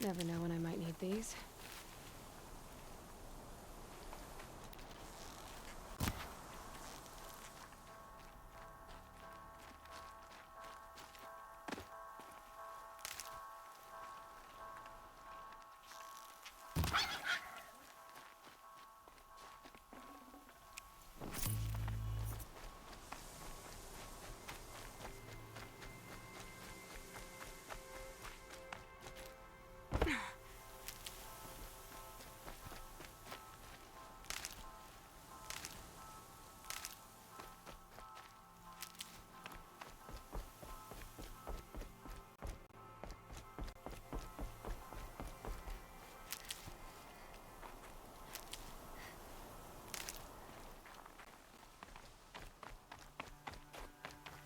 Never know when I might need these.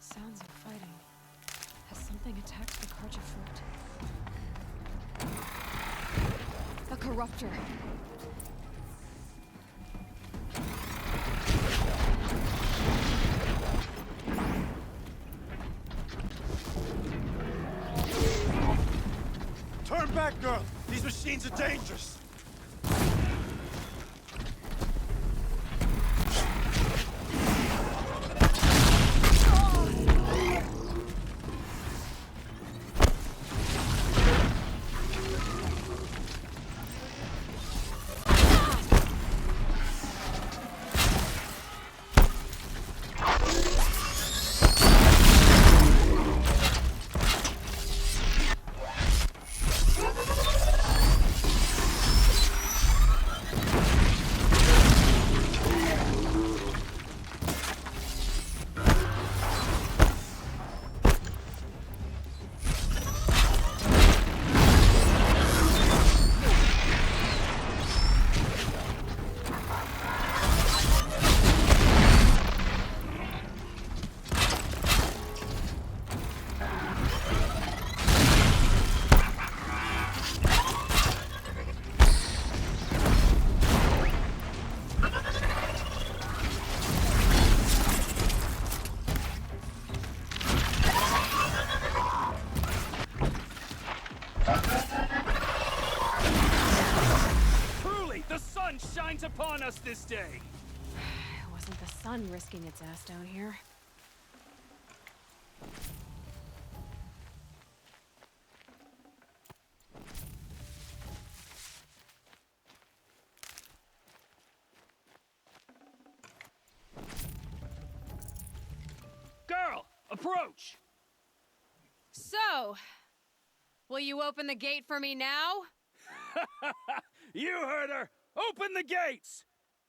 Sounds of fighting. Has something attacked the Karja fort? A corruptor! Turn back, girl! These machines are dangerous! Shines upon us this day. It wasn't the sun risking its ass down here. Girl, approach! So, will you open the gate for me now? You heard her! Open the gates!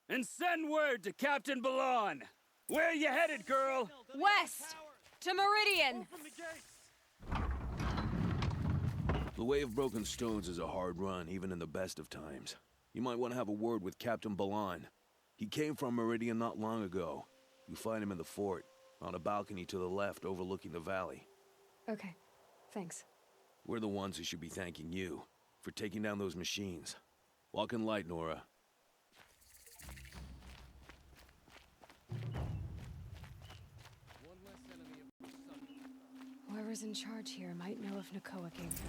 And send word to Captain Balan. Where you headed, girl? West! To Meridian! The Way of Broken Stones is a hard run, even in the best of times. You might want to have a word with Captain Balan. He came from Meridian not long ago. You find him in the fort, on a balcony to the left overlooking the valley. Okay, thanks. We're the ones who should be thanking you for taking down those machines. Walk in light, Nora. Whoever's in charge here might know if Nakoa came through.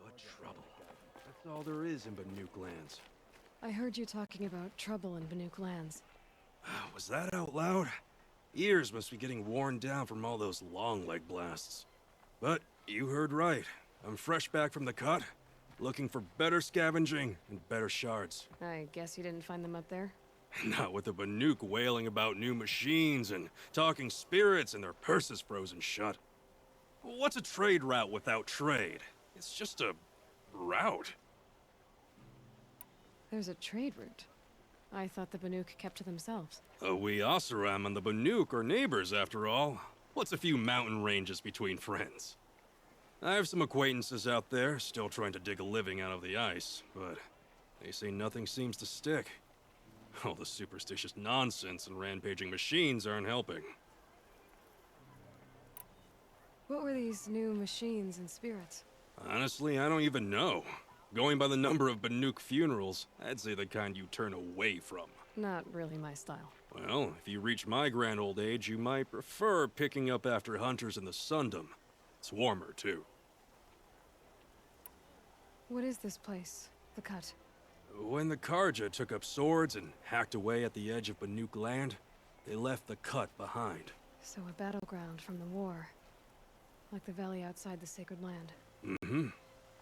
But trouble. That's all there is in Banuk lands. I heard you talking about trouble in Banuk lands. Was that out loud? Ears must be getting worn down from all those long leg blasts. But you heard right. I'm fresh back from the cut, looking for better scavenging and better shards. I guess you didn't find them up there? Not with the Banuk wailing about new machines and talking spirits and their purses frozen shut. What's a trade route without trade? It's just a route. There's a trade route. I thought the Banuk kept to themselves. We Oseram and the Banuk are neighbors, after all. What's a few mountain ranges between friends? I have some acquaintances out there, still trying to dig a living out of the ice, but they say nothing seems to stick. All the superstitious nonsense and rampaging machines aren't helping. What were these new machines and spirits? Honestly, I don't even know. Going by the number of Banuk funerals, I'd say the kind you turn away from. Not really my style. Well, if you reach my grand old age, you might prefer picking up after hunters in the Sundom. It's warmer, too. What is this place? The Cut? When the Karja took up swords and hacked away at the edge of Banuk land, they left the Cut behind. So a battleground from the war. Like the valley outside the Sacred Land. Mm-hmm.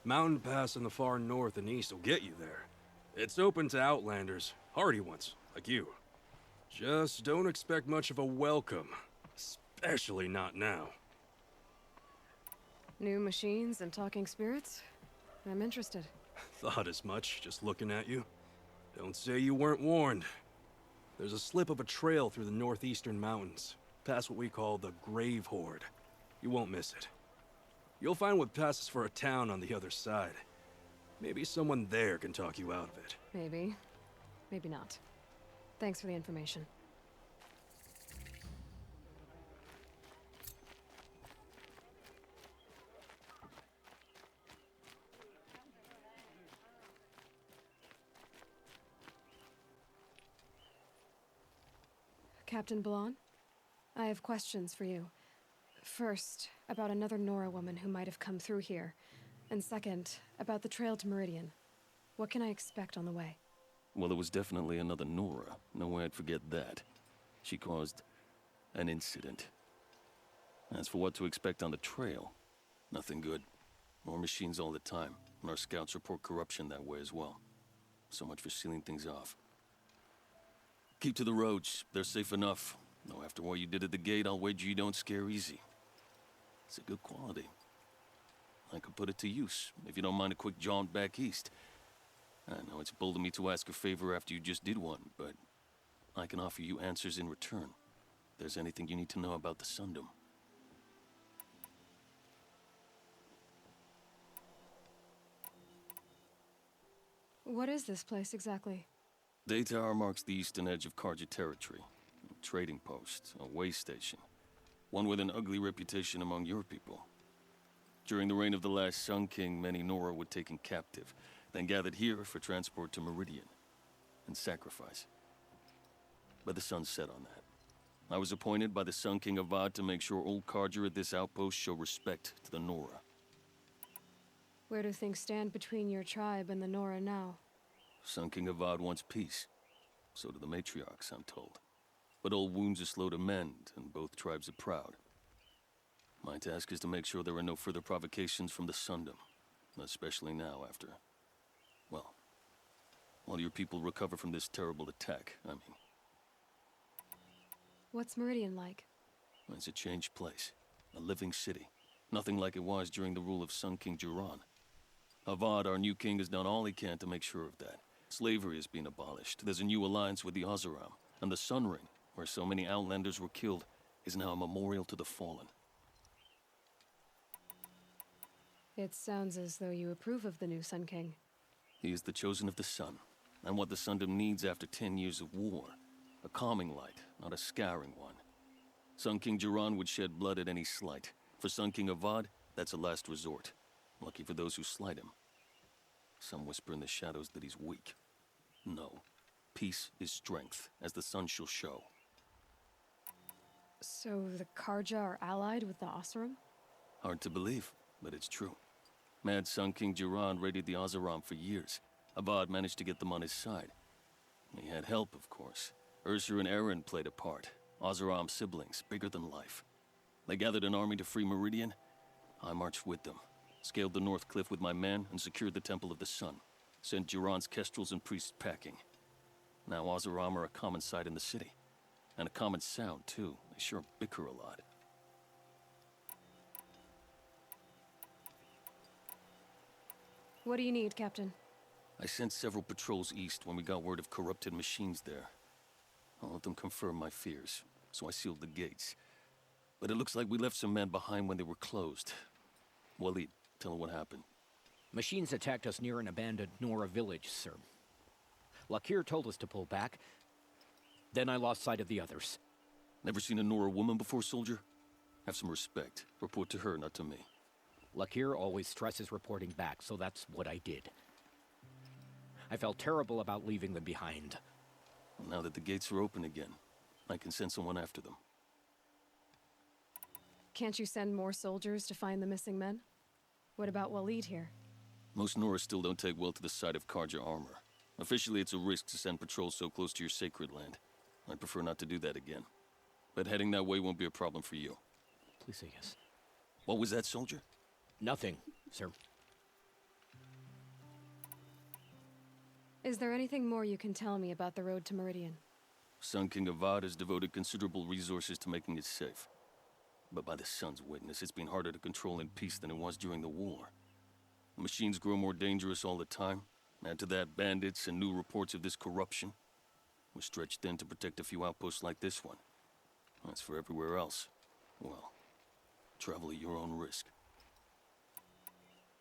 Mountain Pass in the far north and east will get you there. It's open to outlanders, hardy ones, like you. Just don't expect much of a welcome. Especially not now. New machines and talking spirits? I'm interested. Thought as much, just looking at you. Don't say you weren't warned. There's a slip of a trail through the northeastern mountains, past what we call the Grave Horde. You won't miss it. You'll find what passes for a town on the other side. Maybe someone there can talk you out of it. Maybe. Maybe not. Thanks for the information. Captain Ballon, I have questions for you. First, about another Nora woman who might have come through here. And second, about the trail to Meridian. What can I expect on the way? Well, there was definitely another Nora. No way I'd forget that. She caused an incident. As for what to expect on the trail, nothing good. More machines all the time, and our scouts report corruption that way as well. So much for sealing things off. Keep to the roads. They're safe enough. Though after what you did at the gate, I'll wager you don't scare easy. It's a good quality. I could put it to use, if you don't mind a quick jaunt back east. I know it's bold of me to ask a favor after you just did one, but I can offer you answers in return. If there's anything you need to know about the Sundom. What is this place exactly? Daytower marks the eastern edge of Karja territory. A trading post, a way station. One with an ugly reputation among your people. During the reign of the last Sun King, many Nora were taken captive, then gathered here for transport to Meridian, and sacrifice. But the sun set on that. I was appointed by the Sun King Avad to make sure old Karja at this outpost show respect to the Nora. Where do things stand between your tribe and the Nora now? Sun King Avad wants peace. So do the matriarchs, I'm told. But old wounds are slow to mend, and both tribes are proud. My task is to make sure there are no further provocations from the Sundom, especially now after, well, while your people recover from this terrible attack, I mean. What's Meridian like? It's a changed place, a living city. Nothing like it was during the rule of Sun King Jiran. Avad, our new king, has done all he can to make sure of that. Slavery is being abolished. There's a new alliance with the Oseram, and the Sun Ring, where so many outlanders were killed, is now a memorial to the fallen. It sounds as though you approve of the new Sun King. He is the chosen of the sun, and what the Sundom needs after 10 years of war. A calming light, not a scouring one. Sun King Jiran would shed blood at any slight. For Sun King Avad, that's a last resort. Lucky for those who slight him. Some whisper in the shadows that he's weak. No. Peace is strength, as the sun shall show. So the Karja are allied with the Oseram? Hard to believe, but it's true. Mad Sun King Jiran raided the Oseram for years. Avad managed to get them on his side. He had help, of course. Ursur and Aaron played a part. Oseram siblings, bigger than life. They gathered an army to free Meridian. I marched with them. Scaled the North Cliff with my men and secured the Temple of the Sun. Sent Duran's kestrels and priests packing. Now Oseram are a common sight in the city. And a common sound, too. They sure bicker a lot. What do you need, Captain? I sent several patrols east when we got word of corrupted machines there. All of them confirmed my fears, so I sealed the gates. But it looks like we left some men behind when they were closed. Waleed, tell them what happened. Machines attacked us near an abandoned Nora village, sir. Lakir told us to pull back. Then I lost sight of the others. Never seen a Nora woman before, soldier? Have some respect. Report to her, not to me. Lakir always stresses reporting back, so that's what I did. I felt terrible about leaving them behind. Now that the gates are open again, I can send someone after them. Can't you send more soldiers to find the missing men? What about Waleed here? Most Nora still don't take well to the sight of Karja armor. Officially, it's a risk to send patrols so close to your sacred land. I'd prefer not to do that again. But heading that way won't be a problem for you. Please say yes. What was that, soldier? Nothing, sir. Is there anything more you can tell me about the road to Meridian? Sun King Avad has devoted considerable resources to making it safe. But by the Sun's witness, it's been harder to control in peace than it was during the war. The machines grow more dangerous all the time. Add to that bandits and new reports of this corruption. We're stretched thin to protect a few outposts like this one. As for everywhere else, well, travel at your own risk.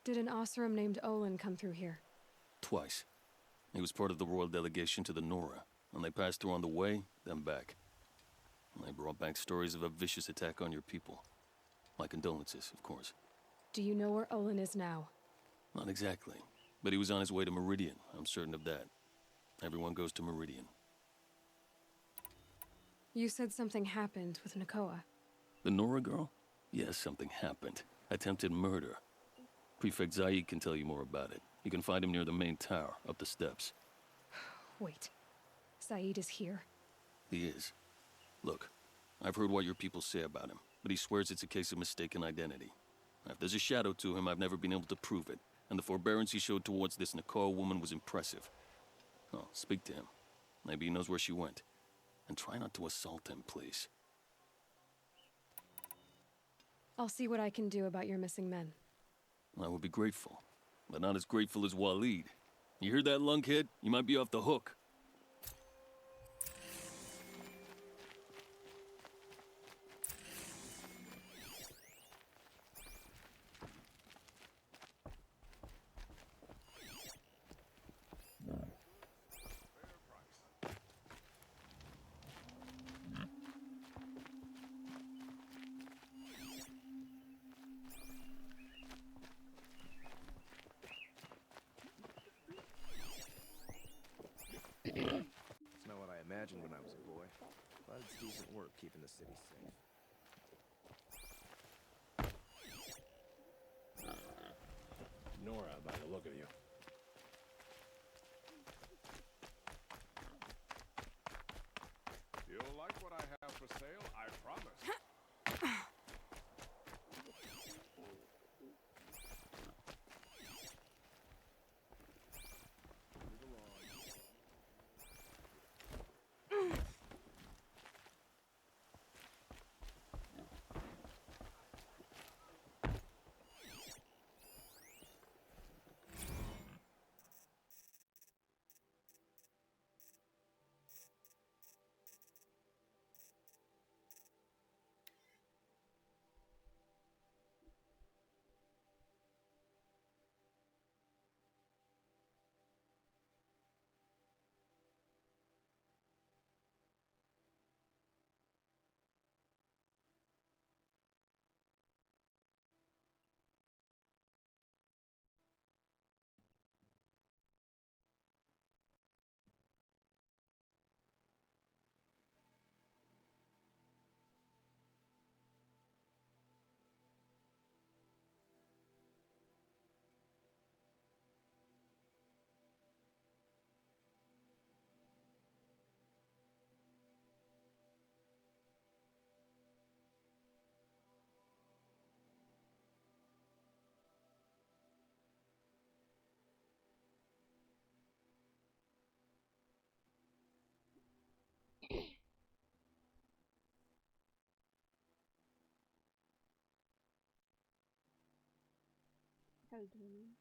Did an Oseram named Olin come through here? Twice. He was part of the royal delegation to the Nora, and they passed through on the way, then back. And they brought back stories of a vicious attack on your people. My condolences, of course. Do you know where Olin is now? Not exactly, but he was on his way to Meridian, I'm certain of that. Everyone goes to Meridian. You said something happened with Nakoa. The Nora girl? Yes, something happened. Attempted murder. Prefect Zaid can tell you more about it. You can find him near the main tower, up the steps. Wait. Saeed is here. He is. Look, I've heard what your people say about him, but he swears it's a case of mistaken identity. If there's a shadow to him, I've never been able to prove it, and the forbearance he showed towards this Nakoa woman was impressive. Oh, speak to him. Maybe he knows where she went. And try not to assault him, please. I'll see what I can do about your missing men. I would be grateful, but not as grateful as Waleed. You hear that, lunkhead? You might be off the hook. It's not what I imagined when I was a boy, but it's decent work keeping the city safe. Nora, by the look of you. You'll like what I have for sale, I promise. Eldorman.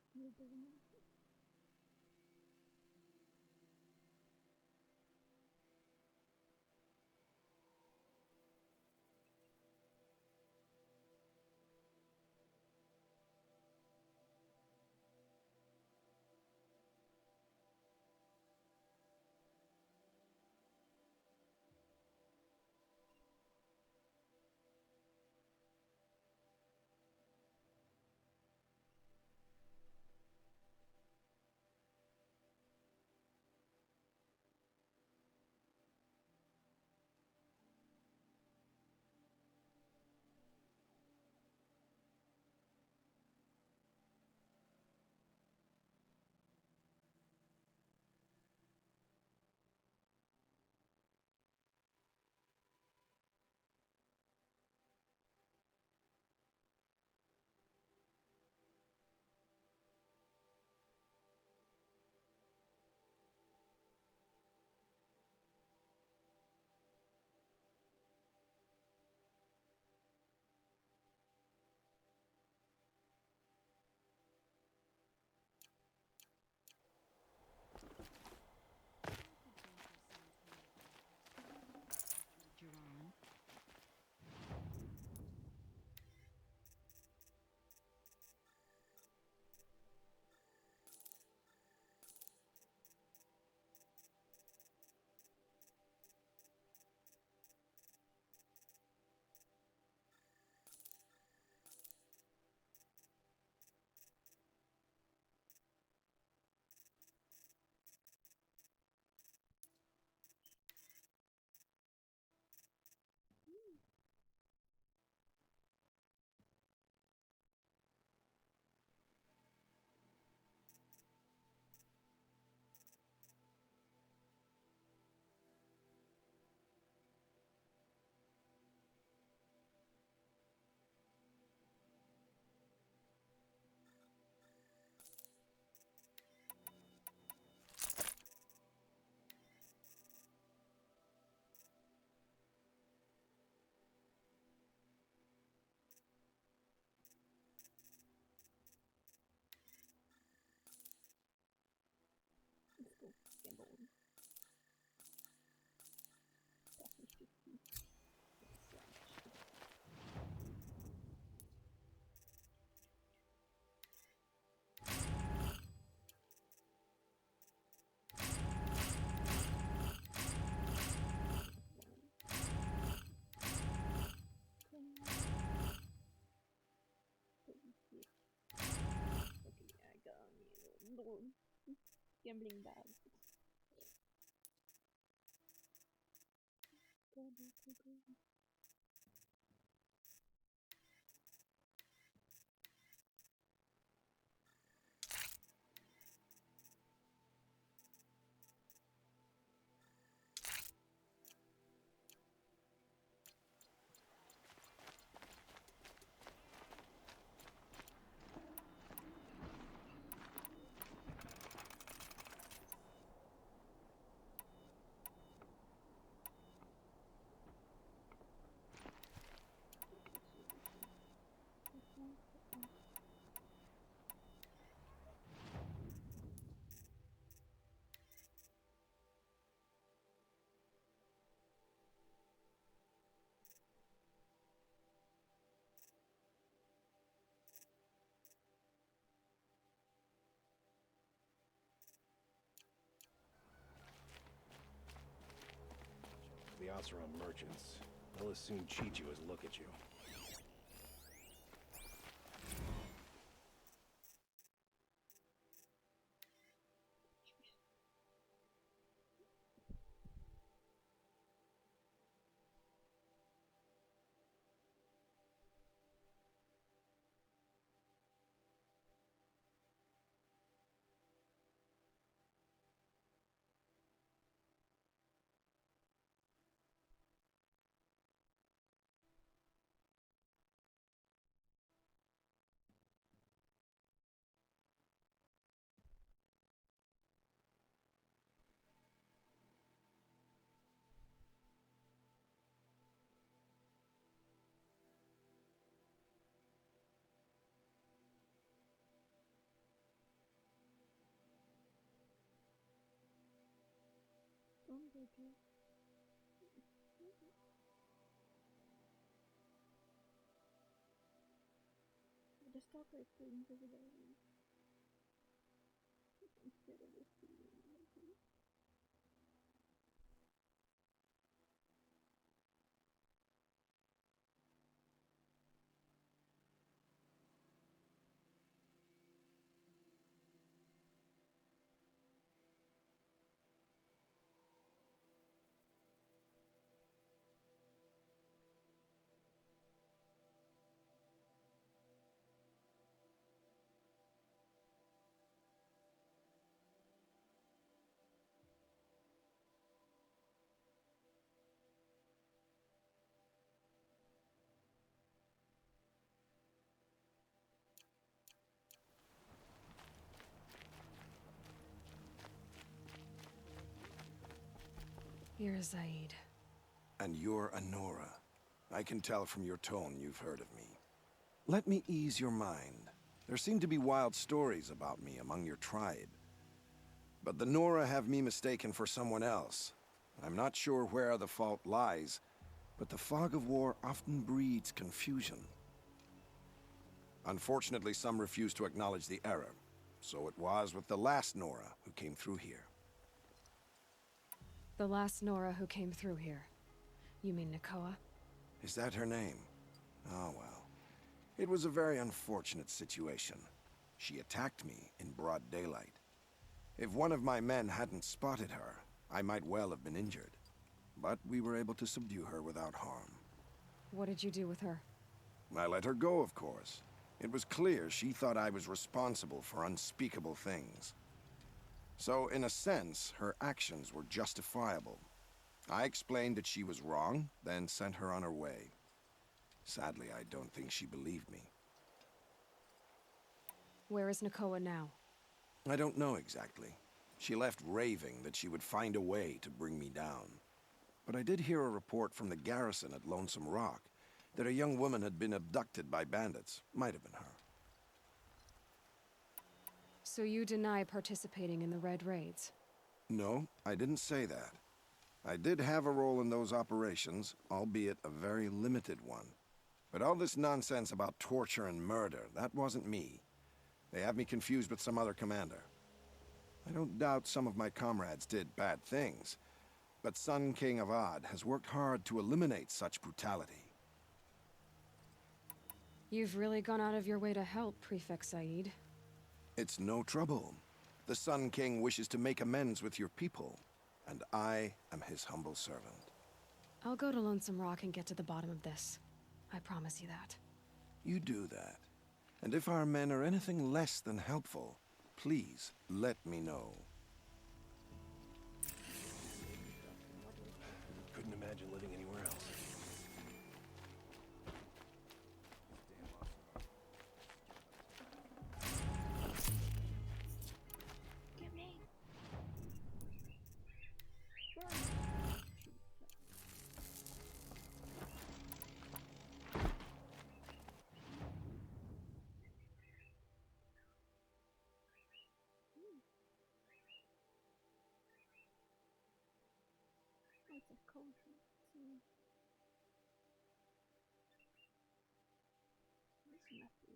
Let's go gamble. Darf nicht jucken. Okay, I got me a little gambling bag. Go. The Oseram merchants. They'll as soon cheat you as look at you. gitu. Ada stalker itu invisible. Instead of this being You're Zaid. And you're Anora. I can tell from your tone you've heard of me. Let me ease your mind. There seem to be wild stories about me among your tribe. But the Nora have me mistaken for someone else. I'm not sure where the fault lies, but the fog of war often breeds confusion. Unfortunately, some refuse to acknowledge the error. So it was with the last Nora who came through here. The last Nora who came through here. You mean Nakoa? Is that her name? Oh, well. It was a very unfortunate situation. She attacked me in broad daylight. If one of my men hadn't spotted her, I might well have been injured. But we were able to subdue her without harm. What did you do with her? I let her go, of course. It was clear she thought I was responsible for unspeakable things. So, in a sense, her actions were justifiable. I explained that she was wrong, then sent her on her way. Sadly, I don't think she believed me. Where is Nakoa now? I don't know exactly. She left raving that she would find a way to bring me down. But I did hear a report from the garrison at Lonesome Rock that a young woman had been abducted by bandits. Might have been her. So you deny participating in the Red Raids? No, I didn't say that. I did have a role in those operations, albeit a very limited one. But all this nonsense about torture and murder, that wasn't me. They have me confused with some other commander. I don't doubt some of my comrades did bad things, but Sun King Avad has worked hard to eliminate such brutality. You've really gone out of your way to help, Prefect Said. It's no trouble. The Sun King wishes to make amends with your people, and I am his humble servant. I'll go to Lonesome Rock and get to the bottom of this. I promise you that. You do that. And if our men are anything less than helpful, please let me know. Couldn't imagine living anywhere else. Get me. Oh, it's a code. This map is so beautiful.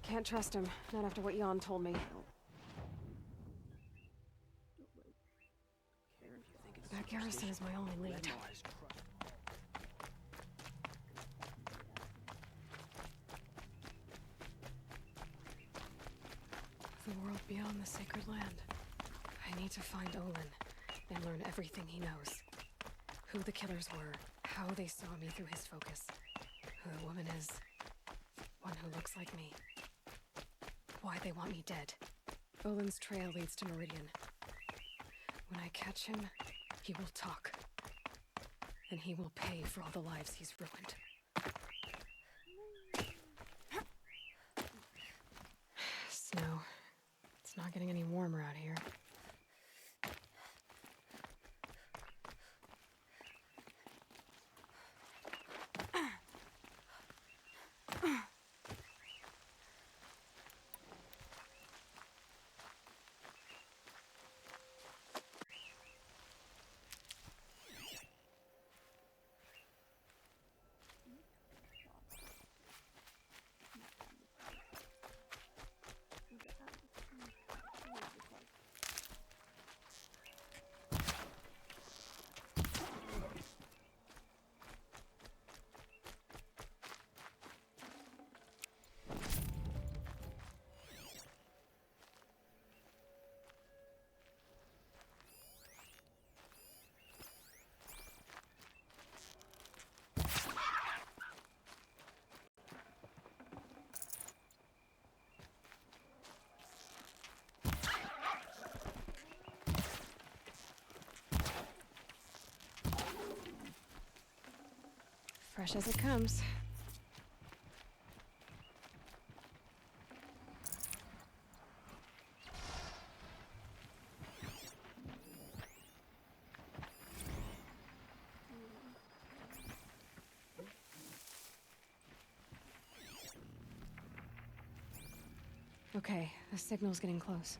Can't trust him, not after what Jan told me. That garrison is my only lead. The world beyond the sacred land. I need to find Olin and learn everything he knows. Who the killers were, how they saw me through his focus, who the woman is, one who looks like me. Why they want me dead. Olin's trail leads to Meridian. When I catch him, he will talk. And he will pay for all the lives he's ruined. warmer out here. Fresh as it comes. Okay, the signal's getting close.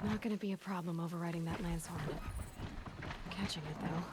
Not gonna be a problem overriding that lance horn. Catching it, though.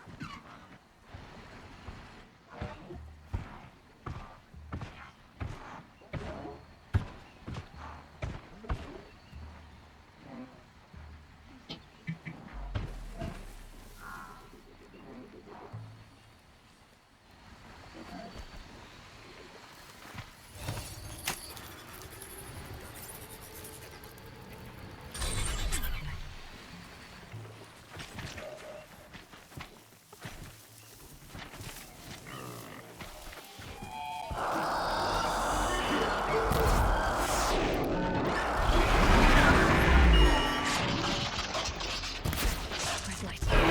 Red light.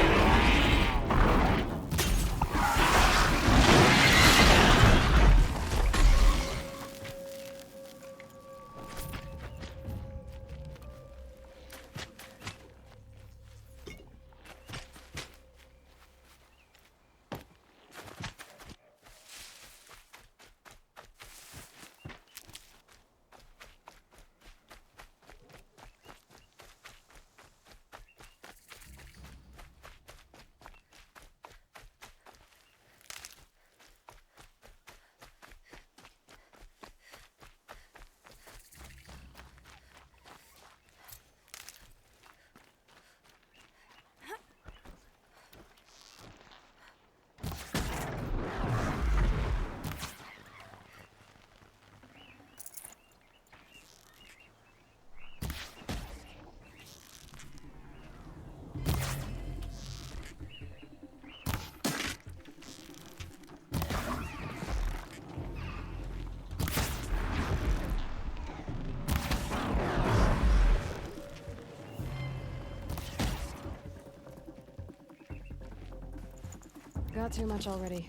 Got too much already.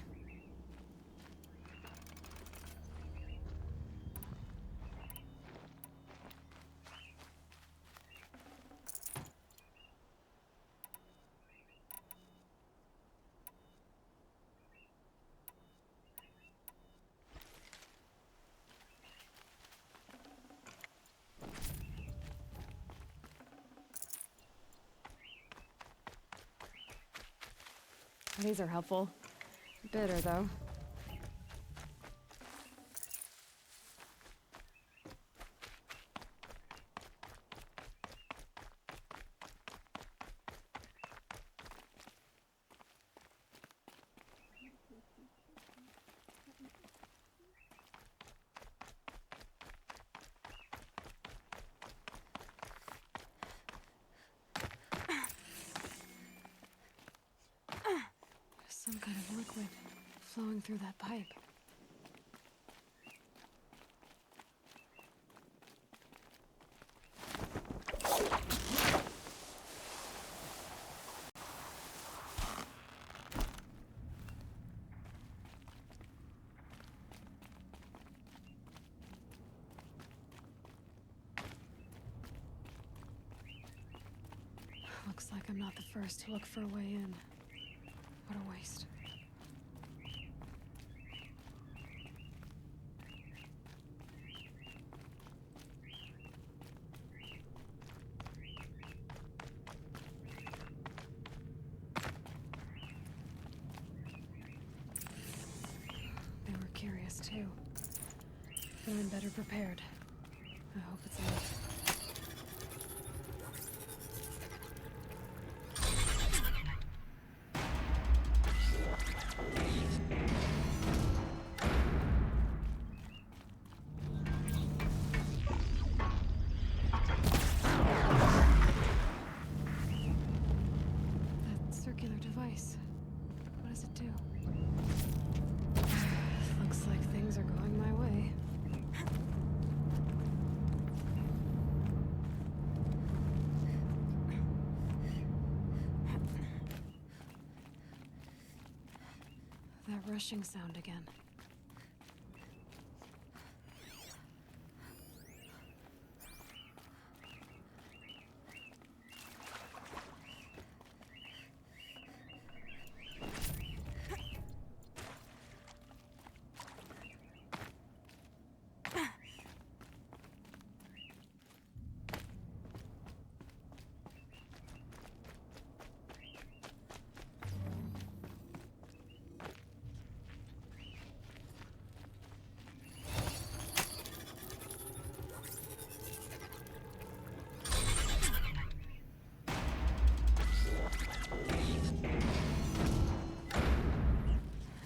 These are helpful. Bitter, though. Some kind of liquid flowing through that pipe. Looks like I'm not the first to look for a way in. What a waste. They were curious too. But I'm better prepared. I hope it's enough. Circular device. What does it do? Looks like things are going my way. That rushing sound again.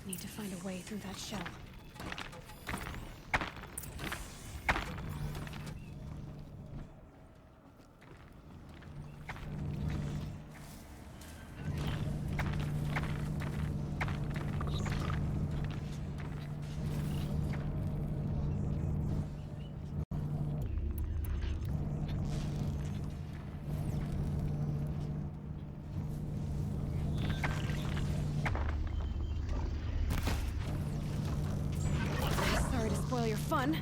Need to find a way through that shell. Sorry to spoil your fun.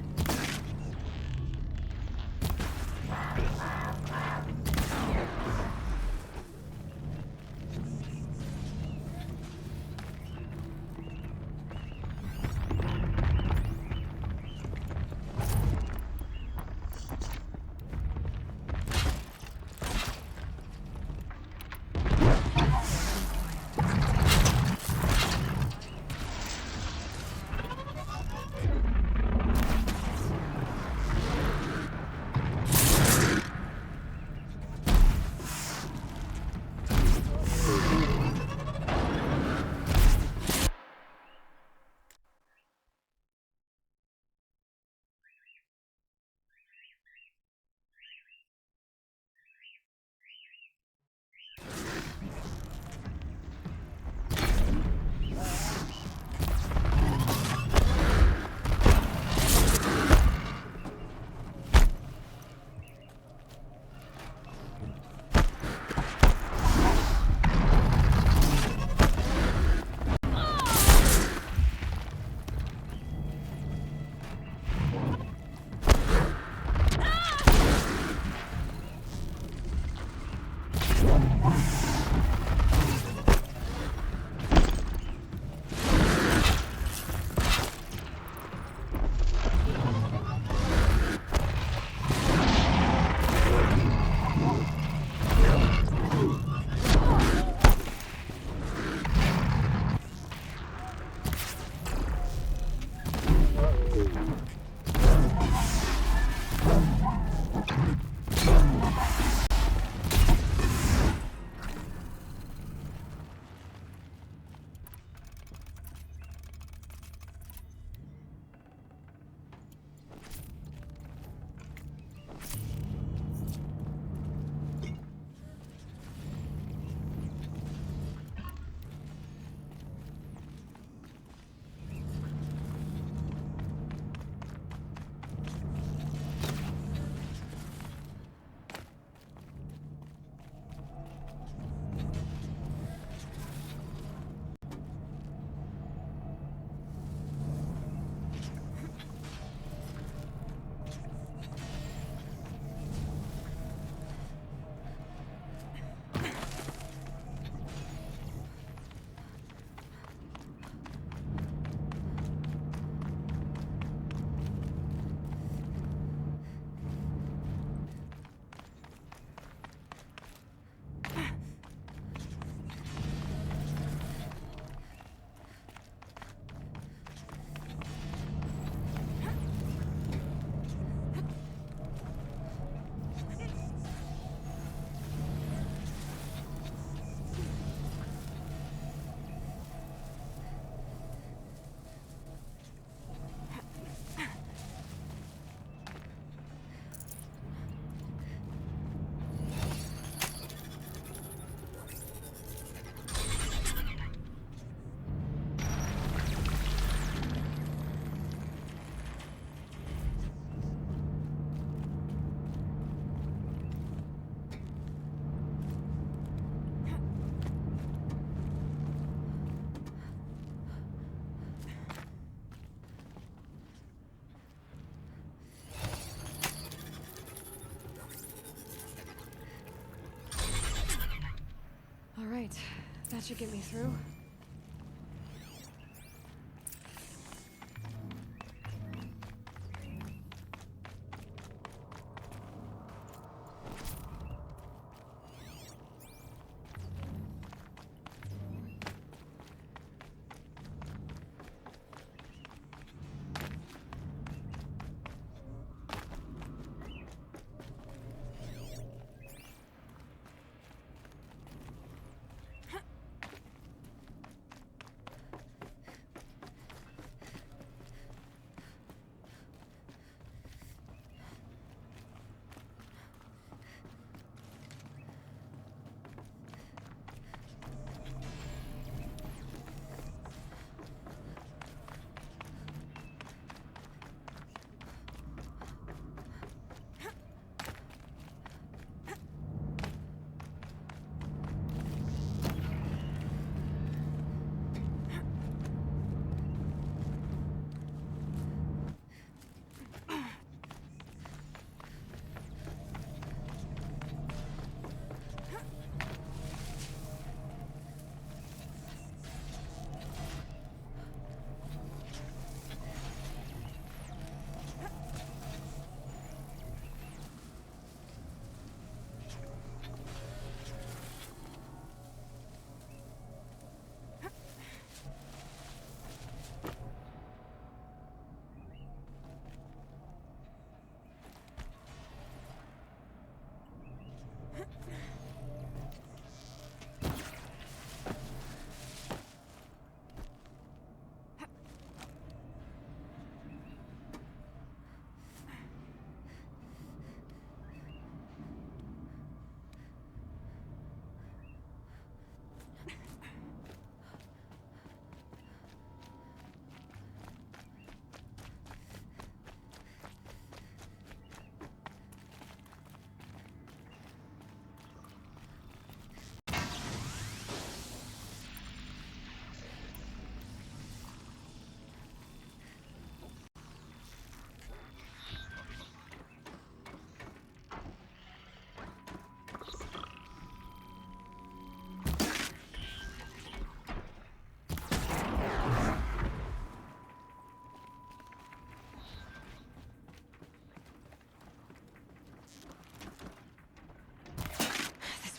right, that should get me through.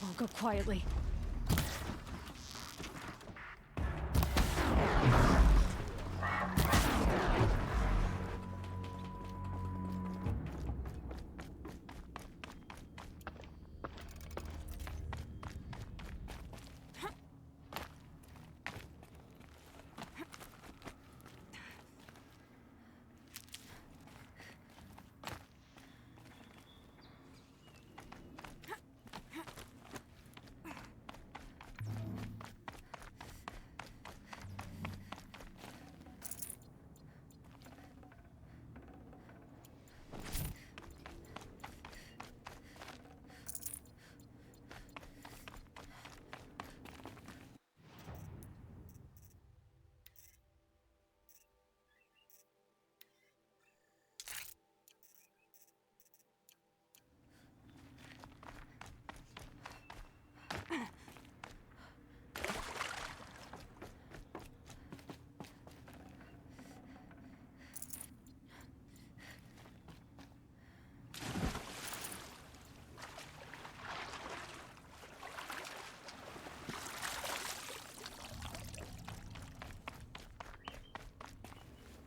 Won't go quietly.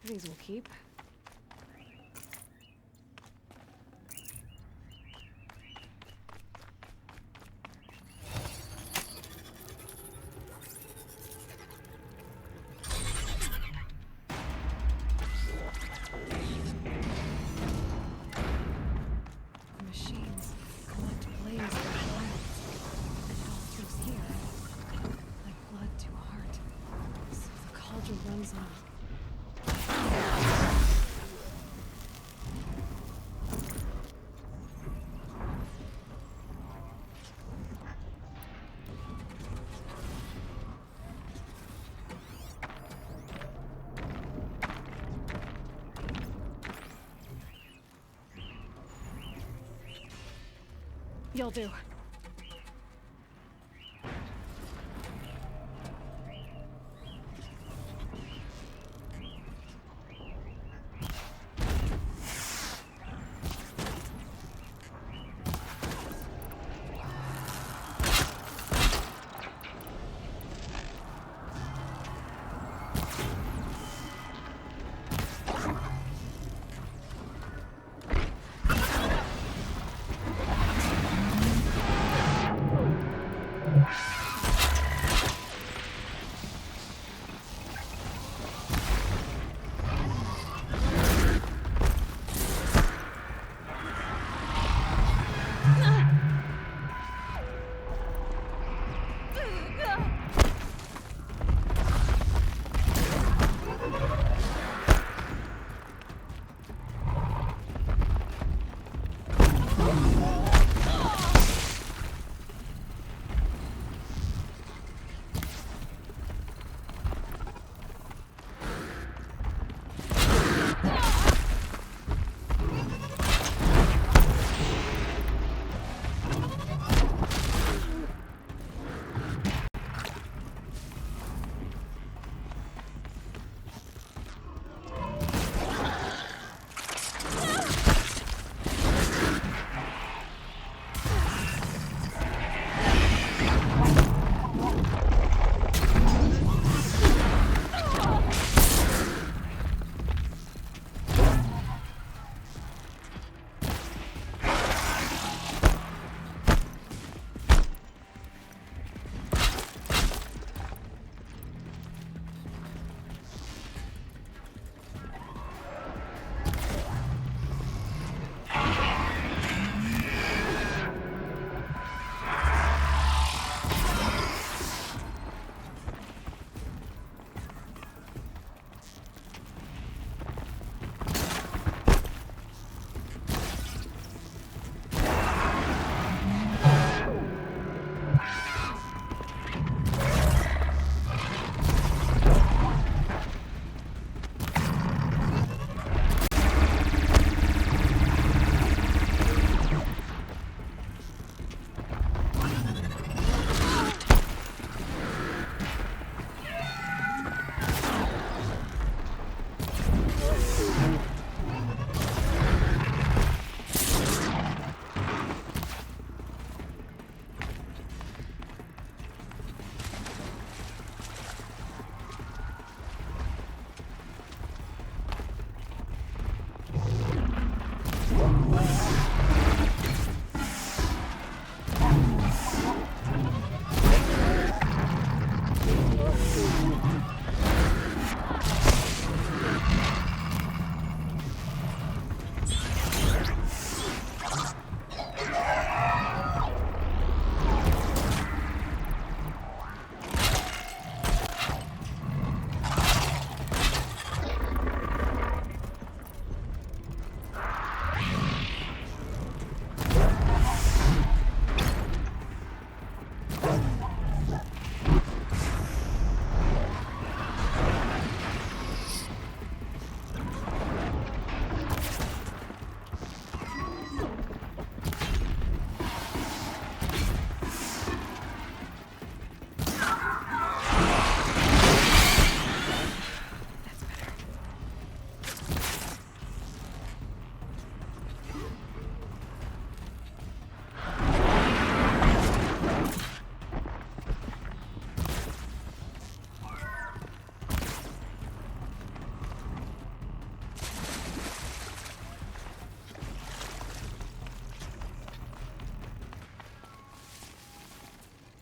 These will keep. The machines collect blaze and violence, and it all throws here, like blood to a heart. So the cauldron runs on. You'll do.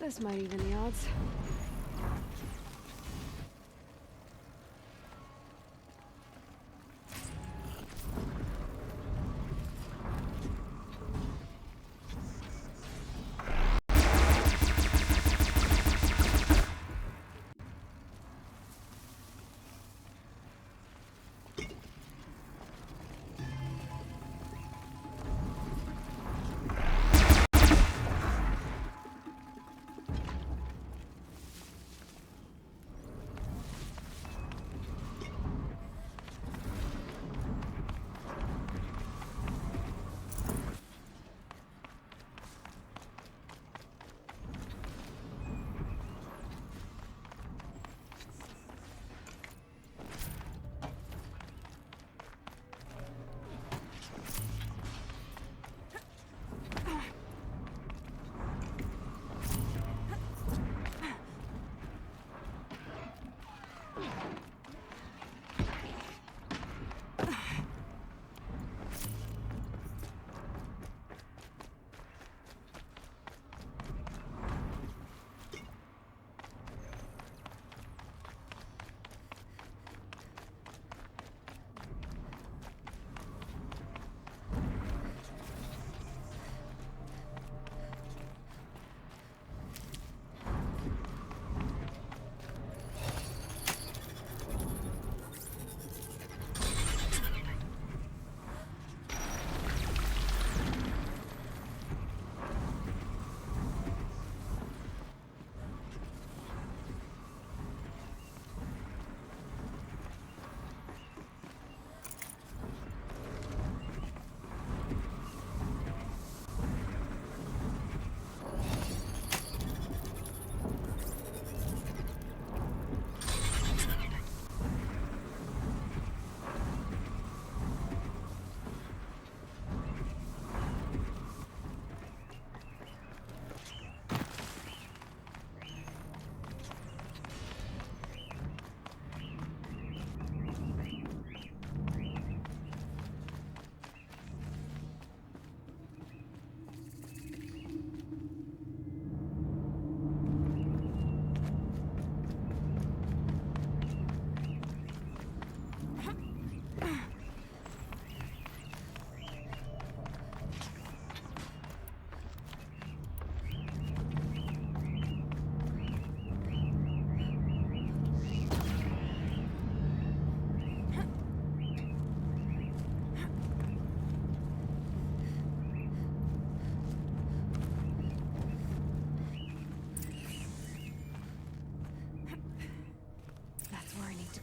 This might even the odds.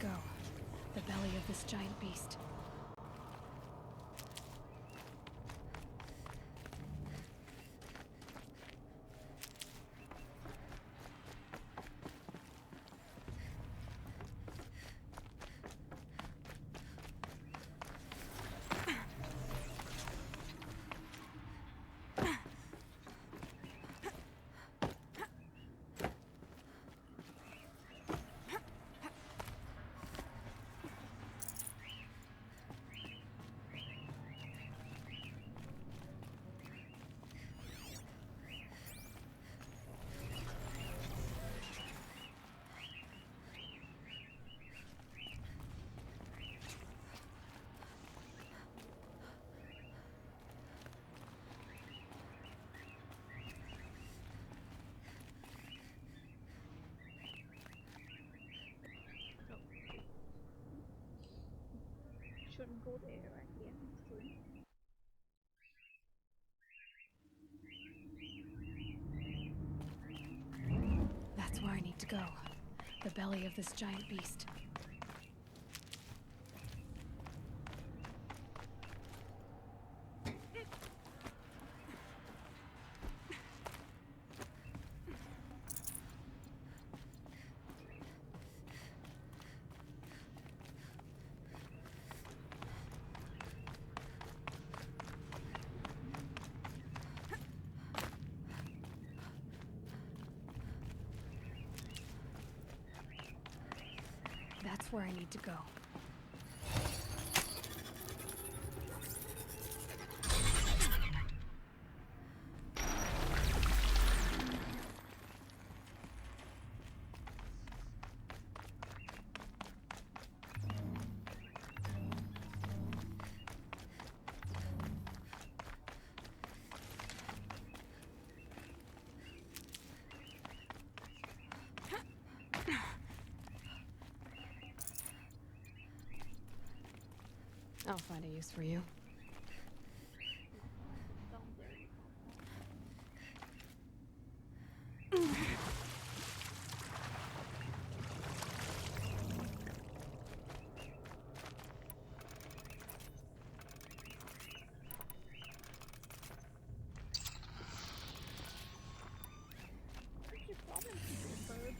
go. The belly of this giant beast. Shouldn't go there again soon. That's where I need to go. The belly of this giant beast. That's where I need to go. I'll find a use for you. Down there. What's your problem, people, bird?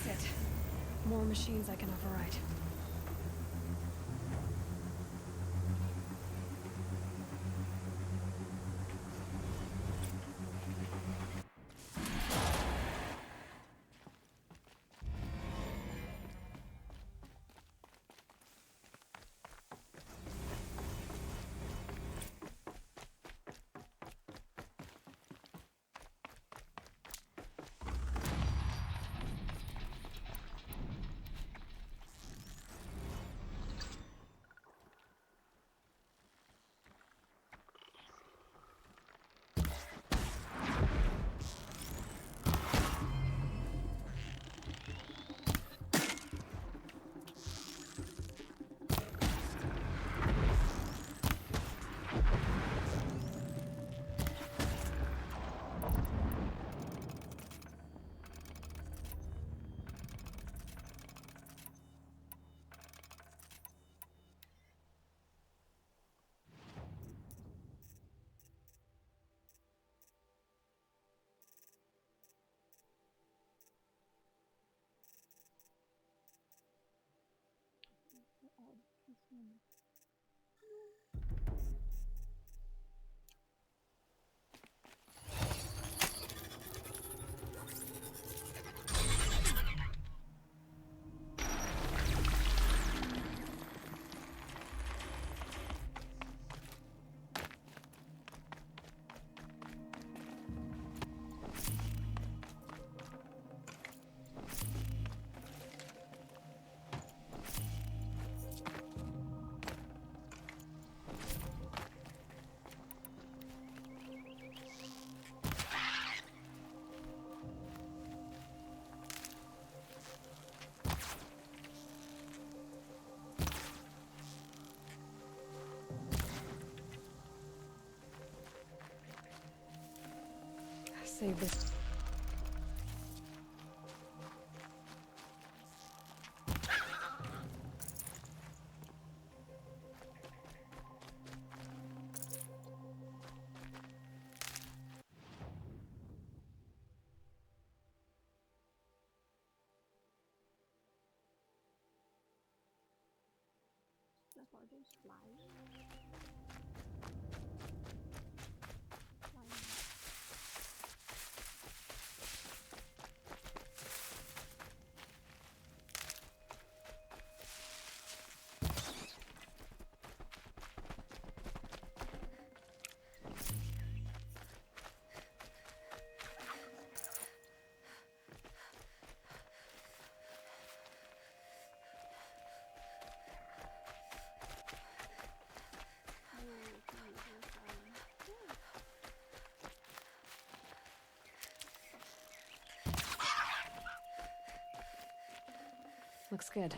it. More machines I can override. Save this. That's why those flies. Looks good.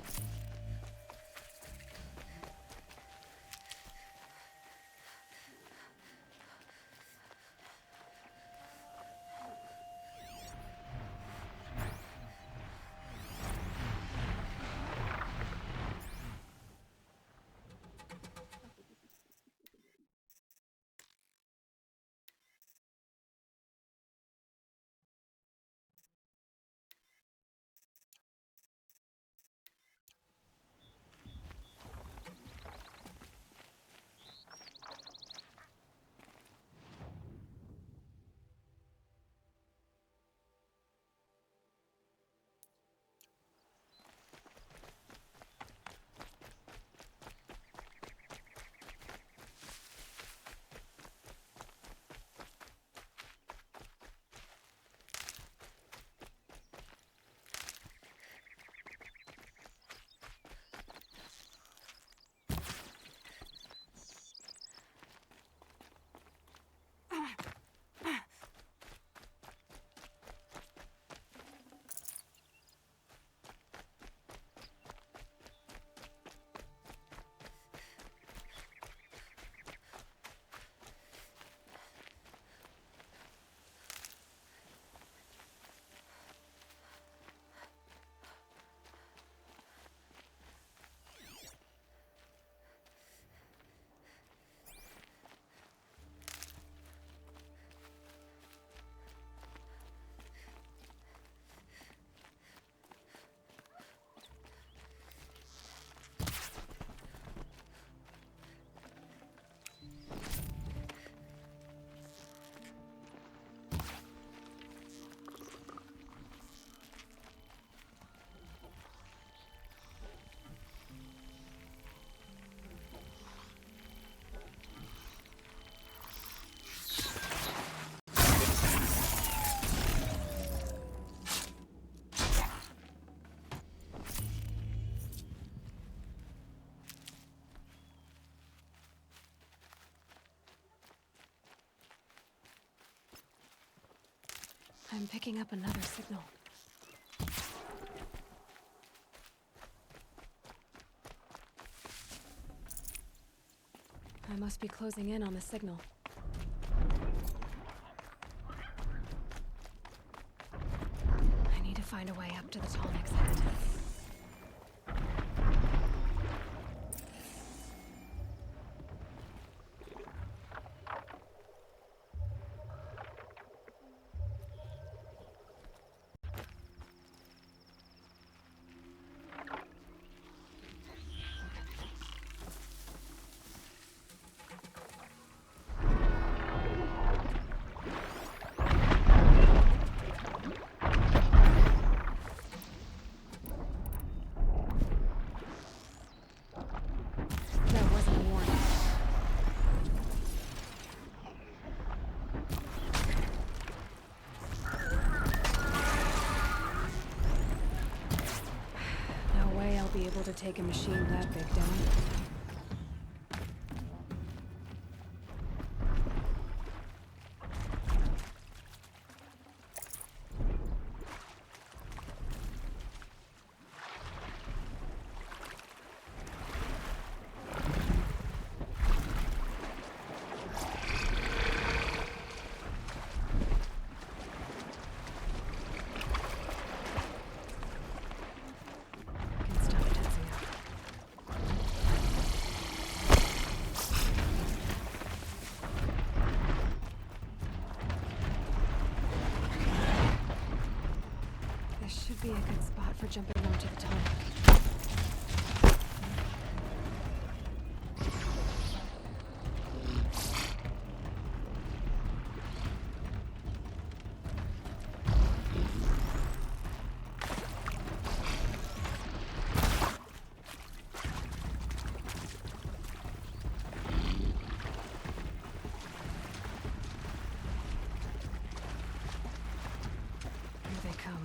I'm picking up another signal. I must be closing in on the signal. I need to find a way up to the Tallneck's head. That wasn't a warning. No way I'll be able to take a machine that big down. Can stop tensing up. This should be a good spot for jumping onto the Tallneck. Here they come.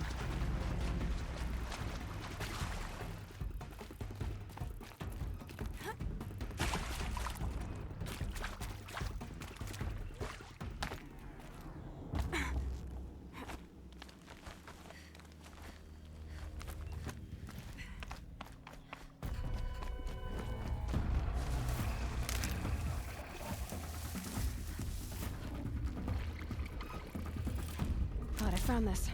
Thought I found this.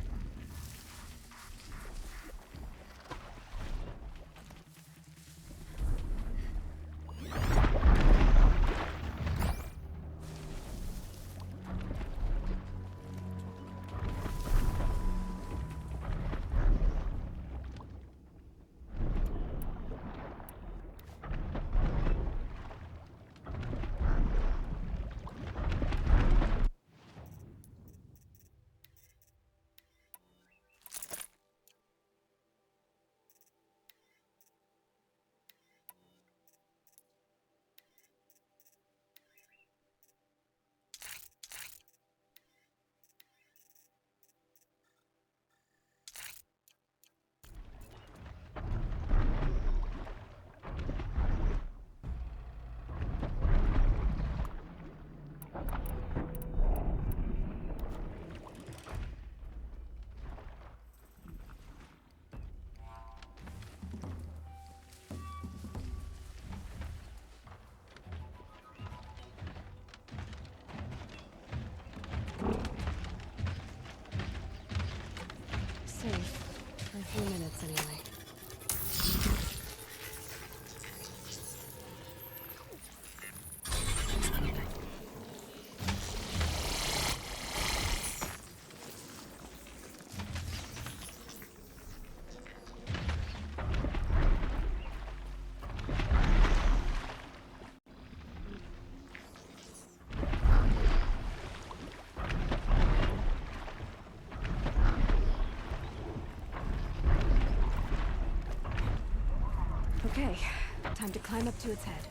Safe. For a few minutes, anyway. Okay, time to climb up to its head.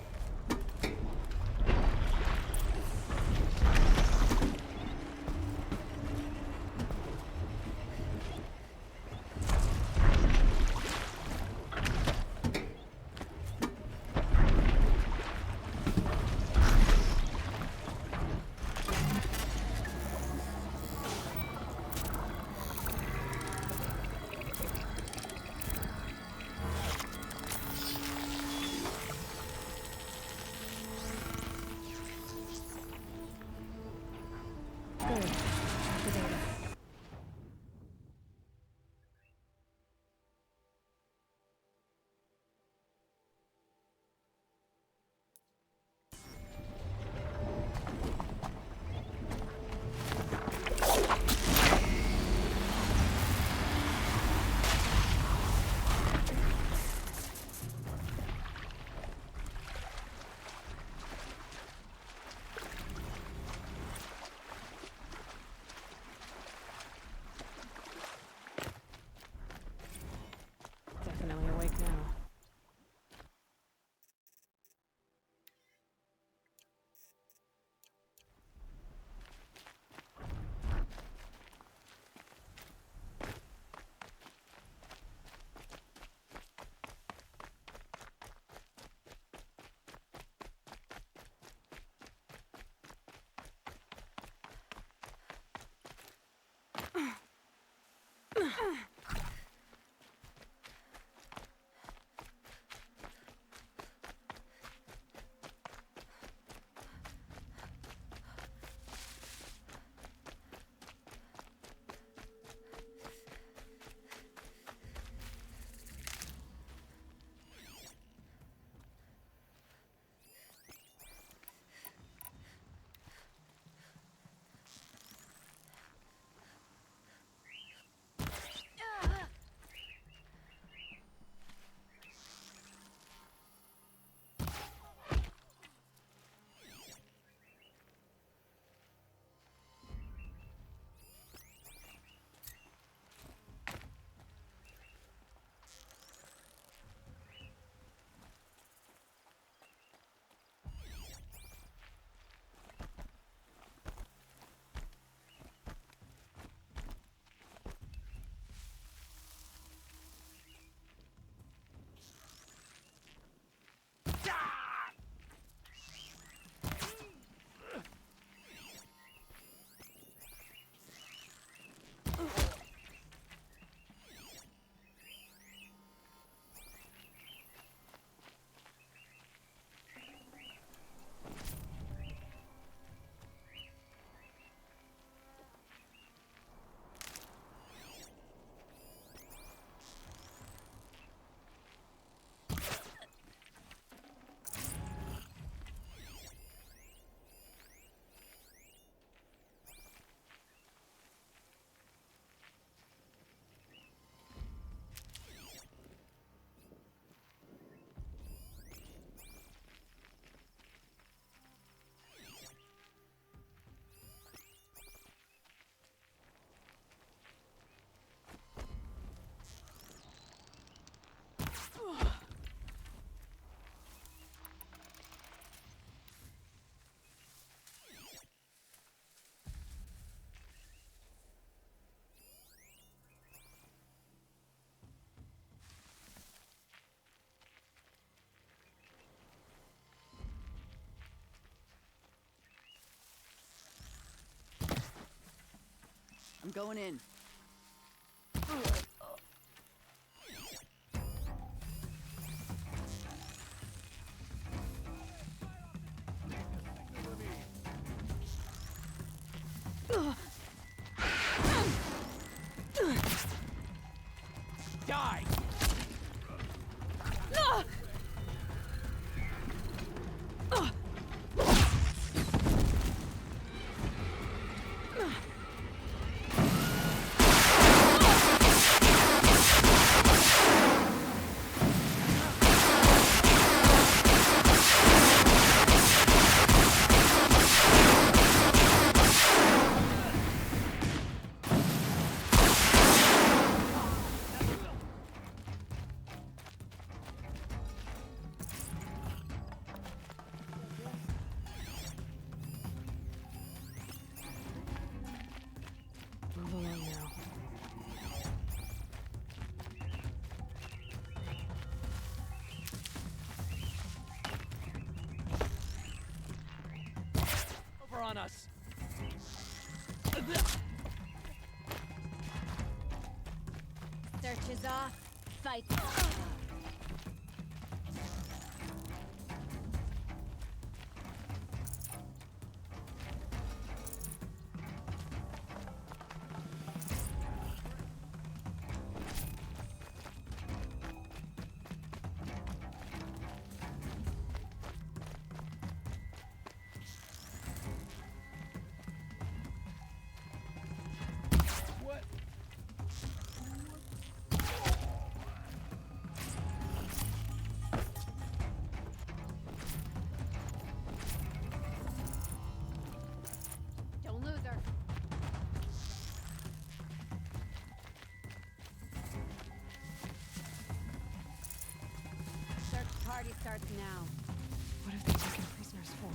I'm going in. Die! Move along now. Over on us! Search is off. Fight. What? Don't lose her. Search party starts now. What have they taken prisoners for?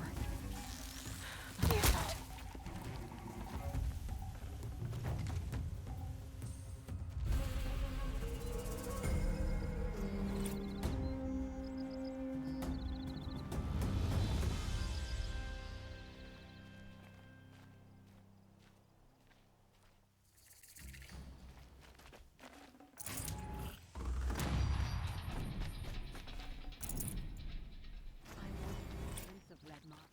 Prince of Redmont.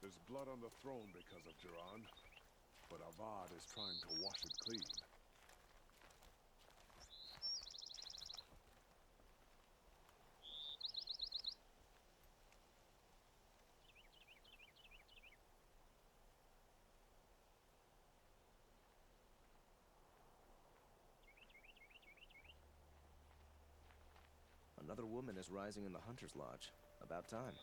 There's blood on the throne because of Duran, but Avad is trying to wash it clean. Another woman is rising in the Hunter's Lodge. About time.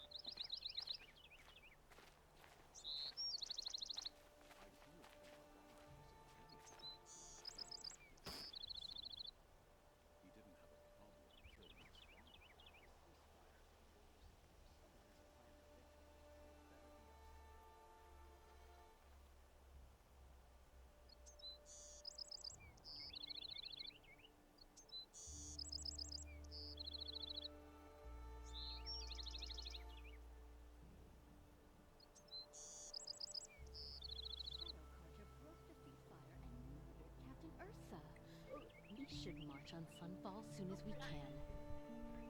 Captain Ursa. We should march on Sunfall soon as we can.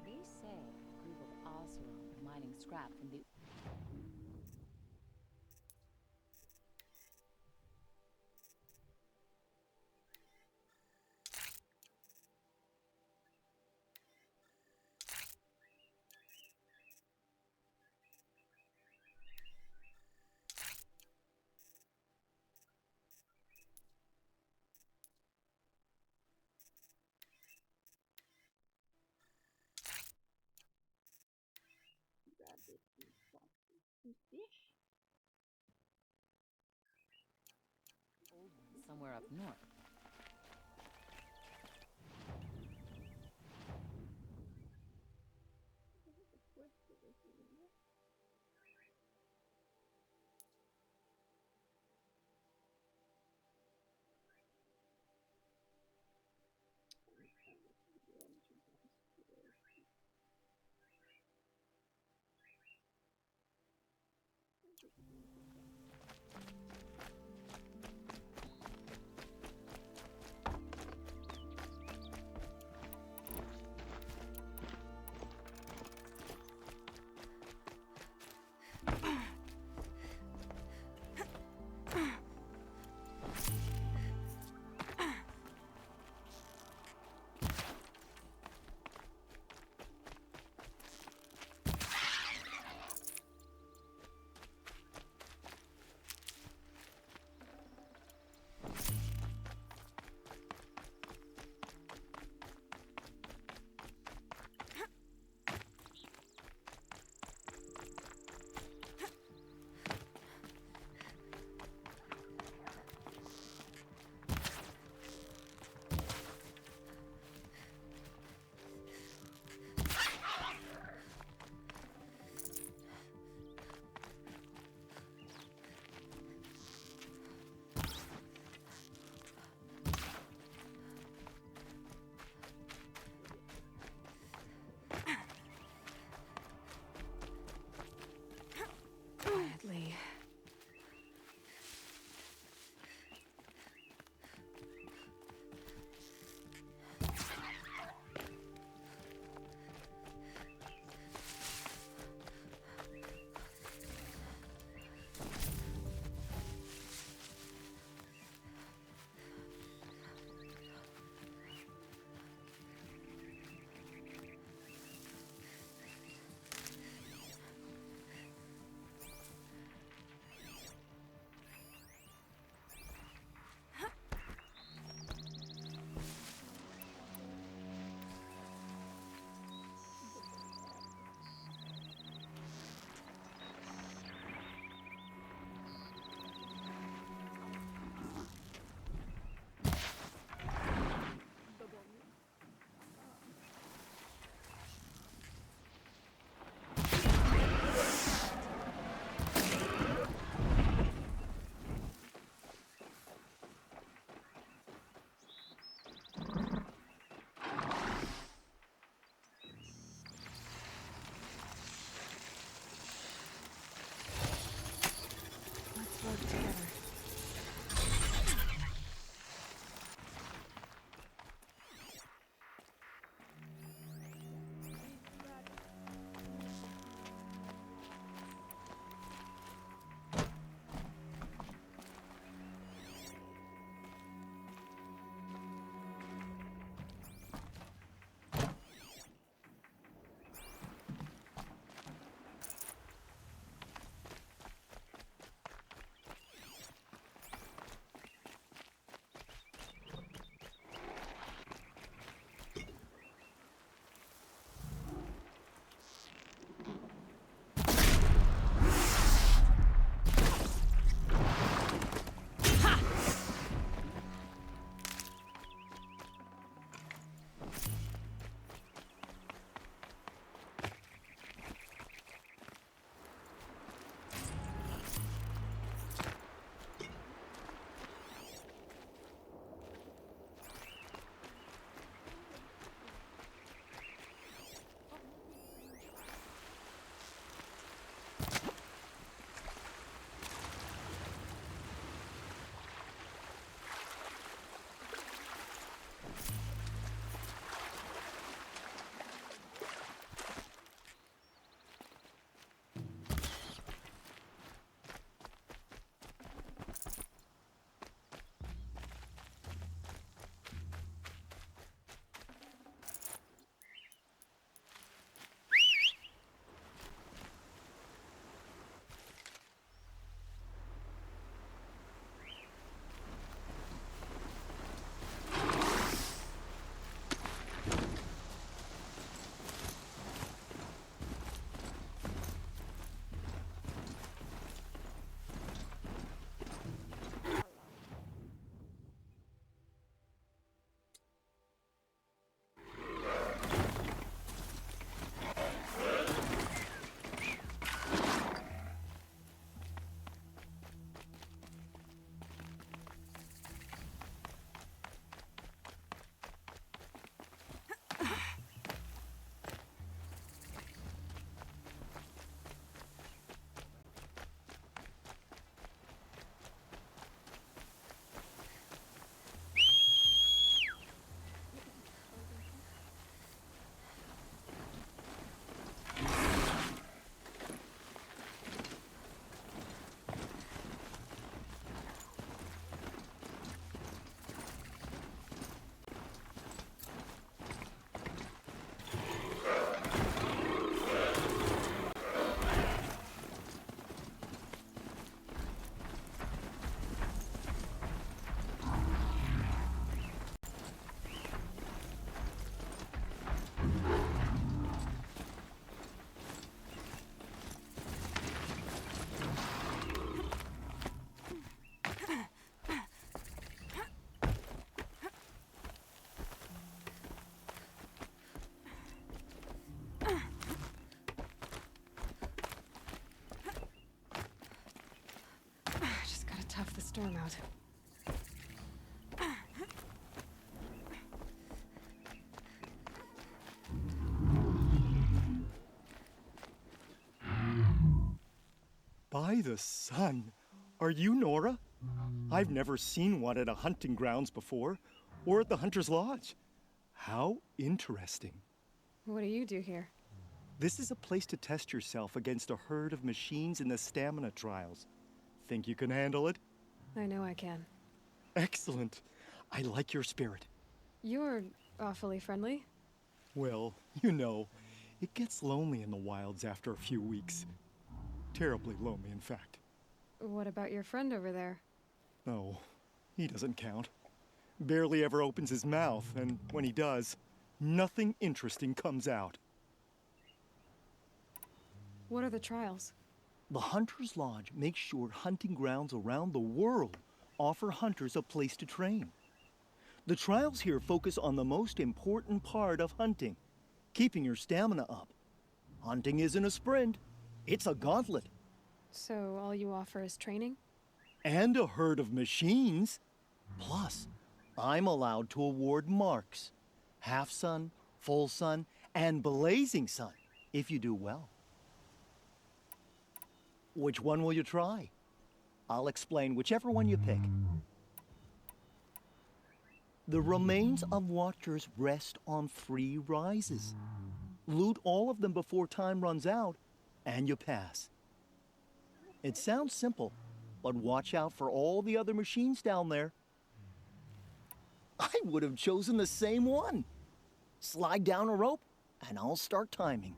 They say a group of Oseram are mining scrap from the... somewhere up north. I'm out. By the sun! Are you Nora? I've never seen one at a hunting grounds before, or at the Hunter's Lodge. How interesting. What do you do here? This is a place to test yourself against a herd of machines in the stamina trials. Think you can handle it? I know I can. Excellent. I like your spirit. You're awfully friendly. Well, you know, it gets lonely in the wilds after a few weeks. Terribly lonely, in fact. What about your friend over there? Oh, he doesn't count. Barely ever opens his mouth, and when he does, nothing interesting comes out. What are the trials? The Hunter's Lodge makes sure hunting grounds around the world offer hunters a place to train. The trials here focus on the most important part of hunting, keeping your stamina up. Hunting isn't a sprint, it's a gauntlet. So all you offer is training? And a herd of machines. Plus, I'm allowed to award marks. Half sun, full sun, and blazing sun, if you do well. Which one will you try? I'll explain whichever one you pick. The remains of Watchers rest on 3 rises. Loot all of them before time runs out, and you pass. It sounds simple, but watch out for all the other machines down there. I would have chosen the same one. Slide down a rope, and I'll start timing.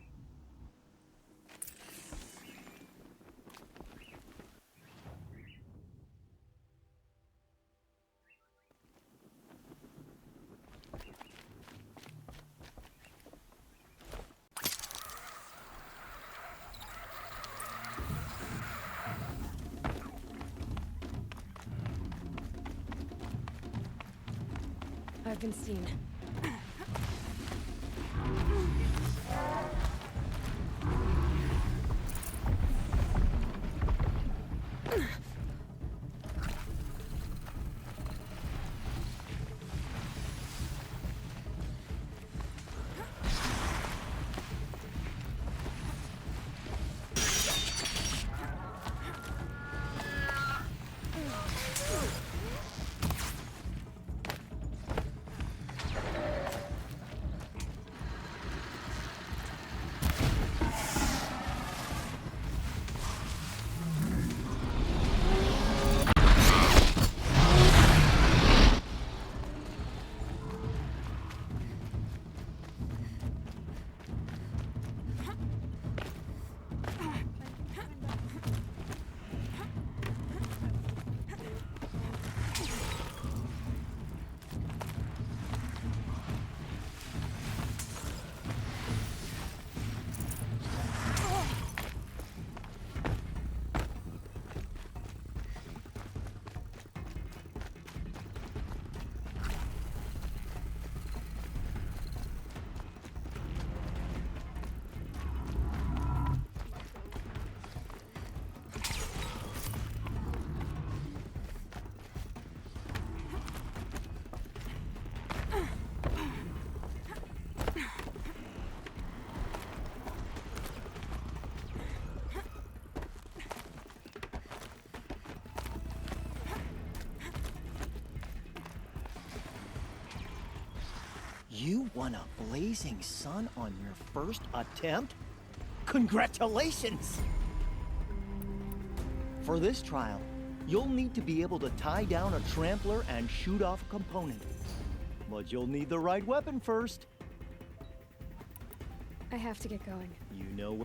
I've been seen. You won a blazing sun on your first attempt? Congratulations! For this trial, you'll need to be able to tie down a trampler and shoot off a component. But you'll need the right weapon first. I have to get going. You know.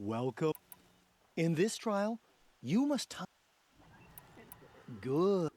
Welcome. In this trial, you must tie. Good.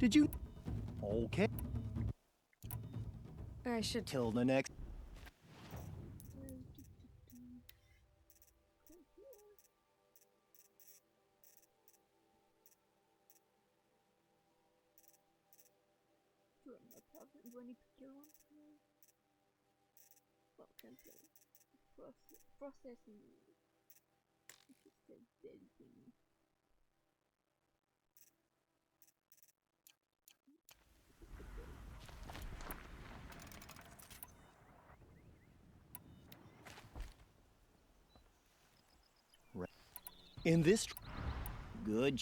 Did you? Okay. I should. Till the next. Do I need to kill one? Well, template. Processing. It just says editing. In this. Good.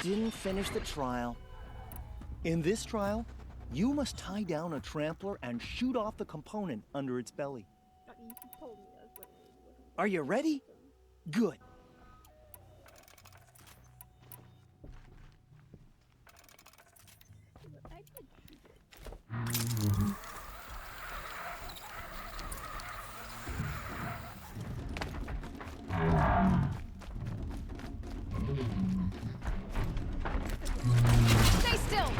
Didn't finish the trial. In this trial, you must tie down a trampler and shoot off the component under its belly. You told me that was what it was. Are you ready? Good. I did shoot it. Stay still!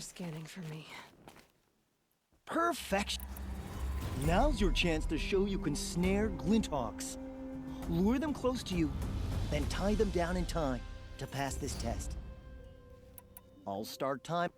scanning for me. Perfection. Now's your chance to show you can snare Glinthawks. Lure them close to you, then tie them down in time to pass this test. I'll start time.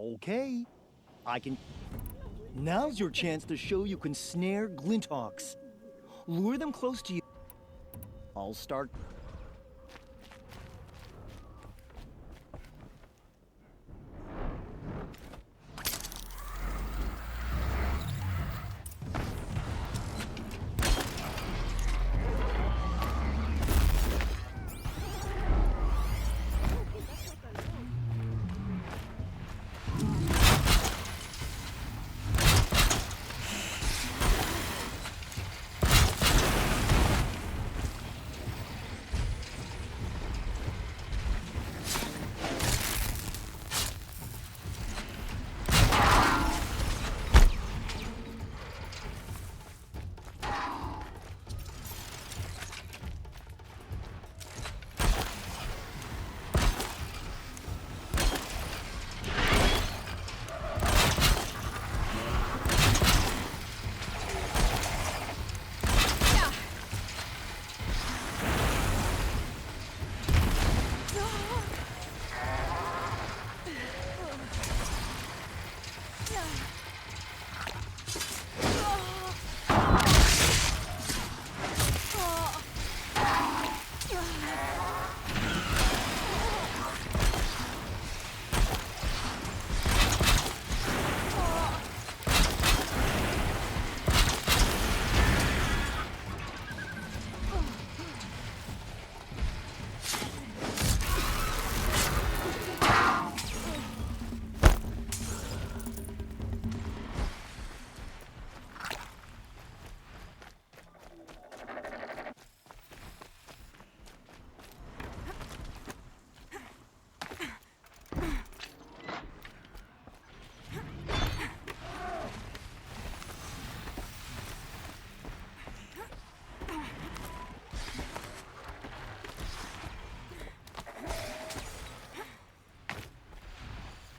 Okay, I can... Now's your chance to show you can snare Glinthawks. Lure them close to you. I'll start...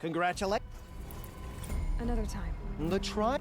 Congratulations. Another time. The try.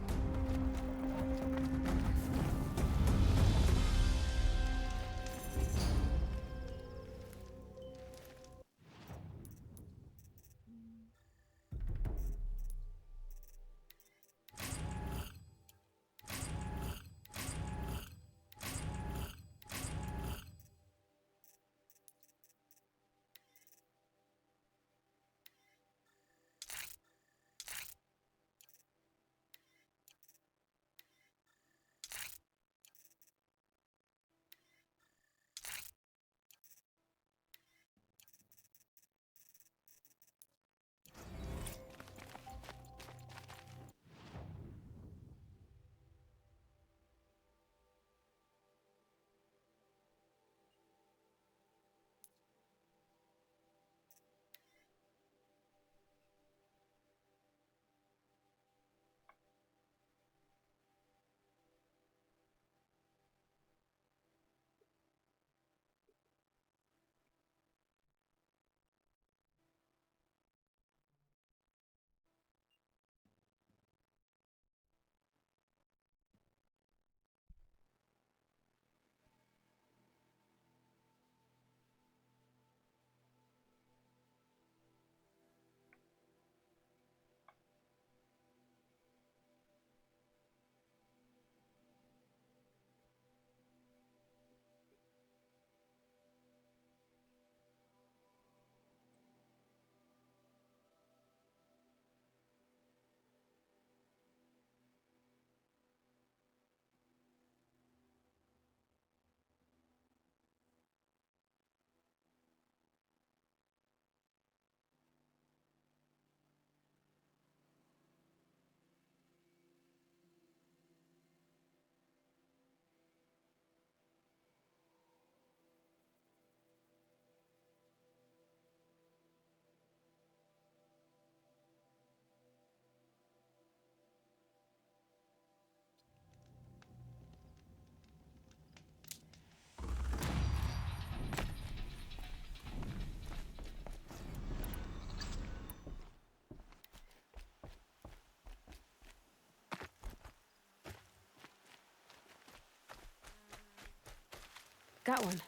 Got one.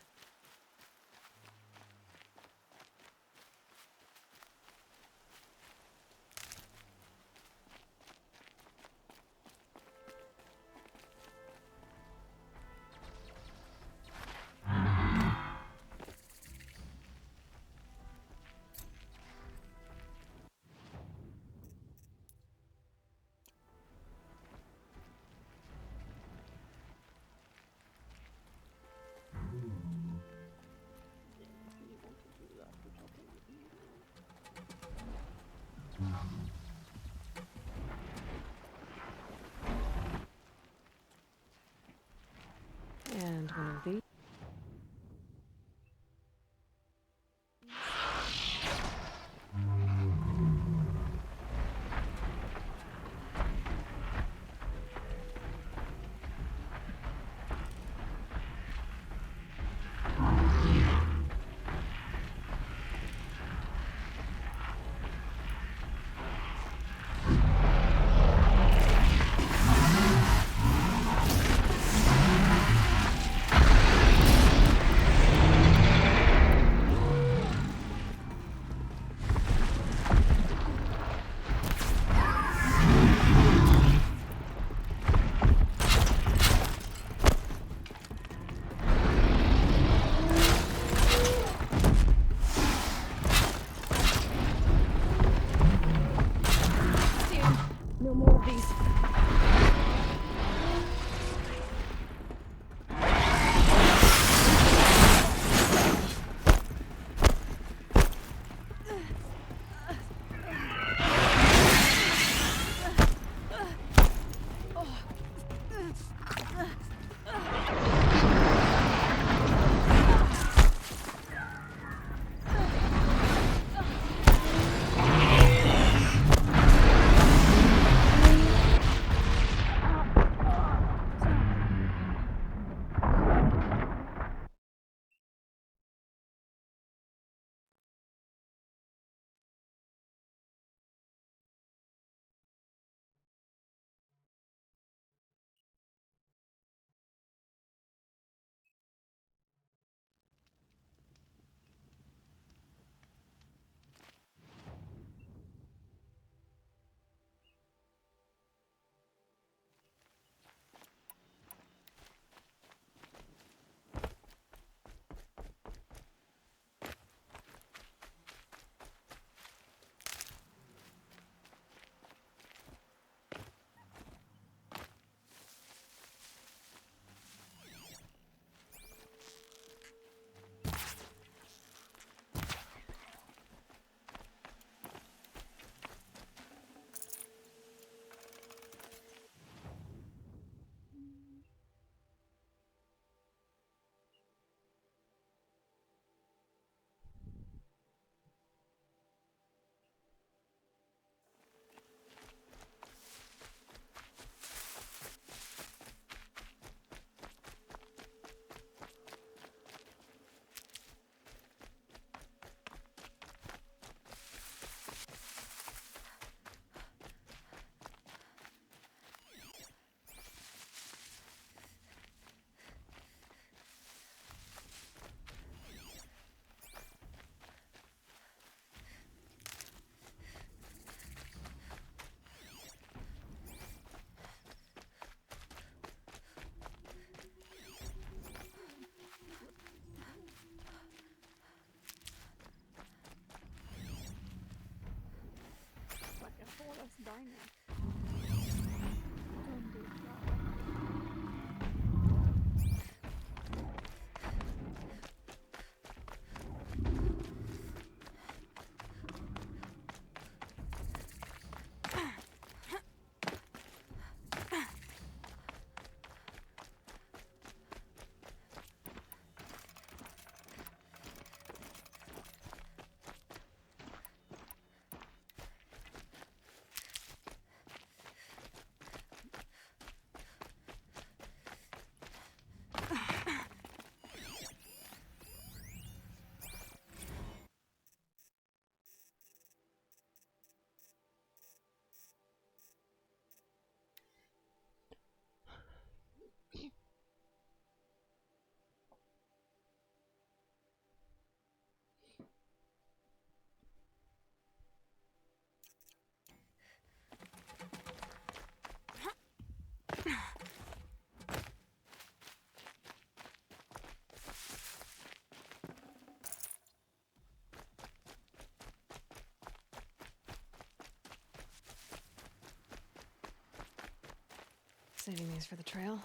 Saving these for the trail.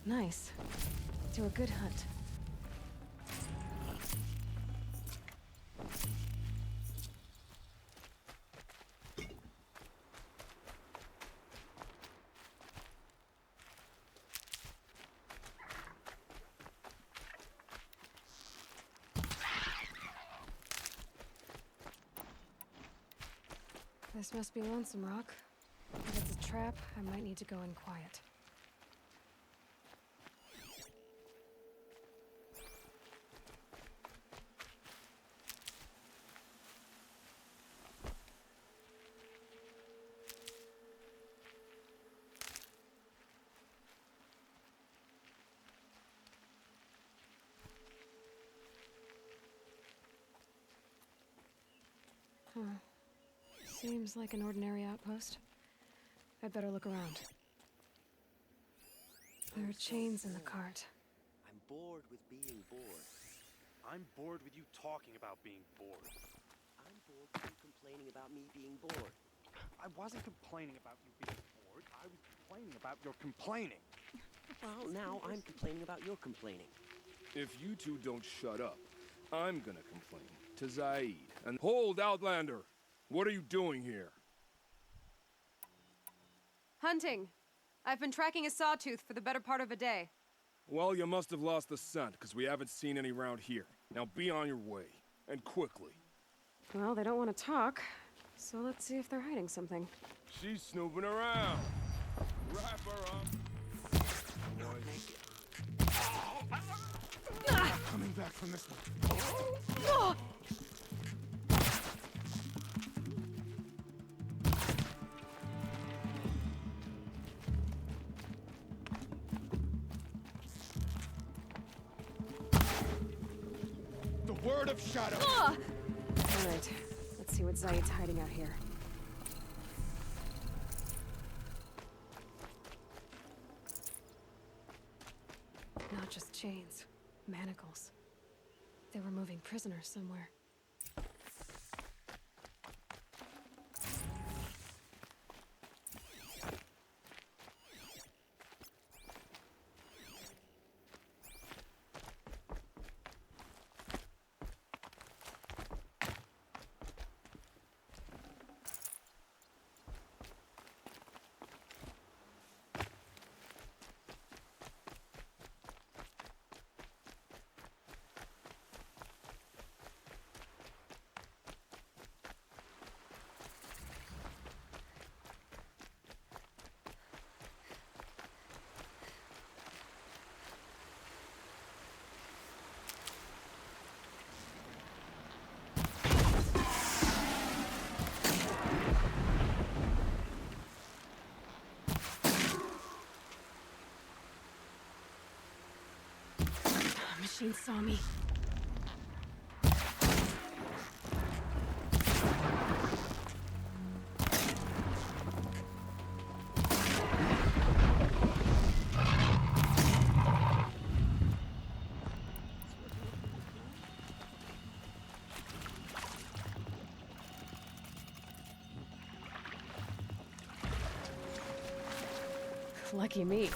Nice. Do a good hunt. This must be Lonesome Rock. If it's a trap, I might need to go in quiet. Huh. Seems like an ordinary outpost. I'd better look around. There are chains in the cart. I'm bored with being bored. I'm bored with you talking about being bored. I'm bored with you complaining about me being bored. I wasn't complaining about you being bored. I was complaining about your complaining. Well, now I'm complaining about your complaining. If you two don't shut up, I'm gonna complain to Zaid. And hold, Outlander! What are you doing here? Hunting. I've been tracking a sawtooth for the better part of a day. Well, you must have lost the scent, because we haven't seen any round here. Now be on your way, and quickly. Well, they don't want to talk, so let's see if they're hiding something. She's snooping around. Wrap her up. Coming back from this one. The word of shadow. All right, let's see what Zaid's hiding out here. Not just chains, manacles. They were moving prisoners somewhere. chainsaw me. Lucky me.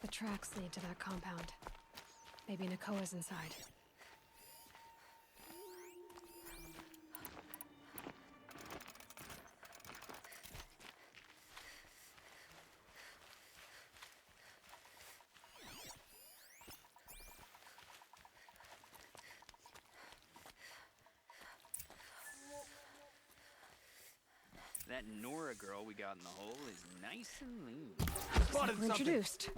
The tracks lead to that compound. Maybe Nakoa's inside. That Nora girl we got in the hole is nice and lean. We're introduced.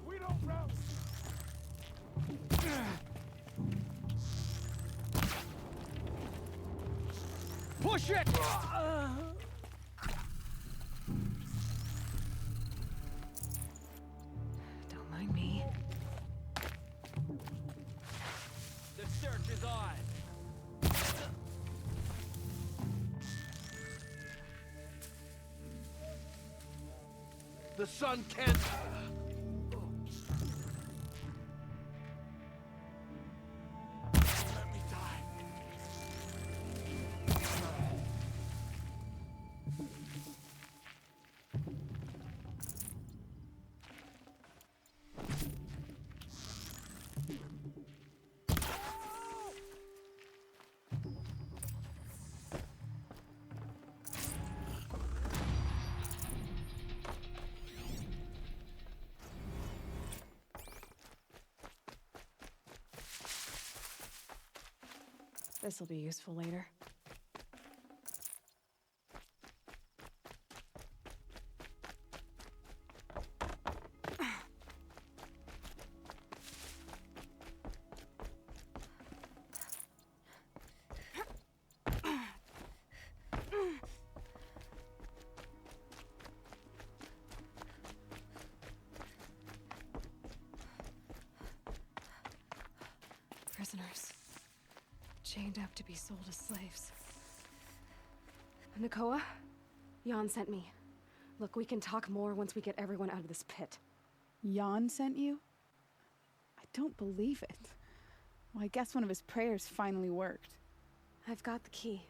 We don't rouse. Push it! Don't mind me. The search is on. The sun can't. Let me die. This'll be useful later. Prisoners. Chained up to be sold as slaves. Nakoa? Jan sent me. Look, we can talk more once we get everyone out of this pit. Jan sent you? I don't believe it. Well, I guess one of his prayers finally worked. I've got the key.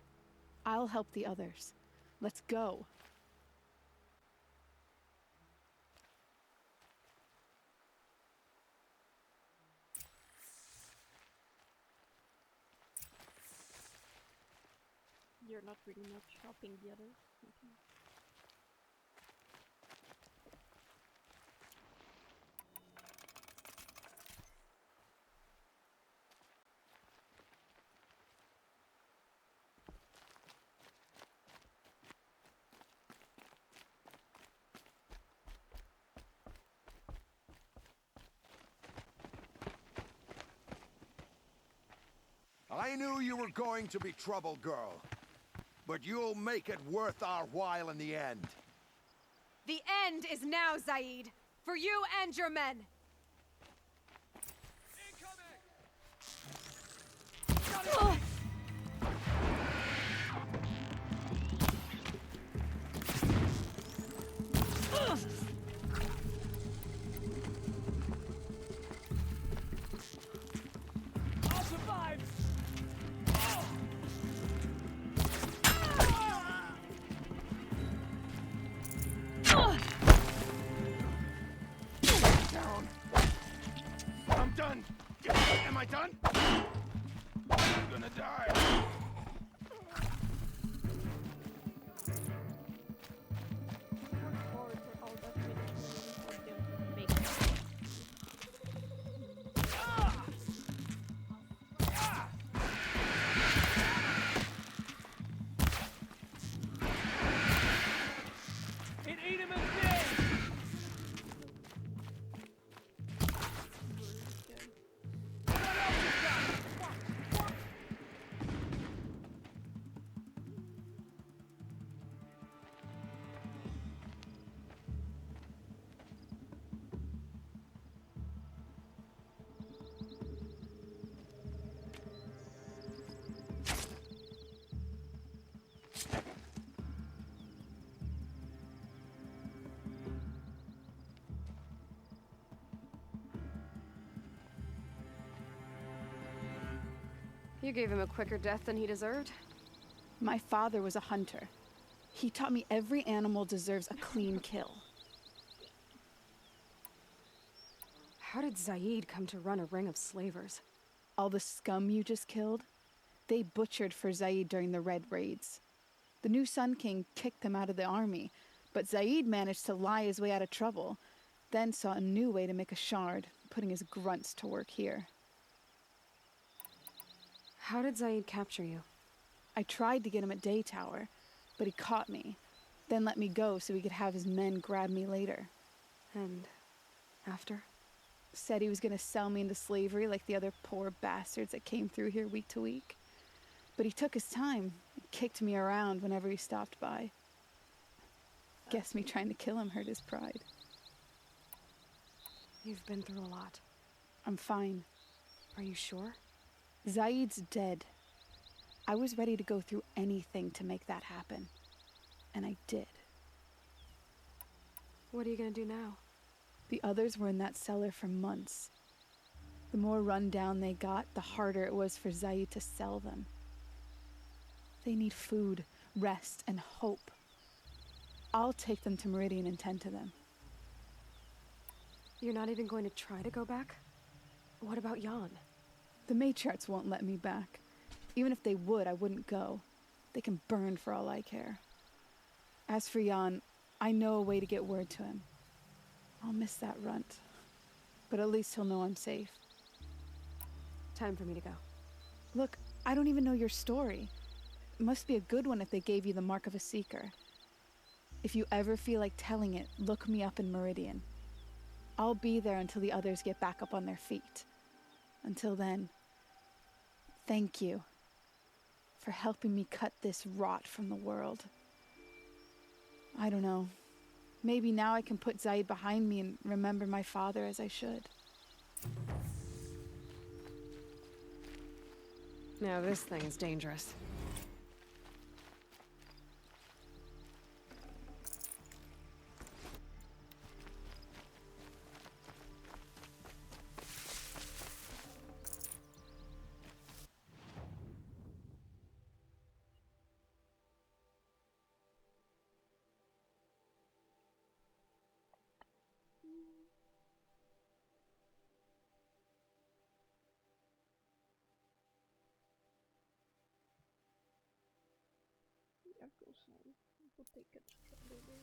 I'll help the others. Let's go. You're not really much helping the others. Okay. I knew you were going to be trouble, girl. But you'll make it worth our while in the end. The end is now, Zaid. For you and your men. Incoming! I'll survive! Down. I'm done. Am I done? I'm gonna die. It ate him instead! You gave him a quicker death than he deserved. My father was a hunter. He taught me every animal deserves a clean kill. How did Zaid come to run a ring of slavers? All the scum you just killed, they butchered for Zaid during the Red Raids. The new Sun King kicked them out of the army, but Zaid managed to lie his way out of trouble, then saw a new way to make a shard, putting his grunts to work here. How did Zaid capture you? I tried to get him at Day Tower, but he caught me, then let me go so he could have his men grab me later. And after? Said he was going to sell me into slavery like the other poor bastards that came through here week to week. But he took his time, kicked me around whenever he stopped by. Guess me trying to kill him hurt his pride. You've been through a lot. I'm fine. Are you sure? Zaid's dead. I was ready to go through anything to make that happen. And I did. What are you gonna do now? The others were in that cellar for months. The more run down they got, the harder it was for Zaid to sell them. They need food, rest, and hope. I'll take them to Meridian and tend to them. You're not even going to try to go back? What about Jan? The matriarchs won't let me back. Even if they would, I wouldn't go. They can burn for all I care. As for Jan, I know a way to get word to him. I'll miss that runt. But at least he'll know I'm safe. Time for me to go. Look, I don't even know your story. It must be a good one if they gave you the mark of a seeker. If you ever feel like telling it, look me up in Meridian. I'll be there until the others get back up on their feet. Until then, thank you for helping me cut this rot from the world. I don't know. Maybe now I can put Zaid behind me and remember my father as I should. Now this thing is dangerous. Jag går sen. Jag får tänka på det.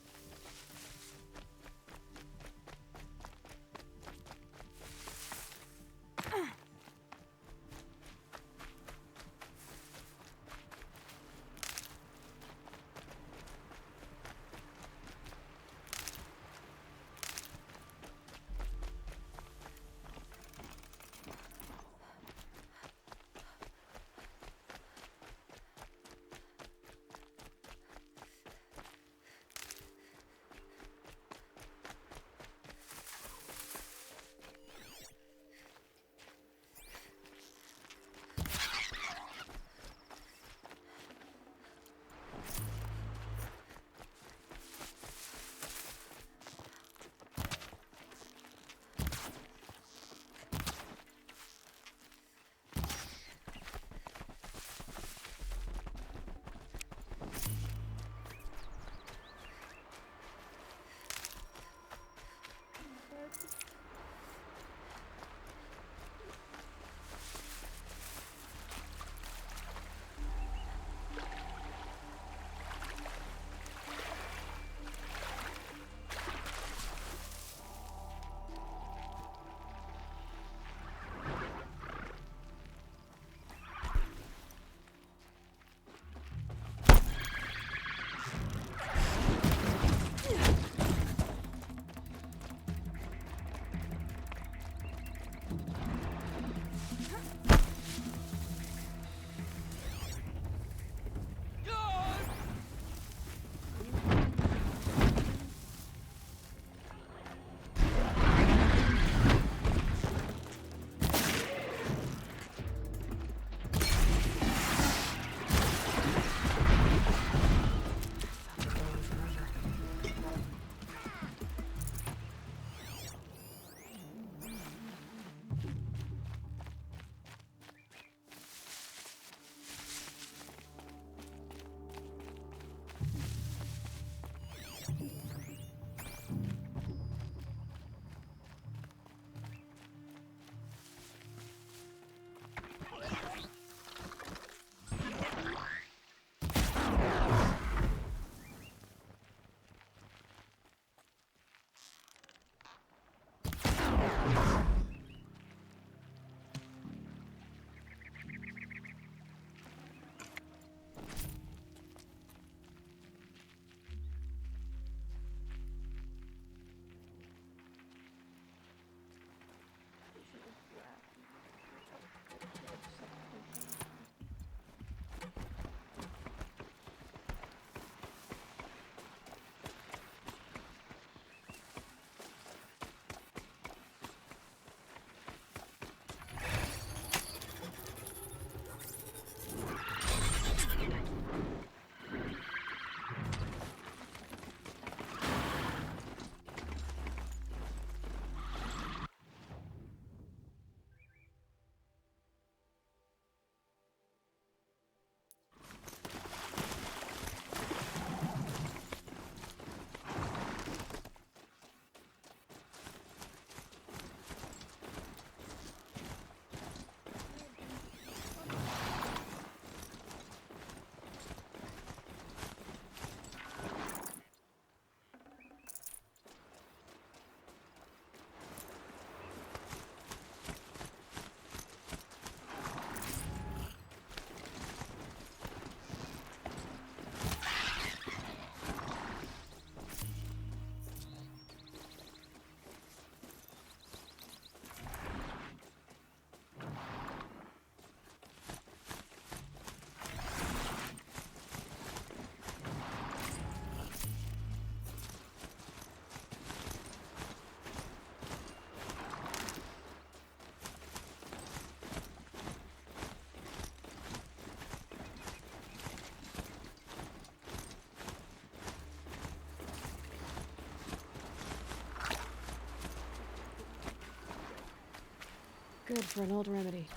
good for an old remedy.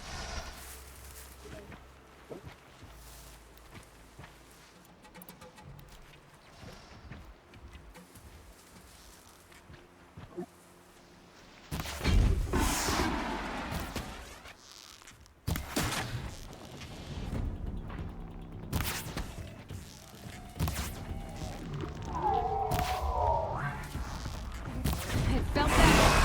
I felt that.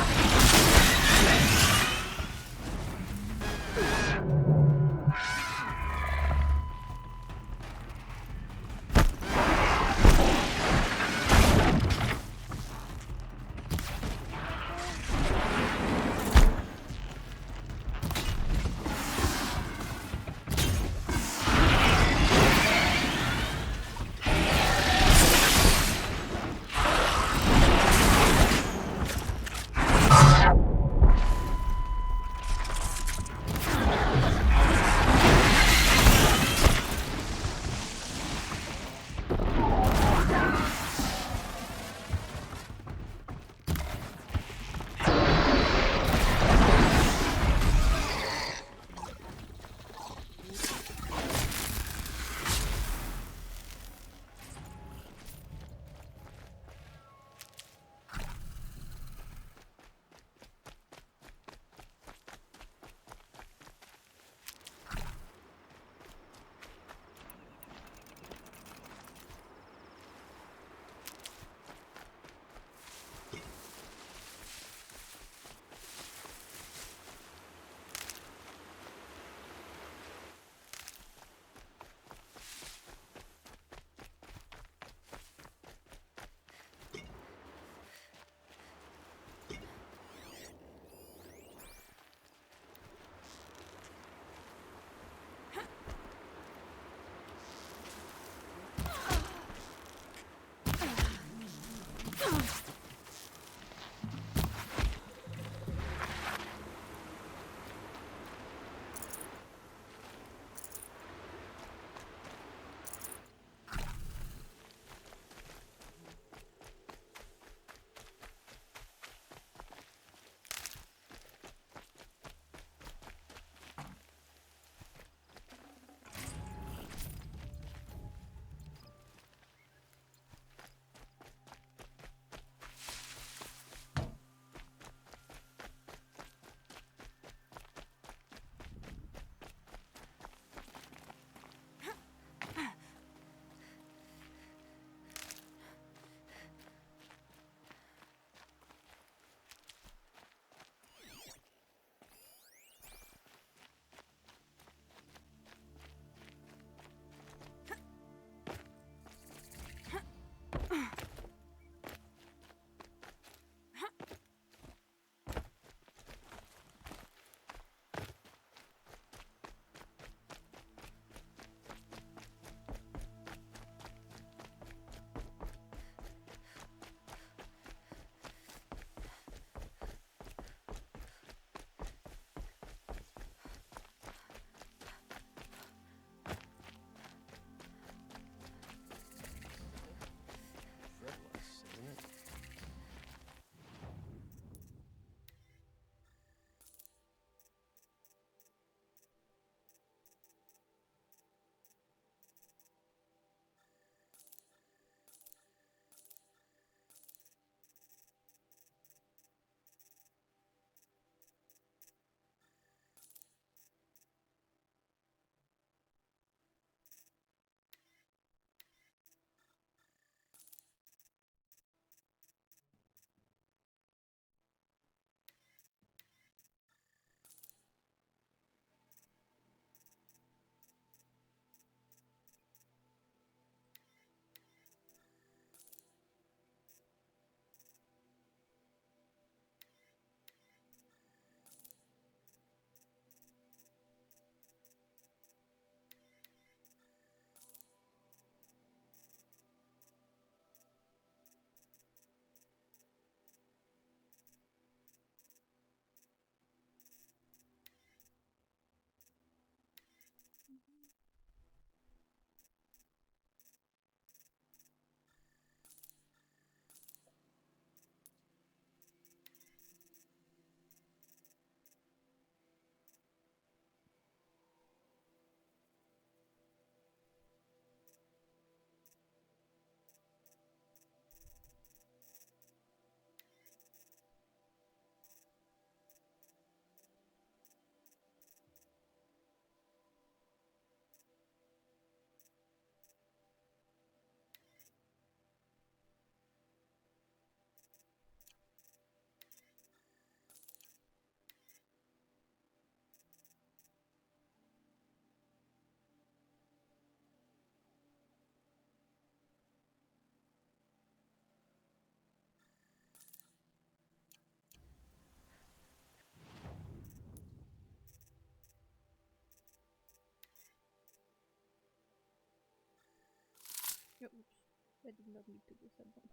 I did not need to do something.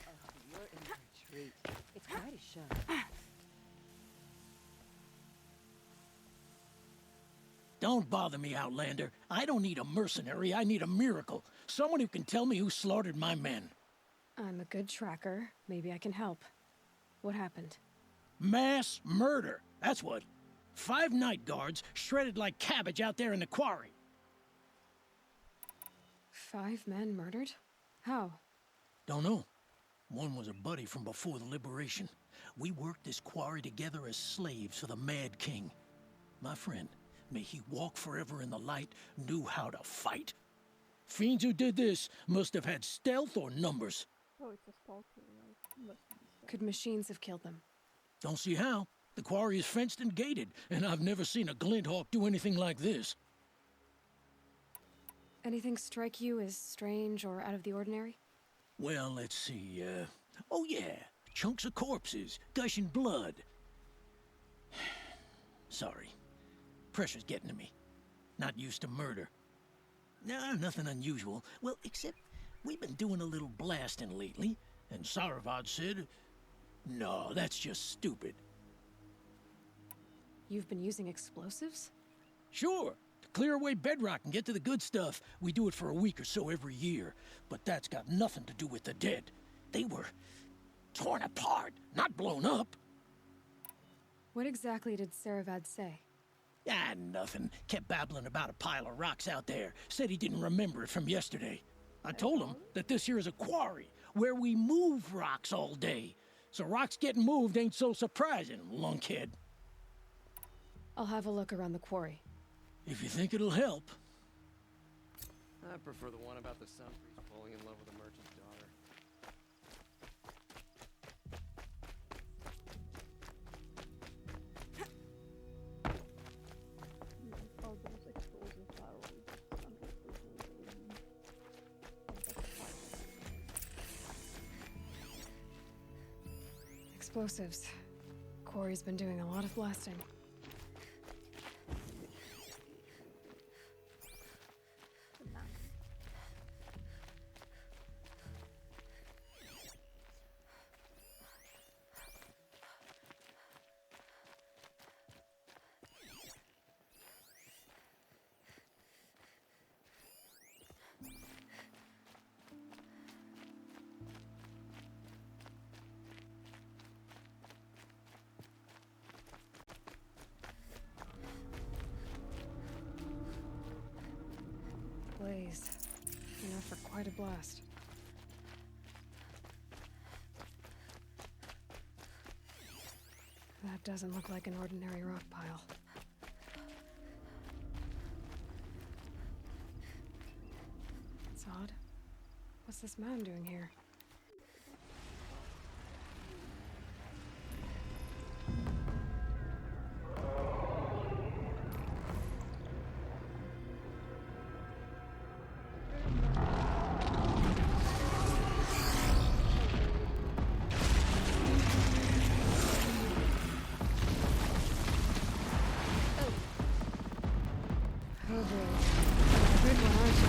Oh, you're in for a treat. It's quite a show. Don't bother me, Outlander. I don't need a mercenary, I need a miracle. Someone who can tell me who slaughtered my men. I'm a good tracker. Maybe I can help. What happened? Mass murder, that's what. 5 night guards shredded like cabbage out there in the quarry. 5 men murdered? How? Don't know. One was a buddy from before the liberation. We worked this quarry together as slaves for the Mad King. My friend, may he walk forever in the light, knew how to fight. Fiends who did this must have had stealth or numbers. Oh, it's a stalker, right? Must be so. Could machines have killed them? Don't see how. The quarry is fenced and gated, and I've never seen a Glinthawk do anything like this. Anything strike you as strange or out of the ordinary? Well, let's see, oh yeah, chunks of corpses, gushing blood. Sorry. Pressure's getting to me. Not used to murder. Nah, nothing unusual. Well, except we've been doing a little blasting lately, and Saravad said, no, that's just stupid. You've been using explosives? Sure. To clear away bedrock and get to the good stuff, we do it for a week or so every year. But that's got nothing to do with the dead. They were torn apart, not blown up. What exactly did Saravad say? Ah, nothing. Kept babbling about a pile of rocks out there. Said he didn't remember it from yesterday. I told him that this here is a quarry, where we move rocks all day. So rocks getting moved ain't so surprising, lunkhead. I'll have a look around the quarry. If you think it'll help. I prefer the one about the sun priest falling in love with a merchant's daughter. All those explosive barrels. 100%. Explosives. Quarry's been doing a lot of blasting. Blaze. Enough for quite a blast. That doesn't look like an ordinary rock pile. It's odd. What's this man doing here? Oh boy. A good one, aren't you?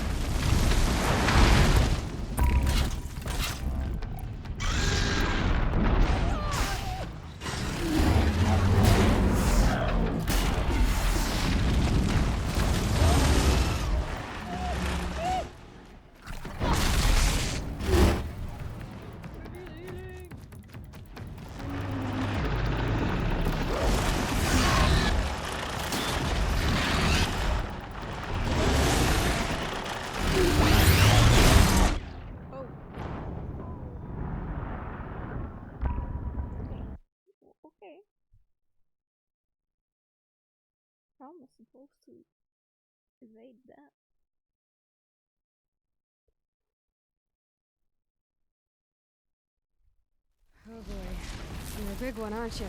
Okay. How am I supposed to evade that? Oh boy. You're a big one, aren't you?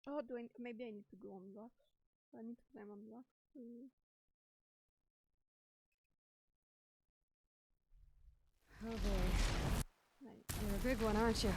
Oh, maybe I need to go on rocks. I need to climb on rocks. Oh boy. You're a big one, aren't you?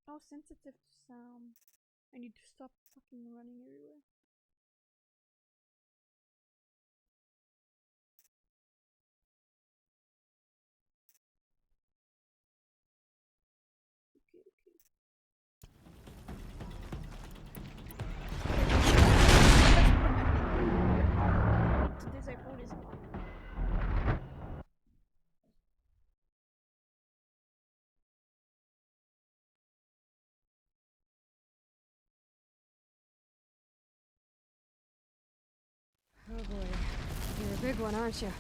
Oh, sensitive to sound. I need to stop fucking running everywhere. Okay. To disable this one. Oh boy. You're a big one, aren't you?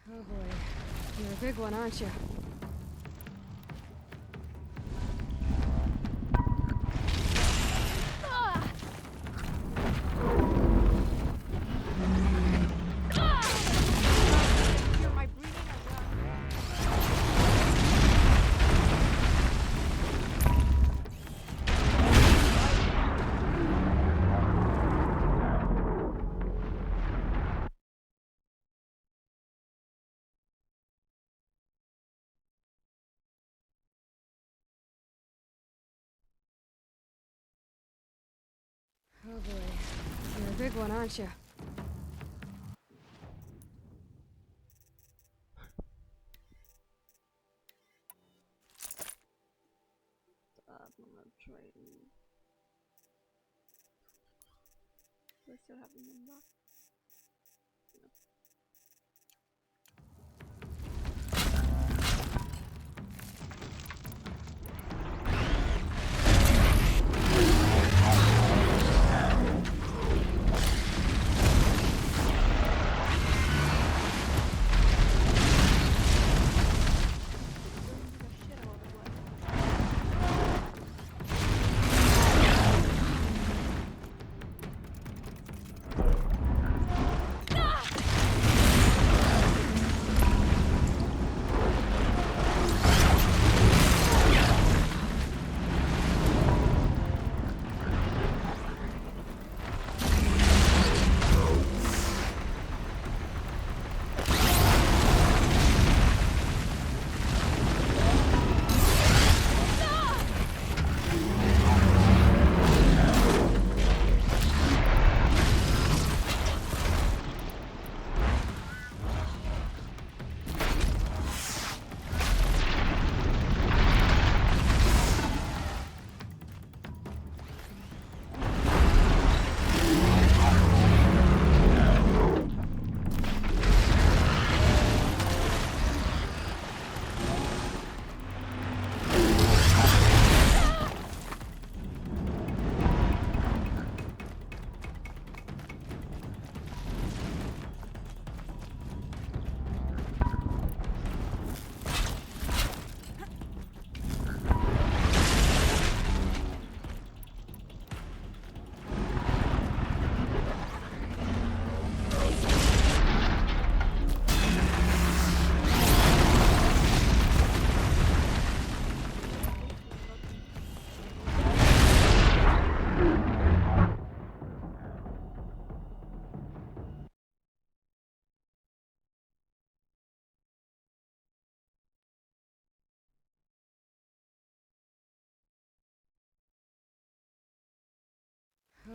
Oh boy. You're a big one, aren't you? Oh boy. You're a big one, aren't you? I'm gonna try and... Do I still have them unlocked? No.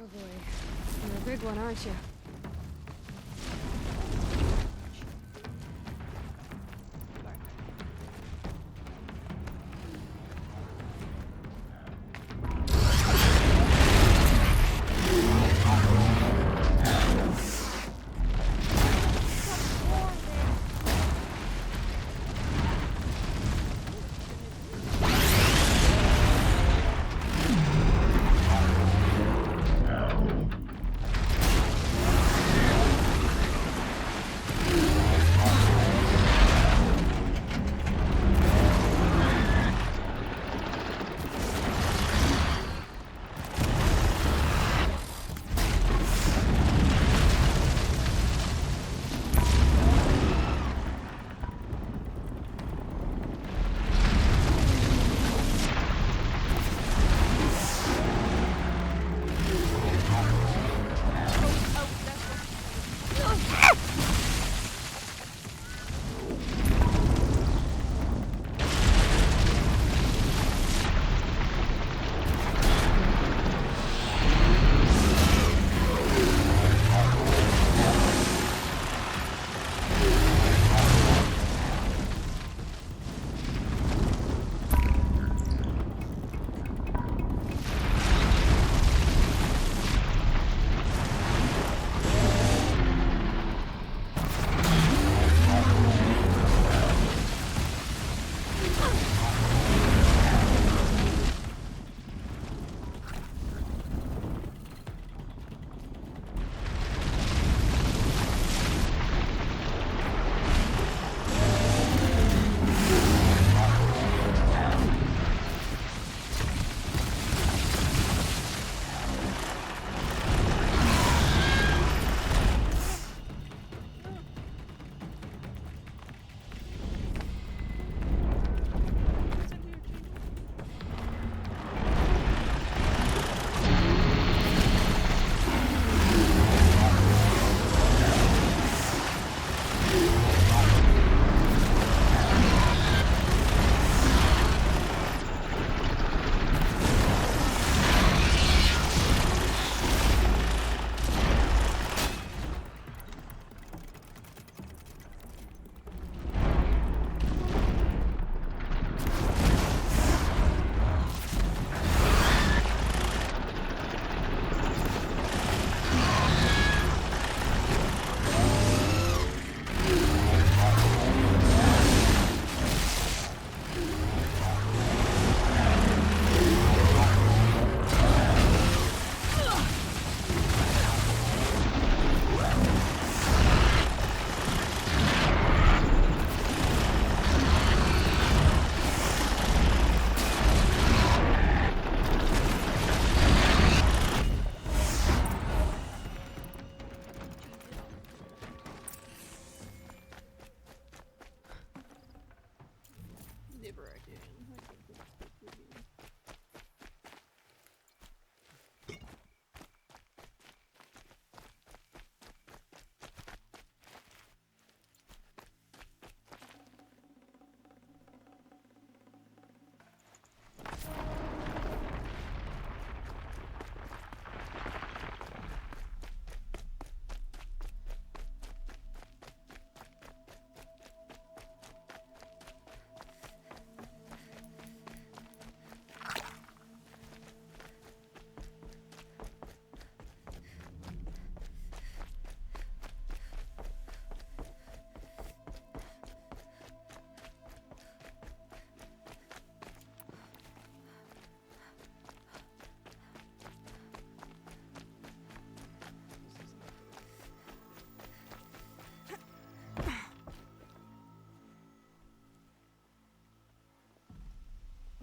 Oh boy. You're a big one, aren't you?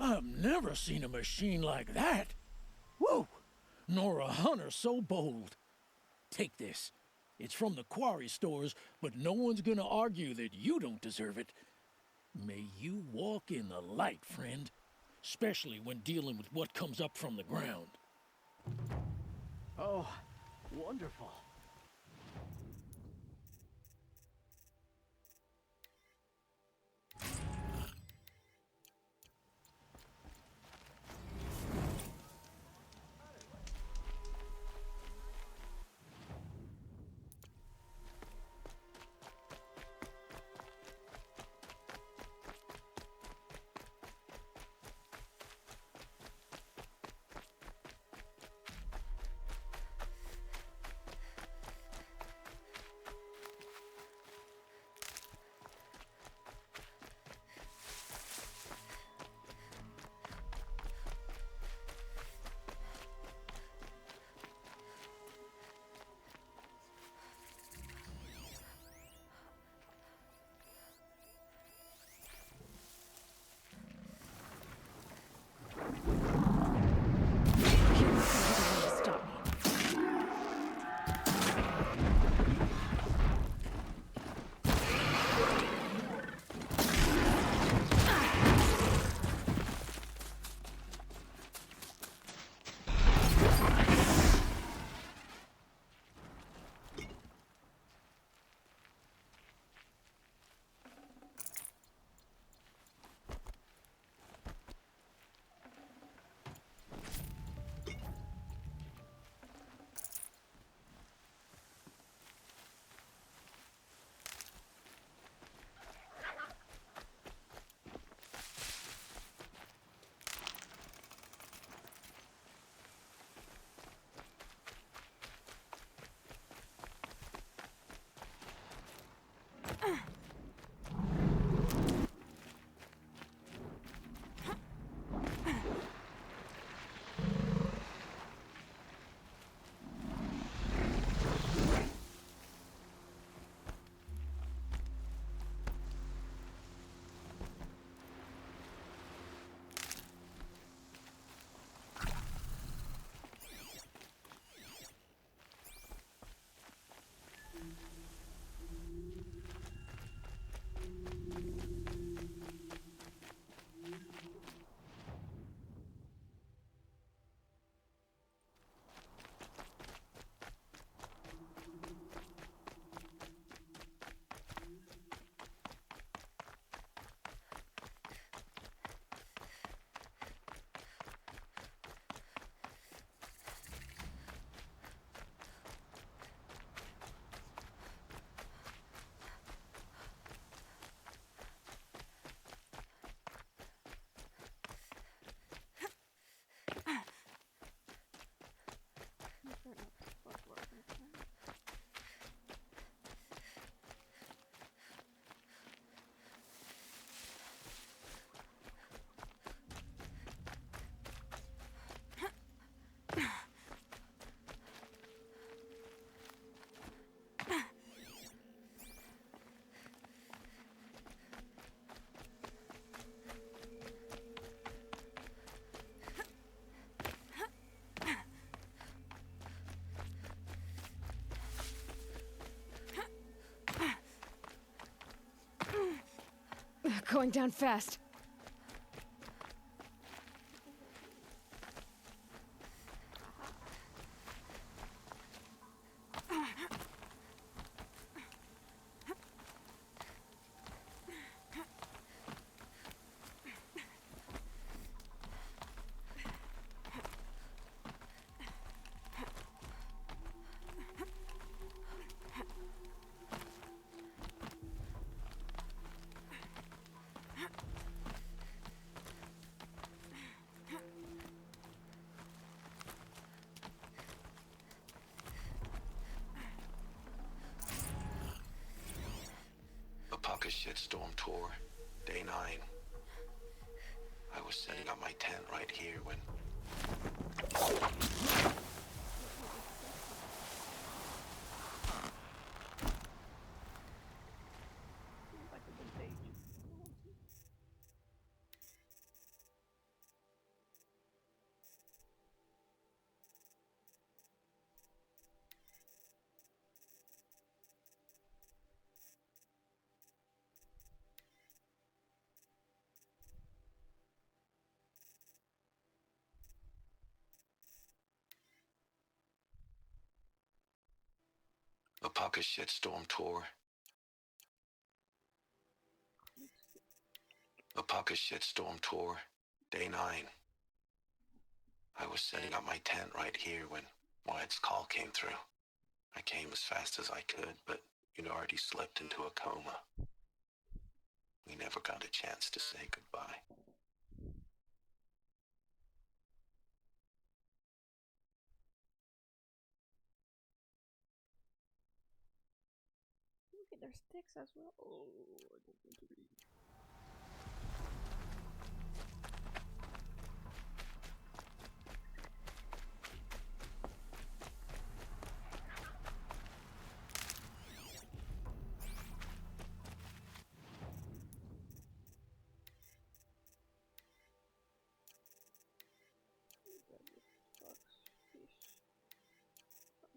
I've never seen a machine like that. Whoa! Nor a hunter so bold. Take this. It's from the quarry stores, but no one's gonna argue that you don't deserve it. May you walk in the light, friend. Especially when dealing with what comes up from the ground. Oh, wonderful. going down fast. Apaka Shitstorm Tour, Day 9. I was setting up my tent right here when... Apaka Shitstorm Tour. Apaka Shitstorm Tour, Day 9. I was setting up my tent right here when Wyatt's call came through. I came as fast as I could, but you'd already slipped into a coma. We never got a chance to say goodbye. Okay, there's sticks as well. Oh, I don't want to read.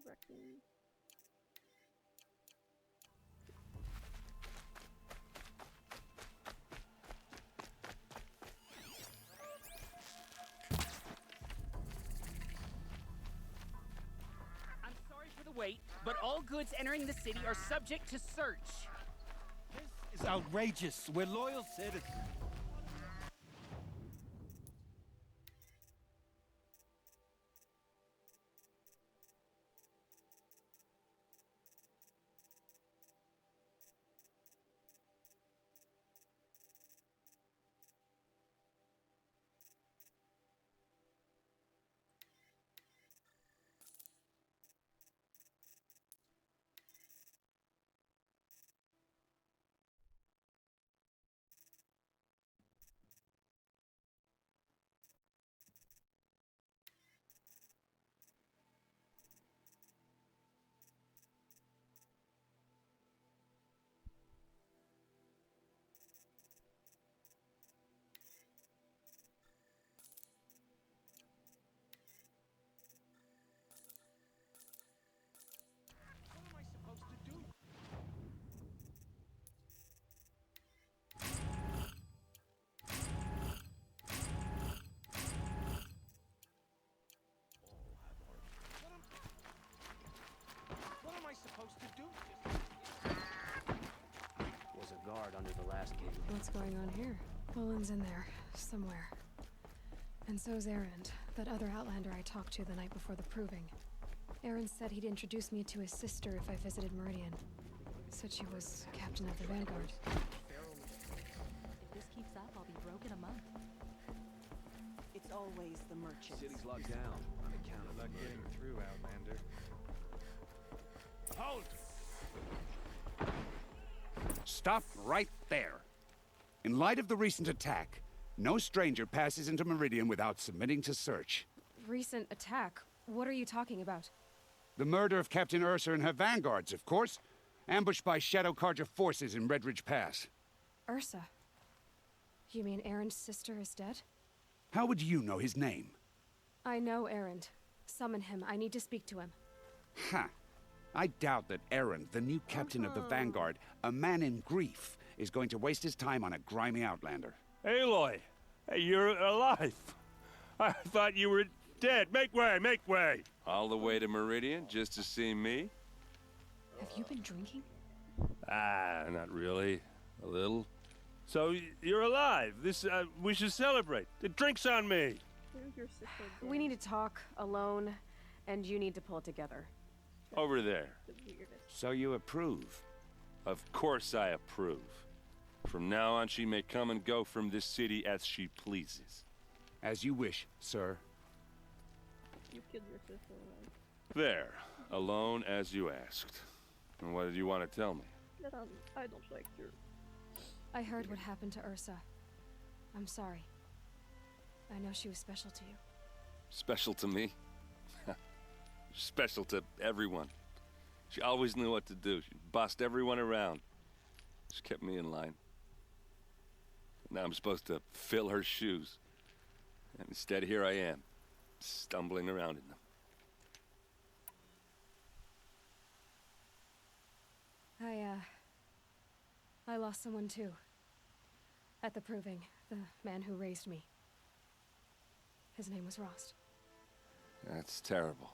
Raccoon. I'm sorry for the wait, but all goods entering the city are subject to search. This is outrageous. We're loyal citizens. Was a guard under the last king. What's going on here? Olin's in there, somewhere. And so's Erend, that other Outlander I talked to the night before the proving. Erend said he'd introduce me to his sister if I visited Meridian. Said she was captain of the Vanguard. If this keeps up, I'll be broke in a month. It's always the merchants. City's locked down on account of luck getting through, Outlander. Halt! Stop right there. In light of the recent attack, no stranger passes into Meridian without submitting to search. Recent attack? What are you talking about? The murder of Captain Ursa and her vanguards, of course. Ambushed by Shadow Carja forces in Redridge Pass. Ursa? You mean Erend's sister is dead? How would you know his name? I know Erend. Summon him. I need to speak to him. Ha! I doubt that Erend, the new captain of the Vanguard, a man in grief, is going to waste his time on a grimy outlander. Aloy! Hey, you're alive! I thought you were dead. Make way, make way! All the way to Meridian just to see me? Have you been drinking? Ah, not really. A little. So, you're alive. We should celebrate. The drink's on me. We need to talk alone, and you need to pull it together. Over there. So you approve? Of course I approve. From now on, she may come and go from this city as she pleases. As you wish, sir. You killed your sister, right? There. Alone as you asked. And what did you want to tell me? That I don't like your... I heard what happened to Ursa. I'm sorry. I know she was special to you. Special to me? Special to everyone. She always knew what to do. She bossed everyone around. She kept me in line. Now I'm supposed to fill her shoes. And instead, here I am, stumbling around in them. I lost someone too. At the Proving, the man who raised me. His name was Rost. That's terrible.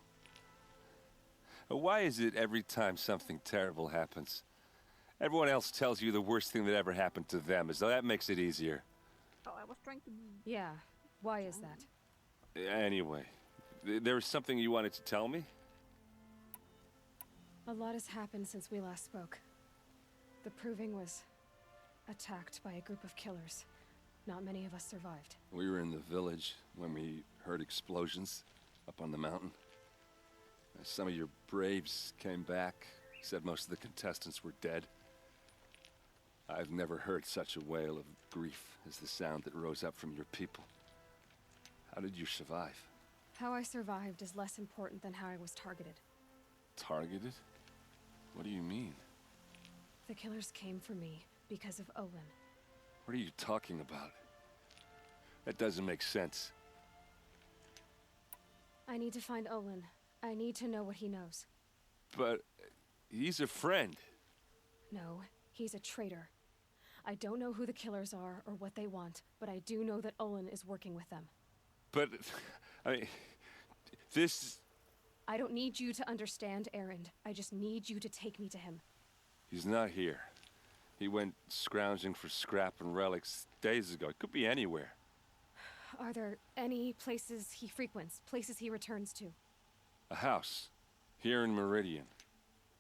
Why is it every time something terrible happens, everyone else tells you the worst thing that ever happened to them, as though that makes it easier? Oh, I was trying to... Yeah, why is that? Anyway, there was something you wanted to tell me? A lot has happened since we last spoke. The Proving was attacked by a group of killers. Not many of us survived. We were in the village when we heard explosions up on the mountain. Some of your braves came back, said most of the contestants were dead. I've never heard such a wail of grief as the sound that rose up from your people. How did you survive? How I survived is less important than how I was targeted. Targeted? What do you mean? The killers came for me because of Olin. What are you talking about? That doesn't make sense. I need to find Olin. I need to know what he knows. But he's a friend. No, he's a traitor. I don't know who the killers are or what they want, but I do know that Olin is working with them. But, I mean, this... I don't need you to understand, Erend. I just need you to take me to him. He's not here. He went scrounging for scrap and relics days ago. It could be anywhere. Are there any places he frequents, places he returns to? A house. Here in Meridian.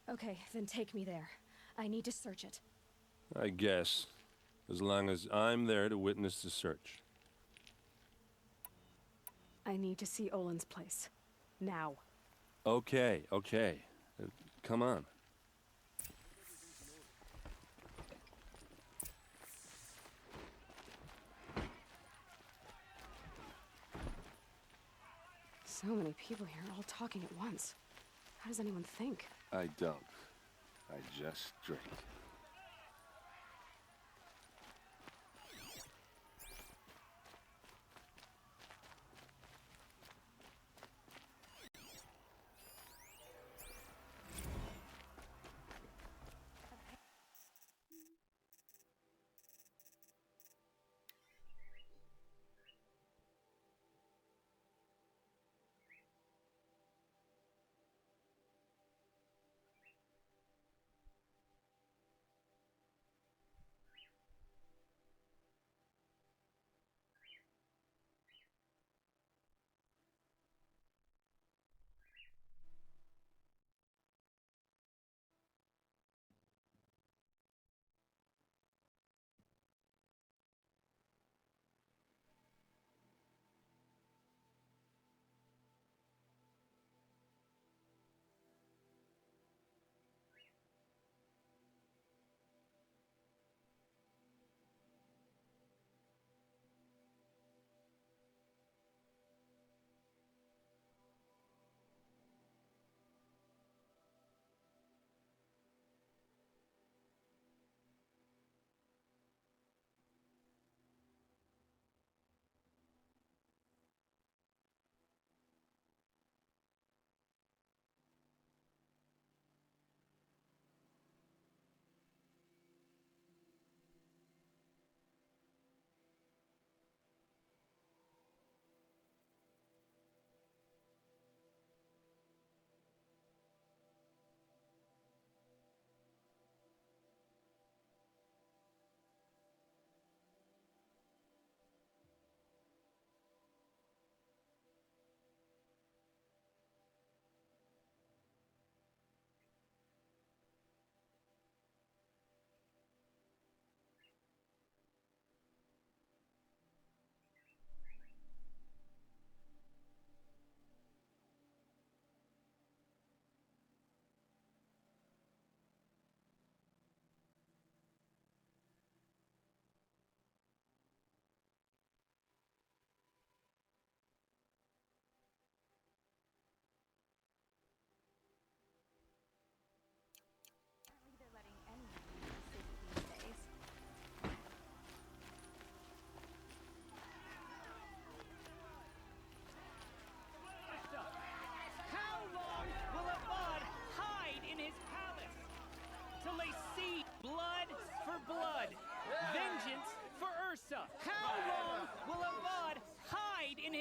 Okay, then take me there. I need to search it. I guess. As long as I'm there to witness the search. I need to see Olin's place. Now. Okay. Come on. So many people here, all talking at once. How does anyone think? I don't. I just drink.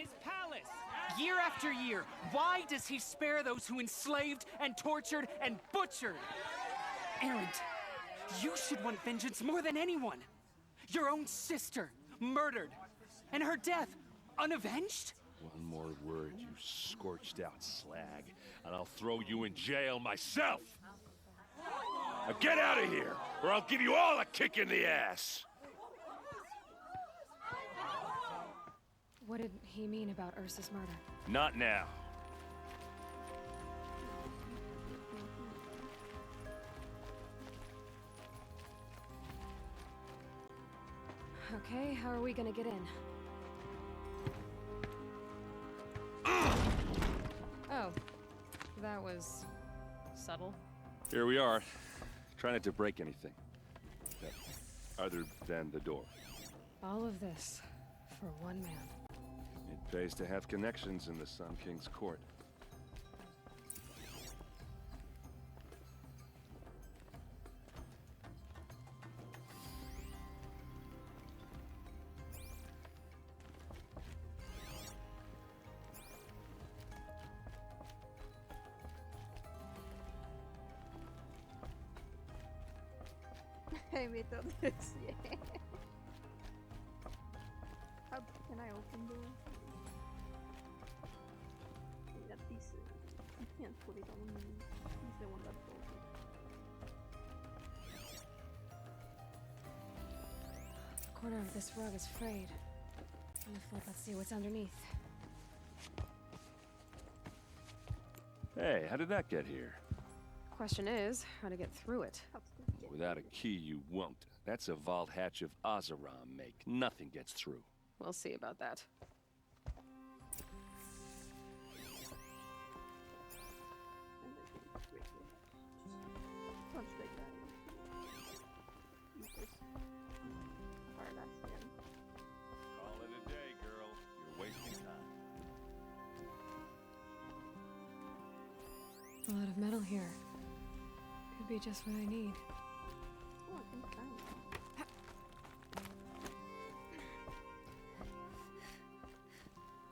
his palace, year after year. Why does he spare those who enslaved and tortured and butchered? Errant, you should want vengeance more than anyone. Your own sister, murdered, and her death, unavenged? One more word, you scorched out slag, and I'll throw you in jail myself! Now get out of here, or I'll give you all a kick in the ass! What did he mean about Ursa's murder? Not now. Okay, how are we gonna get in? Oh, that was subtle. Here we are. Try not to break anything. Other than the door. All of this for one man. It pays to have connections in the Sun King's court. I made all this, yeah. How can I open this? That piece, you can't put it on me. He's the one that broke it. The corner of this rug is frayed. Let's see what's underneath. Hey, how did that get here? Question is, how to get through it. Without a key, you won't. That's a vault hatch of Oseram make. Nothing gets through. We'll see about that. Call it a day, girl. You're wasting time. A lot of metal here. Could be just what I need. Oh, I can find it.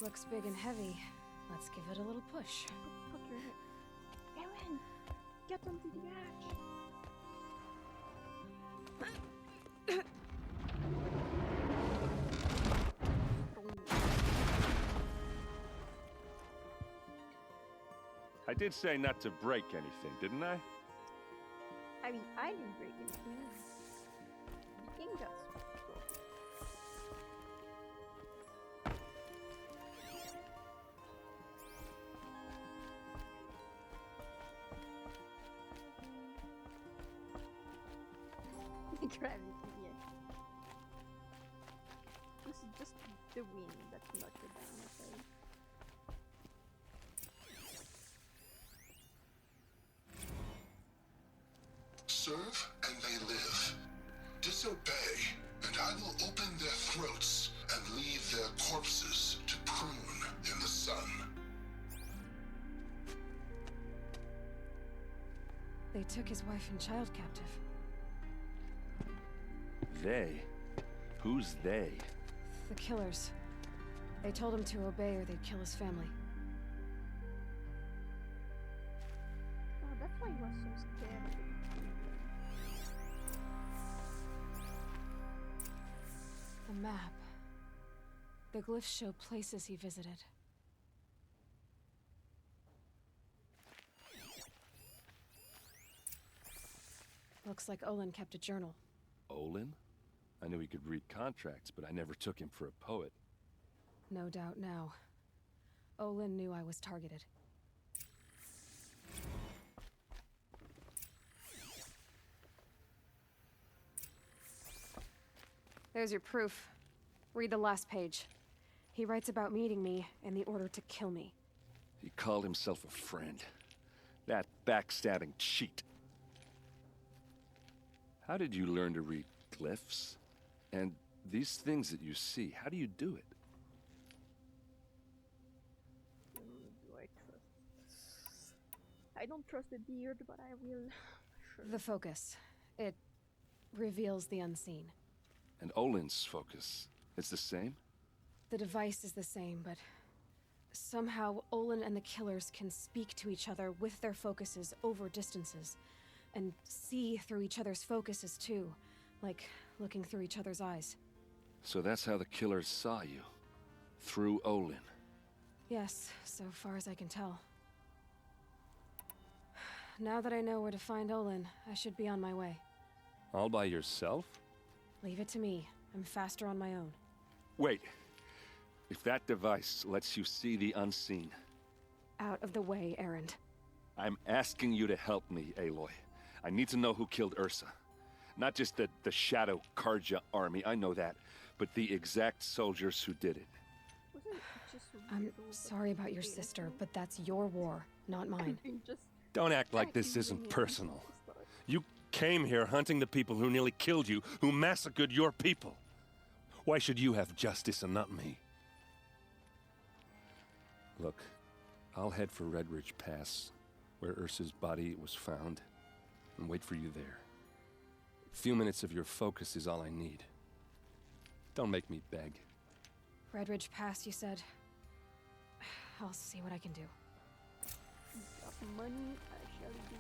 Looks big and heavy. Let's give it a little push. Fuck your head. Aaron! Get onto the hatch! I did say not to break anything, didn't I? I mean, I didn't break anything. The king just broke it. Gravity, yeah. This is just the wind that knocked it down, okay? Serve and they live. Disobey, and I will open their throats and leave their corpses to prune in the sun. They took his wife and child captive. They? Who's they? The killers. They told him to obey or they'd kill his family. Oh, that's why he was so scared. The map. The glyphs show places he visited. Looks like Olin kept a journal. Olin? I knew he could read contracts, but I never took him for a poet. No doubt now. Olin knew I was targeted. There's your proof. Read the last page. He writes about meeting me and the order to kill me. He called himself a friend. That backstabbing cheat. How did you learn to read glyphs? And these things that you see, how do you do it? Do I trust? I don't trust the beard, but I will. Sure. The focus. It reveals the unseen. And Olin's focus, it's the same? The device is the same, but Somehow, Olin and the killers can speak to each other with their focuses over distances, and see through each other's focuses too, like looking through each other's eyes. So that's how the killers saw you. Through Olin. Yes, so far as I can tell. Now that I know where to find Olin, I should be on my way. All by yourself? Leave it to me. I'm faster on my own. Wait. If that device lets you see the unseen... Out of the way, Erend. I'm asking you to help me, Aloy. I need to know who killed Ursa. Not just the Shadow Karja army, I know that, but the exact soldiers who did it. I'm sorry about your sister, but that's your war, not mine. Don't act like this isn't personal. You came here hunting the people who nearly killed you, who massacred your people. Why should you have justice and not me? Look, I'll head for Red Ridge Pass, where Ursa's body was found, and wait for you there. A few minutes of your focus is all I need. Don't make me beg. Red Ridge Pass, you said. I'll see what I can do. Got money, I shall do.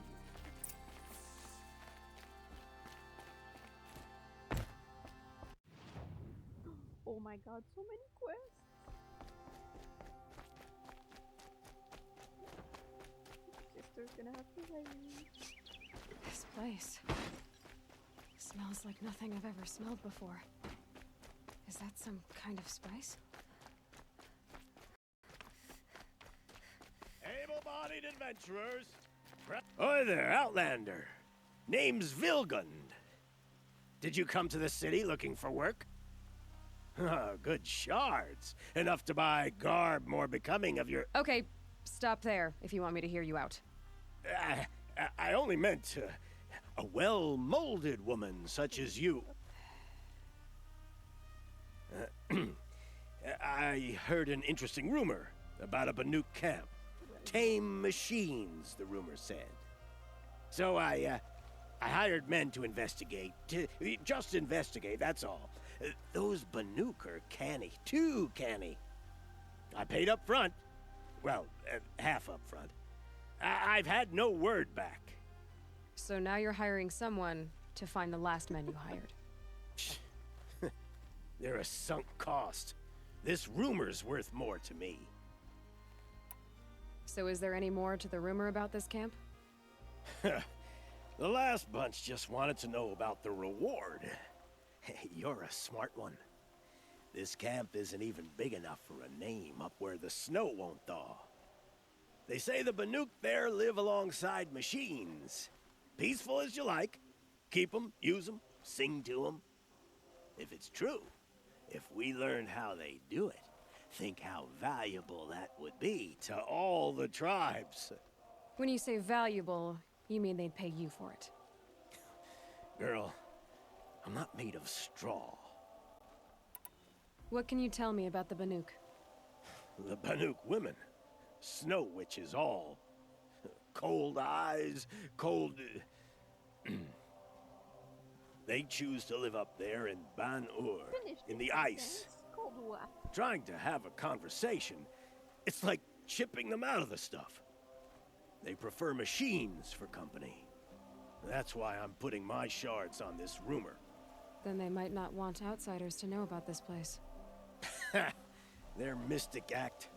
Oh my god, so many quests! Sister's gonna have to wait. This place smells like nothing I've ever smelled before. Is that some kind of spice? Able-bodied adventurers! Oi there, Outlander! Name's Vilgund. Did you come to the city looking for work? Good shards. Enough to buy garb more becoming of your... Okay, stop there if you want me to hear you out. I only meant a well-molded woman such as you. I heard an interesting rumor about a Banuk camp. Tame machines, the rumor said. So I hired men to investigate. Just investigate, that's all. Those Banuk are canny, too canny. I paid up front. Well, half up front. I've had no word back. So now you're hiring someone to find the last men you hired. They're a sunk cost. This rumor's worth more to me. So is there any more to the rumor about this camp? The last bunch just wanted to know about the reward. You're a smart one. This camp isn't even big enough for a name up where the snow won't thaw. They say the Banuk there live alongside machines. Peaceful as you like. Keep them, use them, sing to them. If it's true, if we learn how they do it, think how valuable that would be to all the tribes. When you say valuable, you mean they'd pay you for it. Girl, I'm not made of straw. What can you tell me about the Banuk? The Banuk women. Snow witches all. Cold eyes, cold... They choose to live up there in Ban-Ur, in the ice. Trying to have a conversation, it's like chipping them out of the stuff. They prefer machines for company. That's why I'm putting my shards on this rumor. Then they might not want outsiders to know about this place. Their mystic act.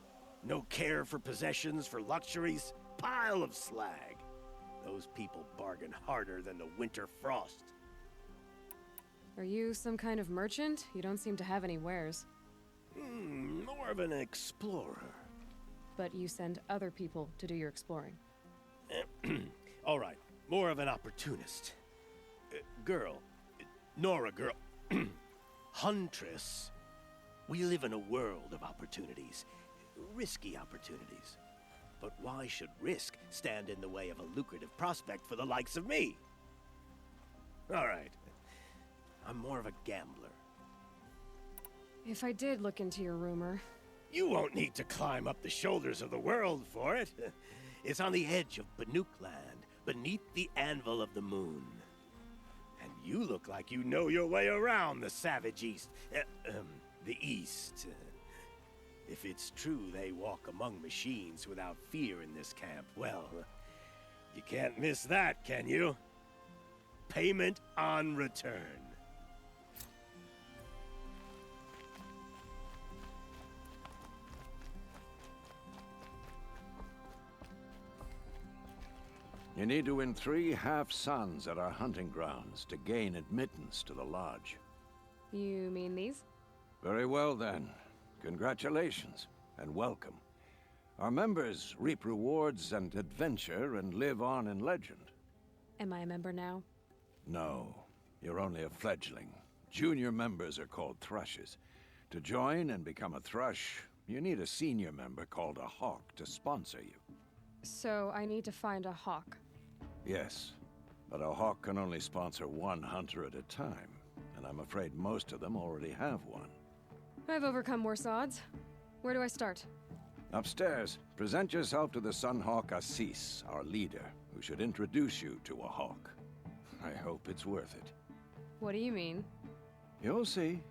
No care for possessions, for luxuries. Pile of slag. Those people bargain harder than the winter frost. Are you some kind of merchant? You don't seem to have any wares. More of an explorer. But you send other people to do your exploring. All right, more of an opportunist. Girl. Nora girl. Huntress. We live in a world of opportunities. Risky opportunities. But why should risk stand in the way of a lucrative prospect for the likes of me? All right. I'm more of a gambler. If I did look into your rumor... You won't need to climb up the shoulders of the world for it. It's on the edge of Banuk land, beneath the anvil of the moon. And you look like you know your way around the savage east. The east. If it's true they walk among machines without fear in this camp, well, you can't miss that, can you? Payment on return. You need to win 3 half-suns at our hunting grounds to gain admittance to the lodge. You mean these? Very well, then. Congratulations, and welcome. Our members reap rewards and adventure and live on in legend. Am I a member now? No, you're only a fledgling. Junior members are called thrushes. To join and become a thrush, you need a senior member called a hawk to sponsor you. So I need to find a hawk. Yes, but a hawk can only sponsor 1 hunter at a time, and I'm afraid most of them already have one. I've overcome worse odds. Where do I start? Upstairs, present yourself to the Sunhawk Assis, our leader, who should introduce you to a hawk. I hope it's worth it. What do you mean? You'll see.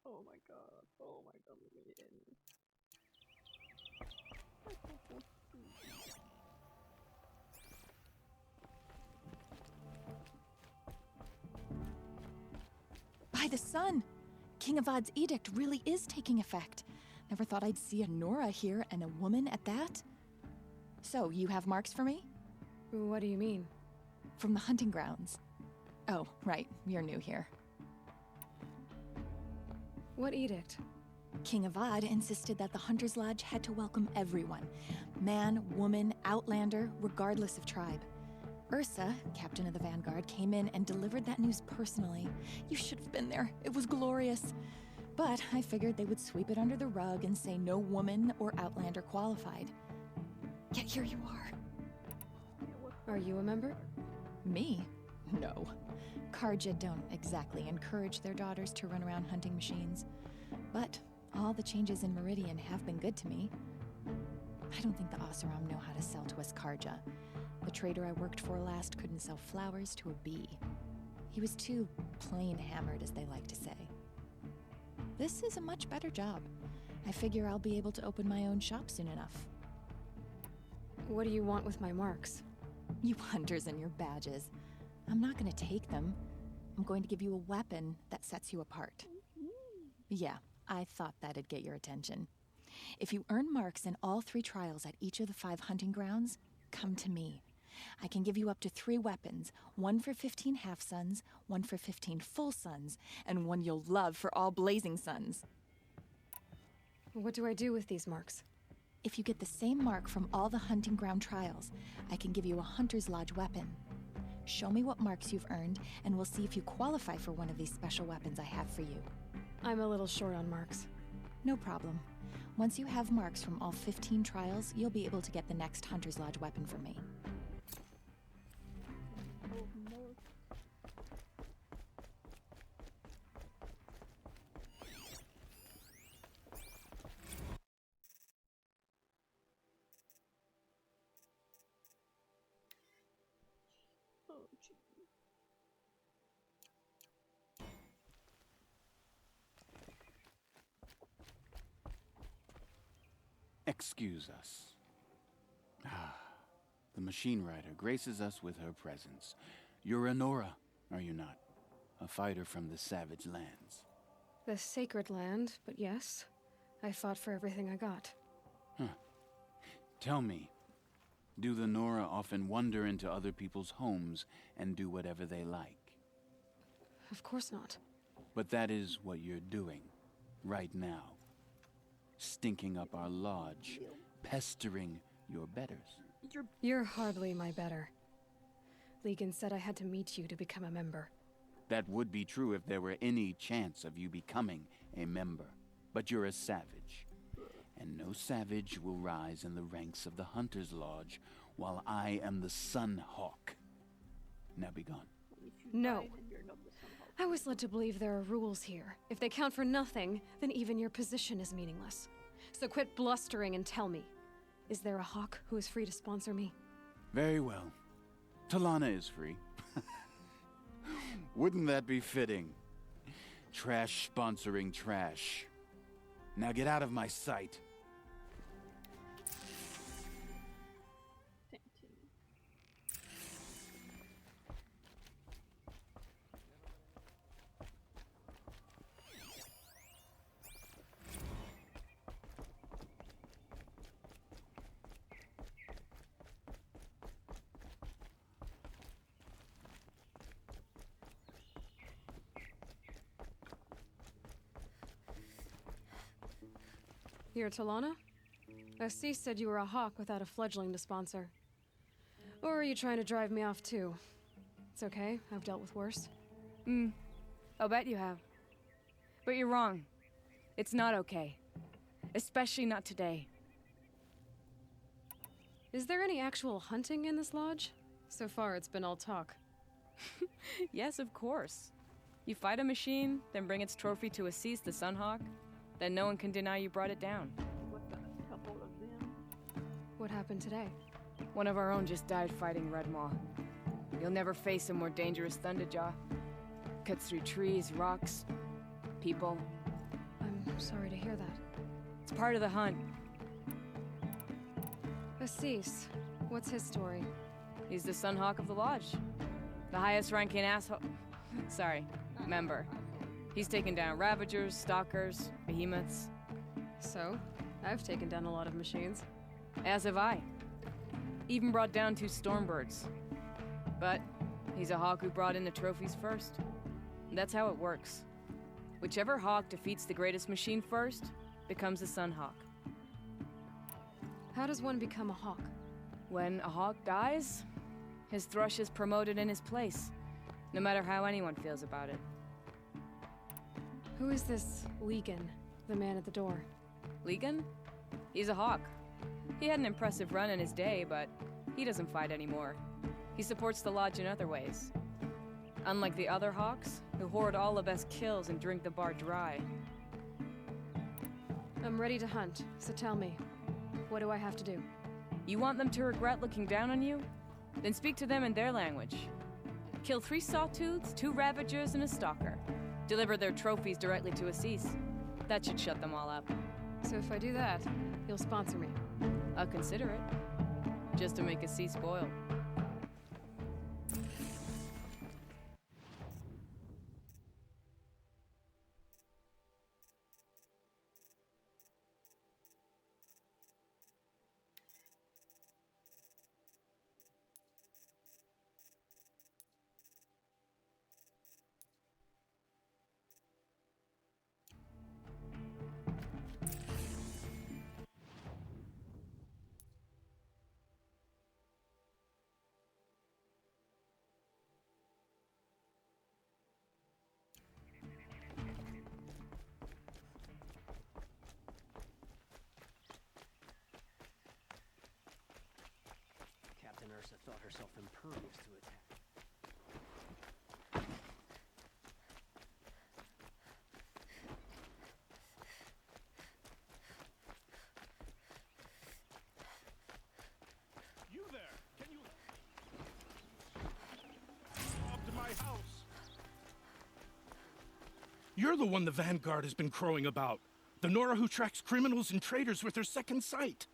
Oh my god, oh my god, let me in. By the sun! King Avad's edict really is taking effect. Never thought I'd see a Nora here, and a woman at that. So, you have marks for me? What do you mean? From the hunting grounds. Oh, right, you're new here. What edict? King Avad insisted that the Hunter's Lodge had to welcome everyone. Man, woman, outlander, regardless of tribe. Ursa, captain of the Vanguard, came in and delivered that news personally. You should have been there. It was glorious. But I figured they would sweep it under the rug and say no woman or outlander qualified. Yet here you are. Are you a member? Me? No. Karja don't exactly encourage their daughters to run around hunting machines. But all the changes in Meridian have been good to me. I don't think the Oseram know how to sell to us Karja. The trader I worked for last couldn't sell flowers to a bee. He was too plain hammered, as they like to say. This is a much better job. I figure I'll be able to open my own shop soon enough. What do you want with my marks? You hunters and your badges. I'm not going to take them. I'm going to give you a weapon that sets you apart. Yeah, I thought that'd get your attention. If you earn marks in all 3 trials at each of the 5 hunting grounds, come to me. I can give you up to 3 weapons, 1 for 15 half-suns, 1 for 15 full suns, and 1 you'll love for all blazing suns. What do I do with these marks? If you get the same mark from all the hunting ground trials, I can give you a Hunter's Lodge weapon. Show me what marks you've earned, and we'll see if you qualify for one of these special weapons I have for you. I'm a little short on marks. No problem. Once you have marks from all 15 trials, you'll be able to get the next Hunter's Lodge weapon from me. Excuse us. The machine rider graces us with her presence. You're a Nora, are you not? A fighter from the savage lands. The sacred land, but yes. I fought for everything I got. Tell me, do the Nora often wander into other people's homes and do whatever they like? Of course not. But that is what you're doing, right now. Stinking up our lodge, pestering your betters. You're hardly my better. Legan said I had to meet you to become a member. That would be true if there were any chance of you becoming a member. But you're a savage. And no savage will rise in the ranks of the Hunter's Lodge while I am the Sun Hawk. Now be gone. No. I was led to believe there are rules here. If they count for nothing, then even your position is meaningless. So quit blustering and tell me, is there a hawk who is free to sponsor me? Very well. Talana is free. Wouldn't that be fitting? Trash sponsoring trash. Now get out of my sight. You're Talana? Assis said you were a hawk without a fledgling to sponsor. Or are you trying to drive me off too? It's okay, I've dealt with worse. I'll bet you have. But you're wrong. It's not okay. Especially not today. Is there any actual hunting in this lodge? So far, it's been all talk. Yes, of course. You fight a machine, then bring its trophy to Assis the Sunhawk, then no one can deny you brought it down. What happened today? One of our own just died fighting Red Maw. You'll never face a more dangerous Thunderjaw. Cuts through trees, rocks, people. I'm sorry to hear that. It's part of the hunt. Assis, what's his story? He's the Sunhawk of the Lodge. The highest ranking member. He's taken down Ravagers, Stalkers, Behemoths. So, I've taken down a lot of machines. As have I. Even brought down 2 Stormbirds. But he's a hawk who brought in the trophies first. That's how it works. Whichever hawk defeats the greatest machine first becomes a Sunhawk. How does one become a hawk? When a hawk dies, his thrush is promoted in his place, no matter how anyone feels about it. Who is this Legan, the man at the door? Legan? He's a hawk. He had an impressive run in his day, but he doesn't fight anymore. He supports the lodge in other ways. Unlike the other hawks, who hoard all the best kills and drink the bar dry. I'm ready to hunt, so tell me, what do I have to do? You want them to regret looking down on you? Then speak to them in their language. Kill 3 Sawtooths, 2 Ravagers, and a Stalker. Deliver their trophies directly to Assis. That should shut them all up. So if I do that, you'll sponsor me? I'll consider it. Just to make Assis spoil. Ursa thought herself impervious to attack. You there! Can you up to my house? You're the one the Vanguard has been crowing about. The Nora who tracks criminals and traitors with her second sight.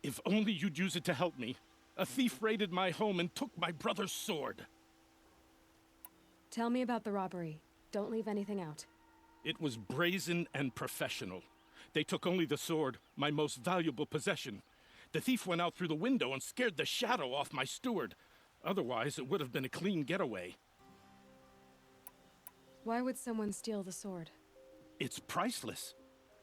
If only you'd use it to help me. A thief raided my home and took my brother's sword. Tell me about the robbery. Don't leave anything out. It was brazen and professional. They took only the sword, my most valuable possession. The thief went out through the window and scared the shadow off my steward. Otherwise, it would have been a clean getaway. Why would someone steal the sword? It's priceless.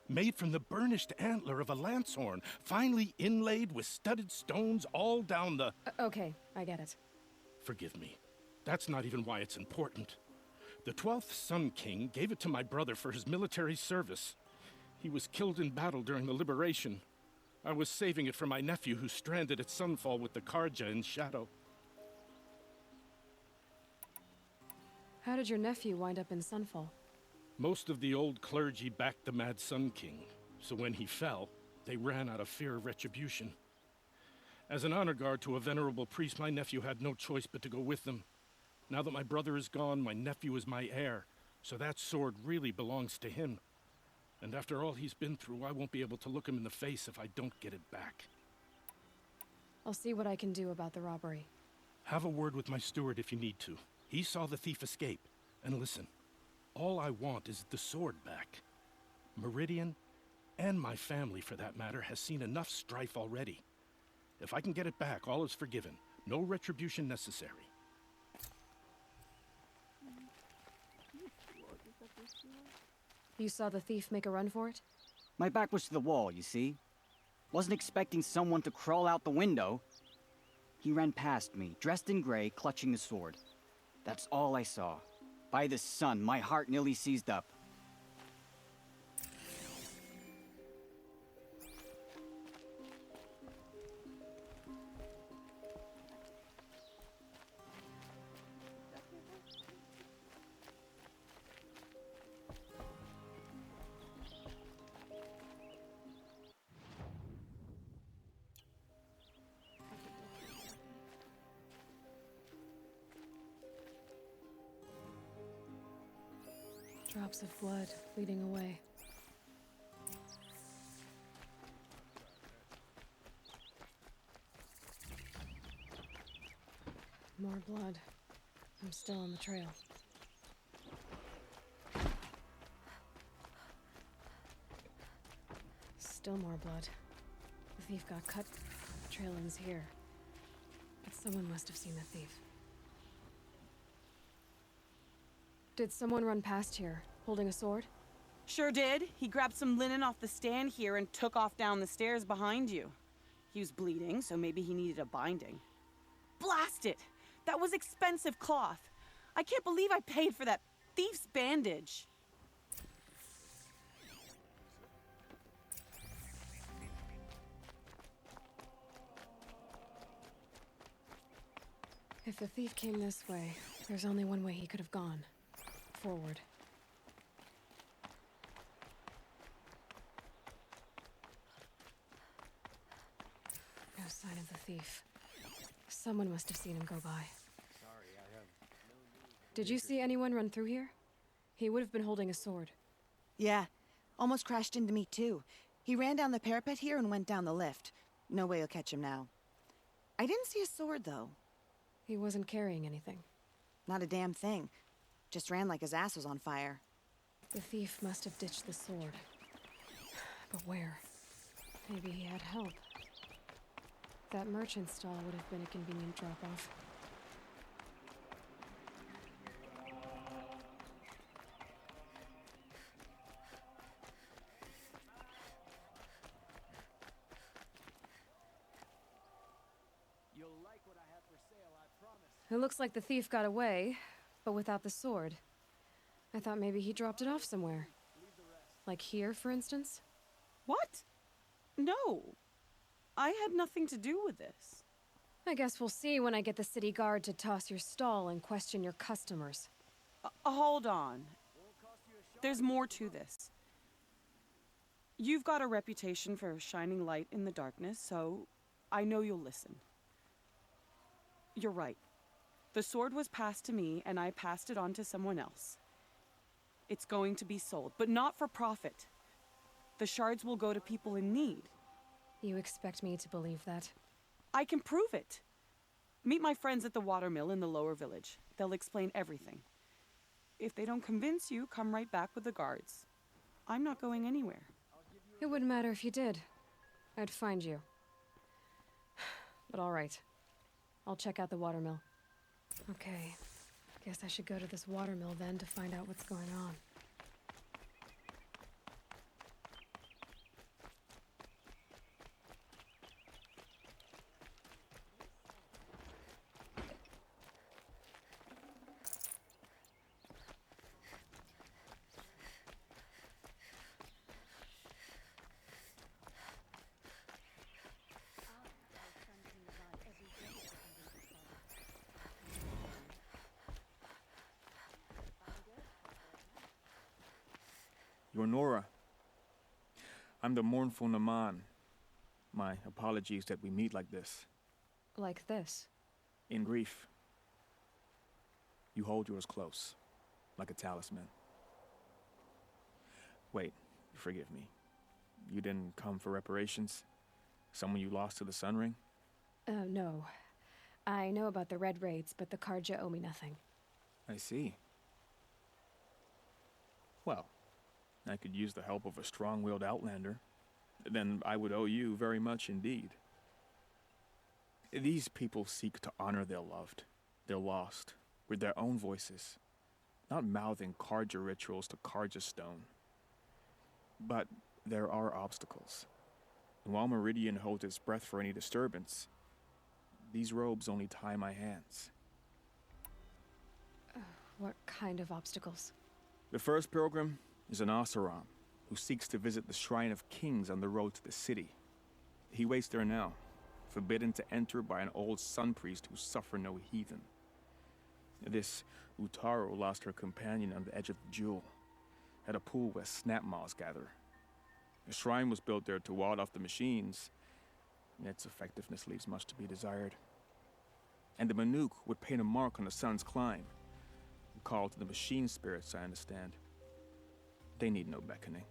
Made from the burnished antler of a lancehorn, finely inlaid with studded stones all down the... Okay, I get it. Forgive me. That's not even why it's important. The 12th Sun King gave it to my brother for his military service. He was killed in battle during the Liberation. I was saving it for my nephew who's stranded at Sunfall with the Karja in Shadow. How did your nephew wind up in Sunfall? Most of the old clergy backed the Mad Sun King, so when he fell, they ran out of fear of retribution. As an honor guard to a venerable priest, my nephew had no choice but to go with them. Now that my brother is gone, my nephew is my heir, so that sword really belongs to him. And after all he's been through, I won't be able to look him in the face if I don't get it back. I'll see what I can do about the robbery. Have a word with my steward if you need to. He saw the thief escape. And listen, all I want is the sword back. Meridian, and my family for that matter, has seen enough strife already. If I can get it back, all is forgiven. No retribution necessary. You saw the thief make a run for it? My back was to the wall, you see. Wasn't expecting someone to crawl out the window. He ran past me, dressed in gray, clutching a sword. That's all I saw. By the sun, my heart nearly seized up. Drops of blood bleeding away. More blood. I'm still on the trail. Still more blood. The thief got cut. The trail ends here. But someone must have seen the thief. Did someone run past here, holding a sword? Sure did. He grabbed some linen off the stand here and took off down the stairs behind you. He was bleeding, so maybe he needed a binding. Blast it! That was expensive cloth. I can't believe I paid for that thief's bandage. If the thief came this way, there's only one way he could have gone. Forward. No sign of the thief. Someone must have seen him go by. Sorry, I have Did you see anyone run through here? He would have been holding a sword. Yeah, almost crashed into me too. He ran down the parapet here and went down the lift. No way you'll catch him now. I didn't see a sword though. He wasn't carrying anything. Not a damn thing. Just ran like his ass was on fire. The thief must have ditched the sword. But where? Maybe he had help. That merchant stall would have been a convenient drop-off. You'll like what I have for sale, I promise. It looks like the thief got away, but without the sword. I thought maybe he dropped it off somewhere. Like here, for instance? What? No. I had nothing to do with this. I guess we'll see when I get the city guard to toss your stall and question your customers. Hold on. There's more to this. You've got a reputation for shining light in the darkness, so I know you'll listen. You're right. The sword was passed to me, and I passed it on to someone else. It's going to be sold, but not for profit. The shards will go to people in need. You expect me to believe that? I can prove it. Meet my friends at the watermill in the lower village. They'll explain everything. If they don't convince you, come right back with the guards. I'm not going anywhere. It wouldn't matter if you did. I'd find you. But all right. I'll check out the watermill. Okay. Guess I should go to this watermill then to find out what's going on. You're Nora. I'm the mournful Naman. My apologies that we meet like this. Like this? In grief. You hold yours close, like a talisman. Wait, forgive me. You didn't come for reparations? Someone you lost to the Sun Ring? No. I know about the Red Raids, but the Karja owe me nothing. I see. Well, I could use the help of a strong-willed outlander. Then I would owe you very much indeed. These people seek to honor their loved, their lost, with their own voices, not mouthing Karja rituals to Karja stone. But there are obstacles. And while Meridian holds its breath for any disturbance, these robes only tie my hands. What kind of obstacles? The first pilgrim is an Oseram, who seeks to visit the Shrine of Kings on the road to the city. He waits there now, forbidden to enter by an old sun priest who suffer no heathen. This Utaru lost her companion on the edge of the jewel, at a pool where snap moths gather. The shrine was built there to ward off the machines, and its effectiveness leaves much to be desired. And the Manuk would paint a mark on the sun's climb, a call to the machine spirits, I understand. They need no beckoning.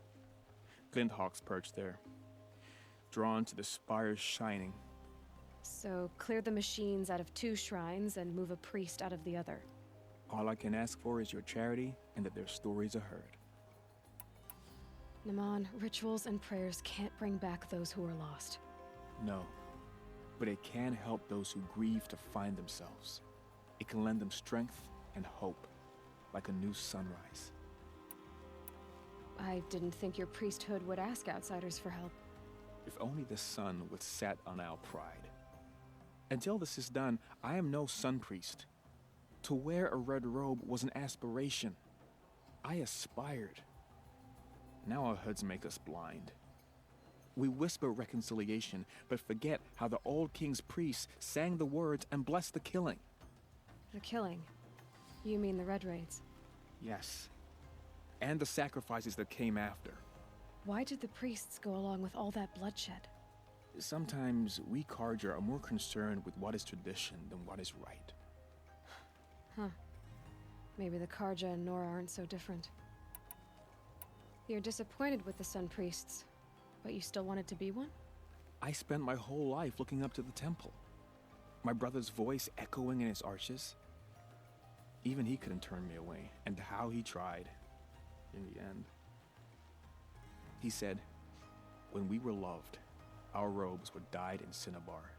Glint hawks perch there, drawn to the spire's shining. So clear the machines out of 2 shrines and move a priest out of the other. All I can ask for is your charity and that their stories are heard. Naman, rituals and prayers can't bring back those who are lost. No, but it can help those who grieve to find themselves. It can lend them strength and hope, like a new sunrise. I didn't think your priesthood would ask outsiders for help. If only the sun would set on our pride. Until this is done, I am no sun priest. To wear a red robe was an aspiration. I aspired. Now our hoods make us blind. We whisper reconciliation, but forget how the old king's priests sang the words and blessed the killing. The killing? You mean the Red Raids? Yes. And the sacrifices that came after. Why did the priests go along with all that bloodshed? Sometimes we Karja are more concerned with what is tradition than what is right. Huh. Maybe the Karja and Nora aren't so different. You're disappointed with the Sun Priests, but you still wanted to be one? I spent my whole life looking up to the temple. My brother's voice echoing in its arches. Even he couldn't turn me away, and how he tried. In the end. He said, when we were loved, our robes were dyed in cinnabar.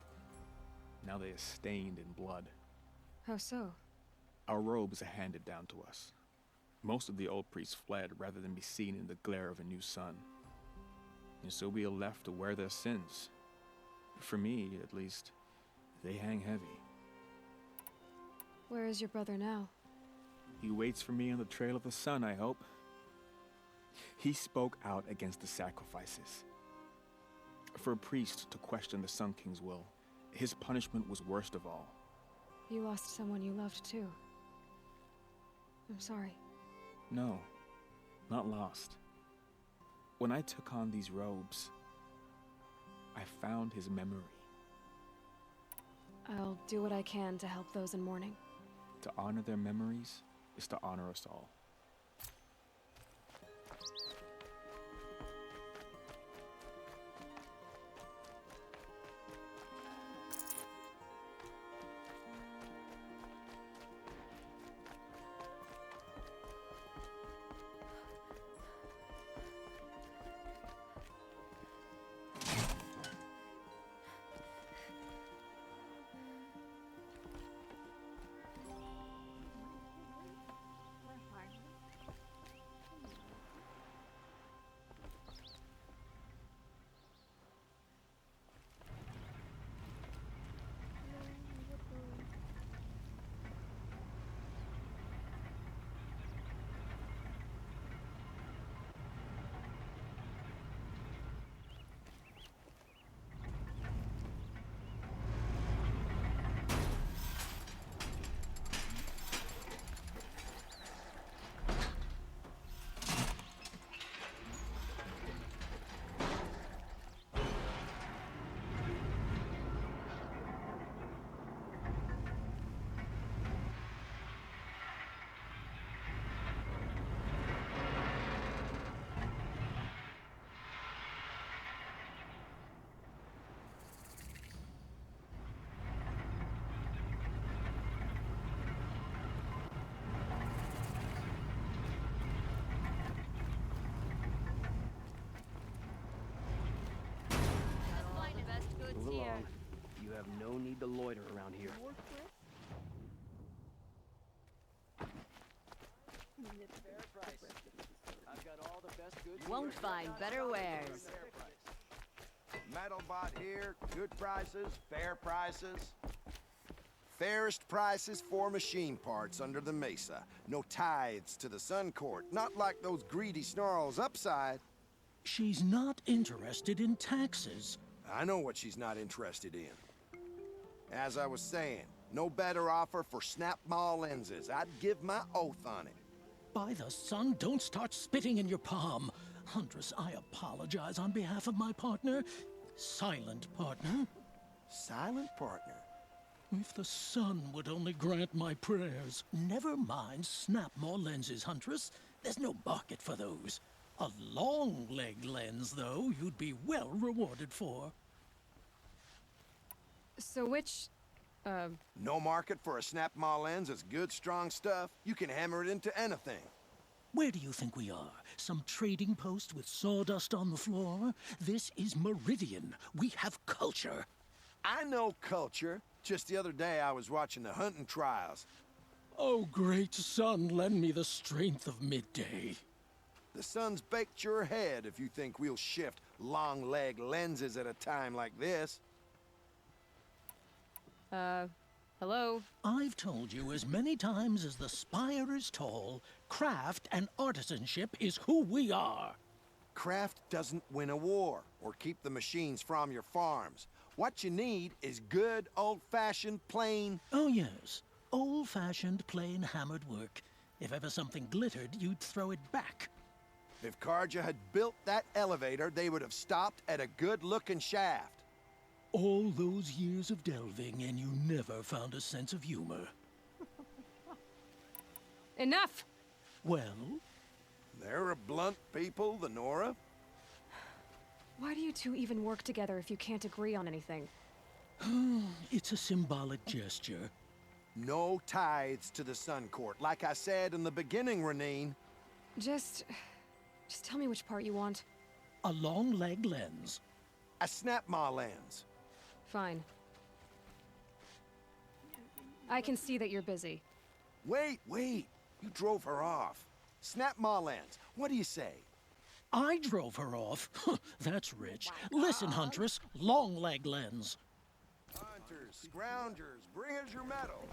Now they are stained in blood. How so? Our robes are handed down to us. Most of the old priests fled rather than be seen in the glare of a new sun. And so we are left to wear their sins. For me, at least, they hang heavy. Where is your brother now? He waits for me on the trail of the sun, I hope. He spoke out against the sacrifices. For a priest to question the Sun King's will, his punishment was worst of all. You lost someone you loved too. I'm sorry. No, not lost. When I took on these robes, I found his memory. I'll do what I can to help those in mourning. To honor their memories is to honor us all. have no need to loiter around here. I've got all the best goods. Won't find better wares. Metal bought here, good prices, fair prices. Fairest prices for machine parts under the mesa. No tithes to the Sun Court, not like those greedy snarls upside. She's not interested in taxes. I know what she's not interested in. As I was saying, no better offer for snap maw lenses. I'd give my oath on it. By the sun, don't start spitting in your palm. Huntress, I apologize on behalf of my partner. Silent partner. Silent partner? If the sun would only grant my prayers. Never mind snap maw lenses, Huntress. There's no market for those. A long leg lens, though, you'd be well rewarded for. So which, No market for a snap maw lens is good, strong stuff. You can hammer it into anything. Where do you think we are? Some trading post with sawdust on the floor? This is Meridian. We have culture. I know culture. Just the other day I was watching the hunting trials. Oh, great sun, lend me the strength of midday. The sun's baked your head if you think we'll shift long leg lenses at a time like this. Hello? I've told you as many times as the spire is tall, craft and artisanship is who we are. Craft doesn't win a war or keep the machines from your farms. What you need is good, old-fashioned, plain... Oh, yes. Old-fashioned, plain hammered work. If ever something glittered, you'd throw it back. If Karja had built that elevator, they would have stopped at a good-looking shaft. All those years of delving, and you never found a sense of humor. Enough! Well? They're a blunt people, the Nora. Why do you two even work together if you can't agree on anything? It's a symbolic gesture. No tithes to the Sun Court, like I said in the beginning, Renine. Just tell me which part you want. A long leg lens. A snap maw lens. Fine. I can see that you're busy. Wait. You drove her off. Snap maw lens. What do you say? I drove her off? That's rich. Listen, Huntress, long leg lens. Hunters, scroungers, bring us your metal.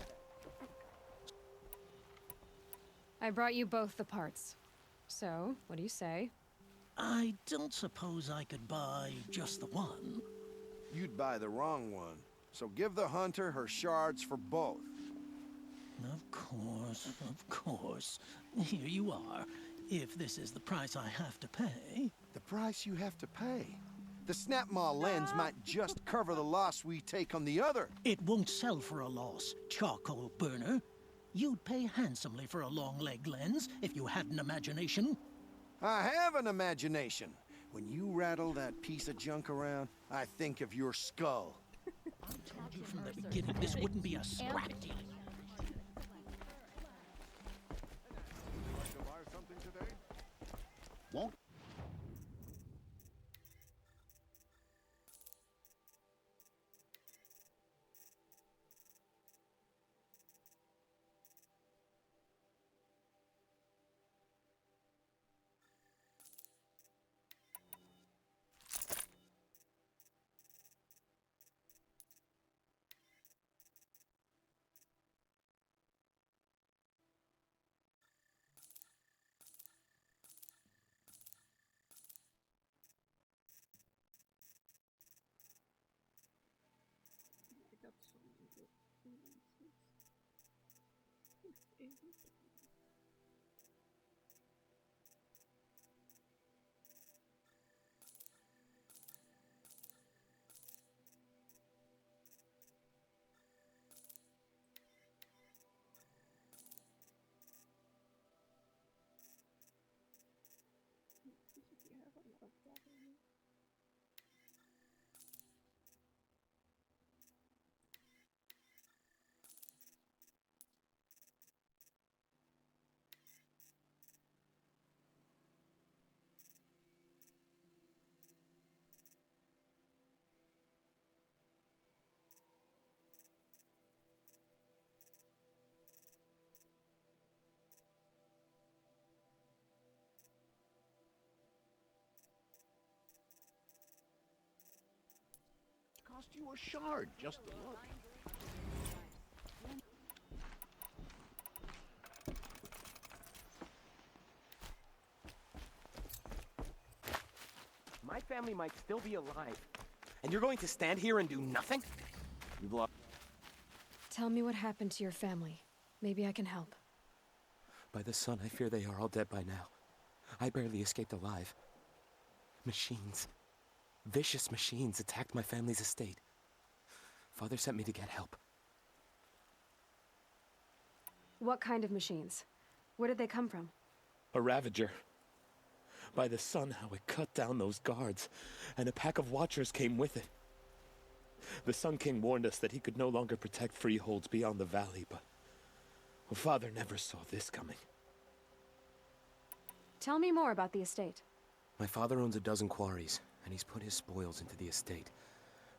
I brought you both the parts. So, what do you say? I don't suppose I could buy just the one. You'd buy the wrong one. So give the hunter her shards for both. Of course. Here you are. If this is the price I have to pay... The price you have to pay? The snap maw lens might just cover the loss we take on the other. It won't sell for a loss, charcoal burner. You'd pay handsomely for a long leg lens if you had an imagination. I have an imagination. When you rattle that piece of junk around, I think of your skull. I told you from the beginning this wouldn't be a scrap deal. Won't. cost you a shard just to look. My family might still be alive. And you're going to stand here and do nothing? You've lost. Tell me what happened to your family. Maybe I can help. By the sun, I fear they are all dead by now. I barely escaped alive. Machines. Vicious machines attacked my family's estate. Father sent me to get help. What kind of machines? Where did they come from? A Ravager. By the sun, how it cut down those guards, and a pack of watchers came with it. The Sun King warned us that he could no longer protect freeholds beyond the valley, but Father never saw this coming. Tell me more about the estate. My father owns a dozen quarries, and he's put his spoils into the estate.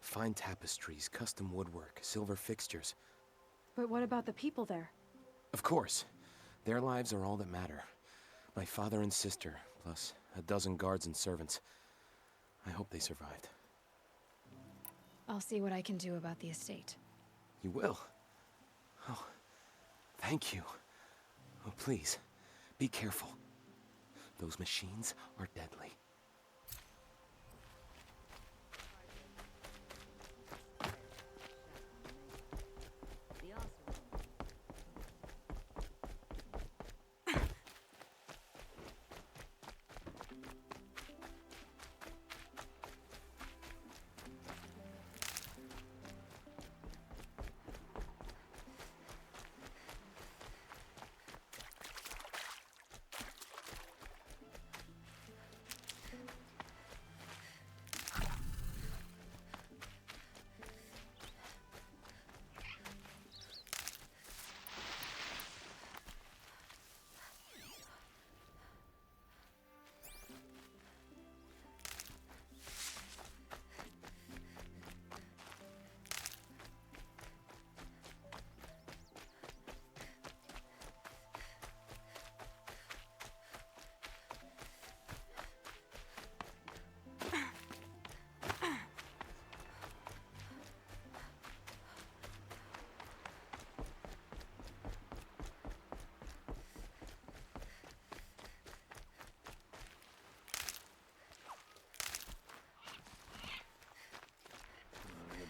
Fine tapestries, custom woodwork, silver fixtures. But what about the people there? Of course. Their lives are all that matter. My father and sister, plus a dozen guards and servants. I hope they survived. I'll see what I can do about the estate. You will? Oh, thank you. Oh, please, be careful. Those machines are deadly.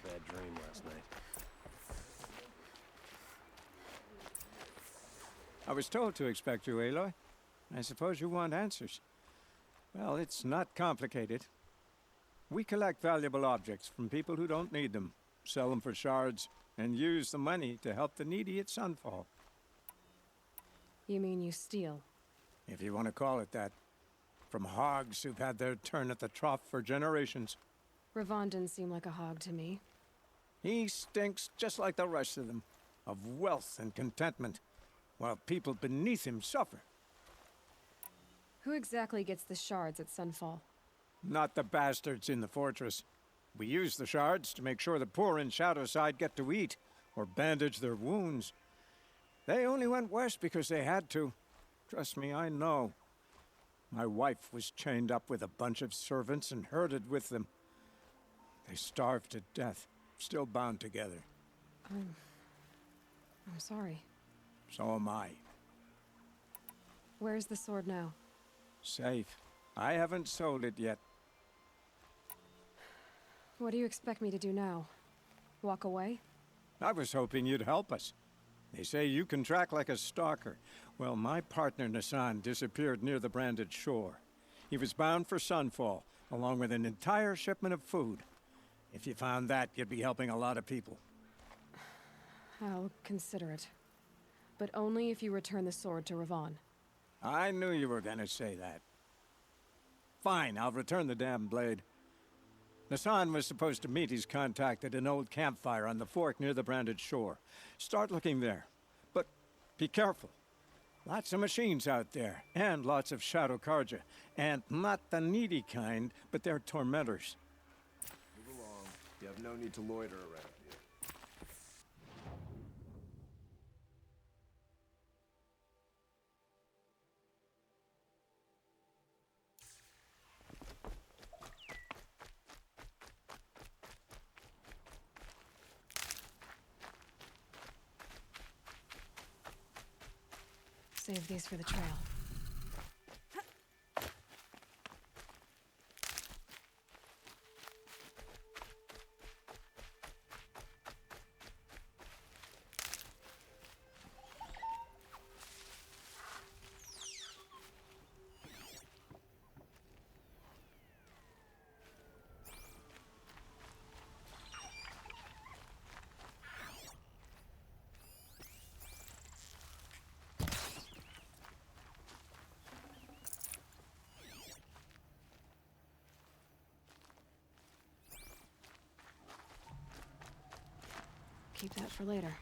Bad dream last night. I was told to expect you, Aloy. I suppose you want answers. Well, it's not complicated. We collect valuable objects from people who don't need them, sell them for shards, and use the money to help the needy at Sunfall. You mean you steal? If you want to call it that. From hogs who've had their turn at the trough for generations. Ravon didn't seem like a hog to me. He stinks just like the rest of them, of wealth and contentment, while people beneath him suffer. Who exactly gets the shards at Sunfall? Not the bastards in the fortress. We use the shards to make sure the poor in Shadowside get to eat, or bandage their wounds. They only went west because they had to. Trust me, I know. My wife was chained up with a bunch of servants and herded with them. They starved to death. Still bound together. I'm sorry. So am I. Where's the sword now? Safe. I haven't sold it yet. What do you expect me to do now? Walk away? I was hoping you'd help us. They say you can track like a stalker. Well, my partner Nassan disappeared near the branded shore. He was bound for Sunfall, along with an entire shipment of food. If you found that, you'd be helping a lot of people. I'll consider it. But only if you return the sword to Ravon. I knew you were gonna say that. Fine, I'll return the damn blade. Nassan was supposed to meet his contact at an old campfire on the fork near the branded shore. Start looking there. But be careful. Lots of machines out there, and lots of Shadow Karja. And not the needy kind, but they're tormentors. Move along. You have no need to loiter around here. Save these for the trail. Keep that for later.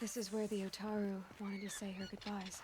This is where the Otaru wanted to say her goodbyes.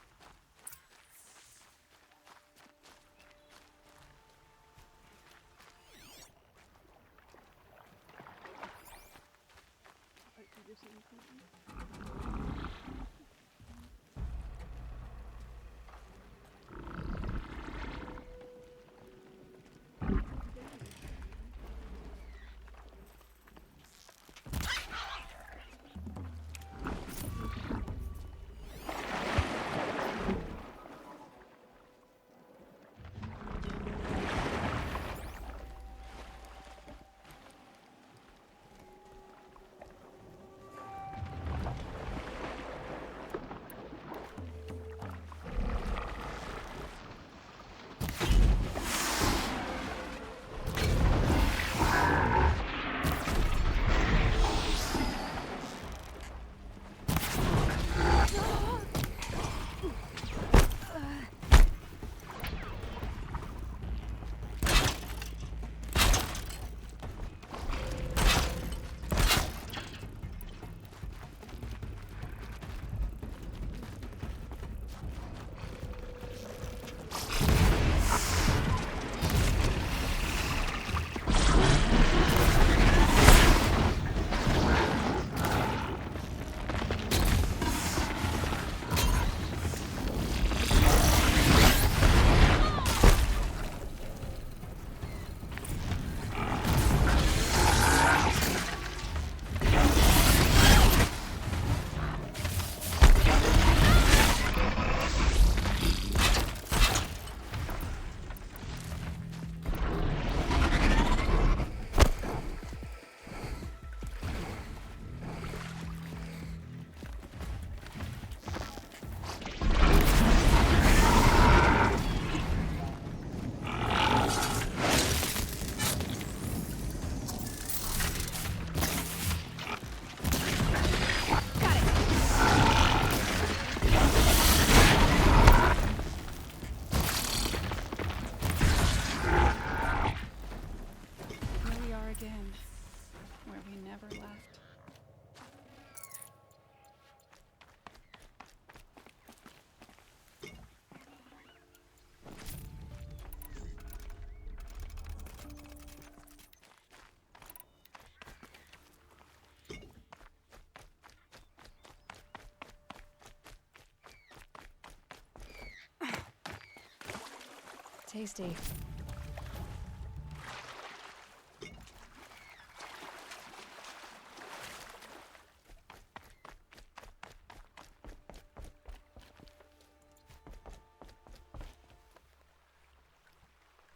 Tasty.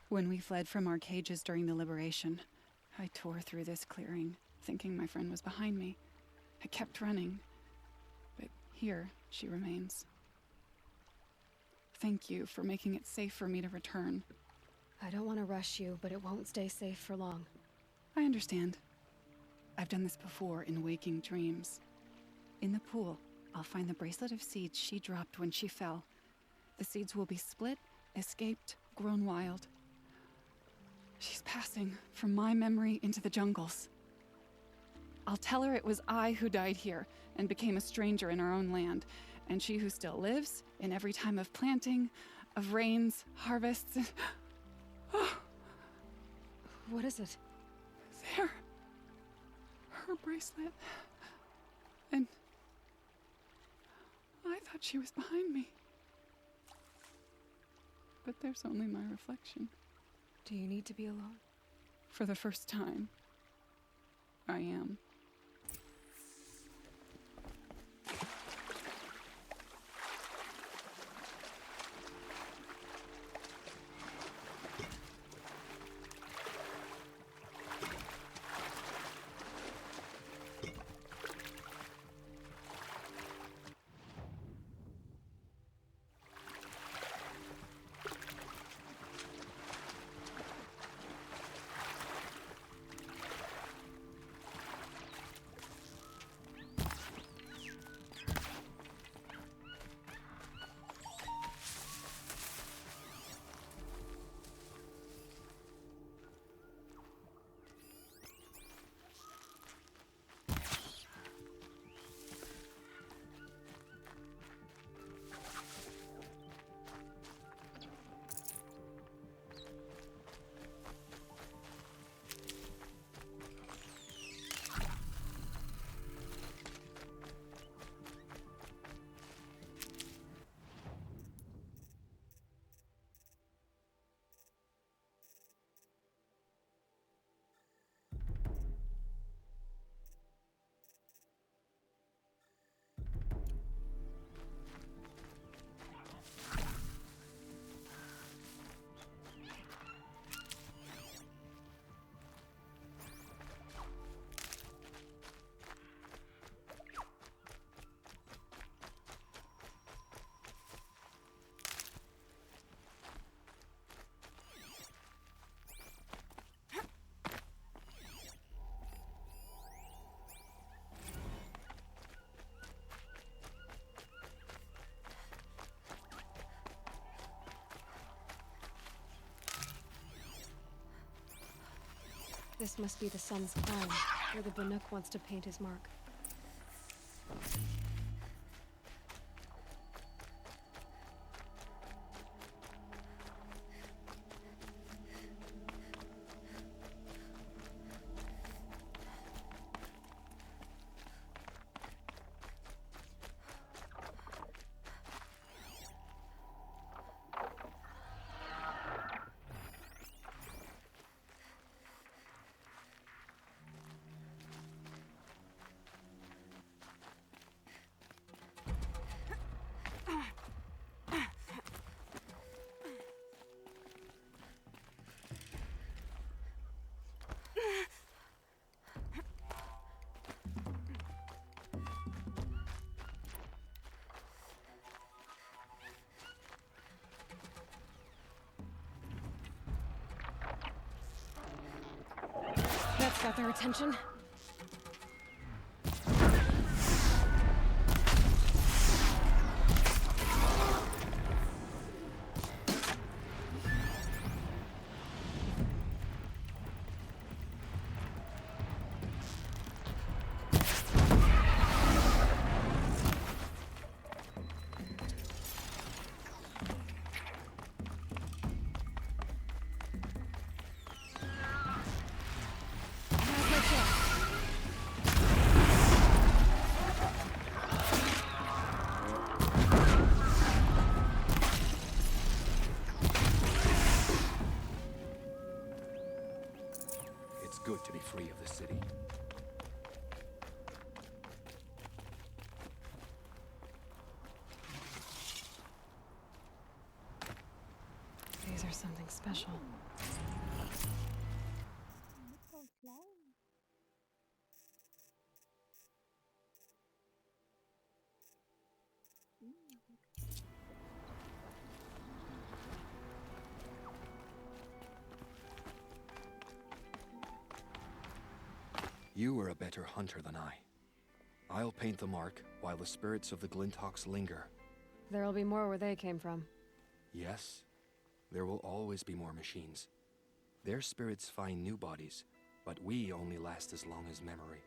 When we fled from our cages during the liberation, I tore through this clearing, thinking my friend was behind me. I kept running, but here she remains. Thank you for making it safe for me to return. I don't want to rush you, but it won't stay safe for long. I understand. I've done this before in waking dreams. In the pool, I'll find the bracelet of seeds she dropped when she fell. The seeds will be split, escaped, grown wild. She's passing from my memory into the jungles. I'll tell her it was I who died here and became a stranger in our own land, and she who still lives in every time of planting, of rains, harvests. What is it? There. Her bracelet. And I thought she was behind me. But there's only my reflection. Do you need to be alone? For the first time, I am. This must be the sun's climb, where the Banuk wants to paint his mark. That's got their attention. It's good to be free of the city. These are something special. You were a better hunter than I. I'll paint the mark while the spirits of the Glinthawks linger. There'll be more where they came from. Yes, there will always be more machines. Their spirits find new bodies, but we only last as long as memory.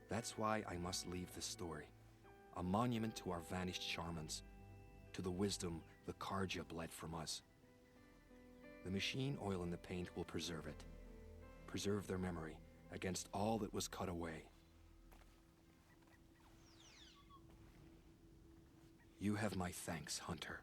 That's why I must leave this story. A monument to our vanished shamans, to the wisdom the Karja bled from us. The machine oil in the paint will preserve it. Preserve their memory against all that was cut away. You have my thanks, Hunter.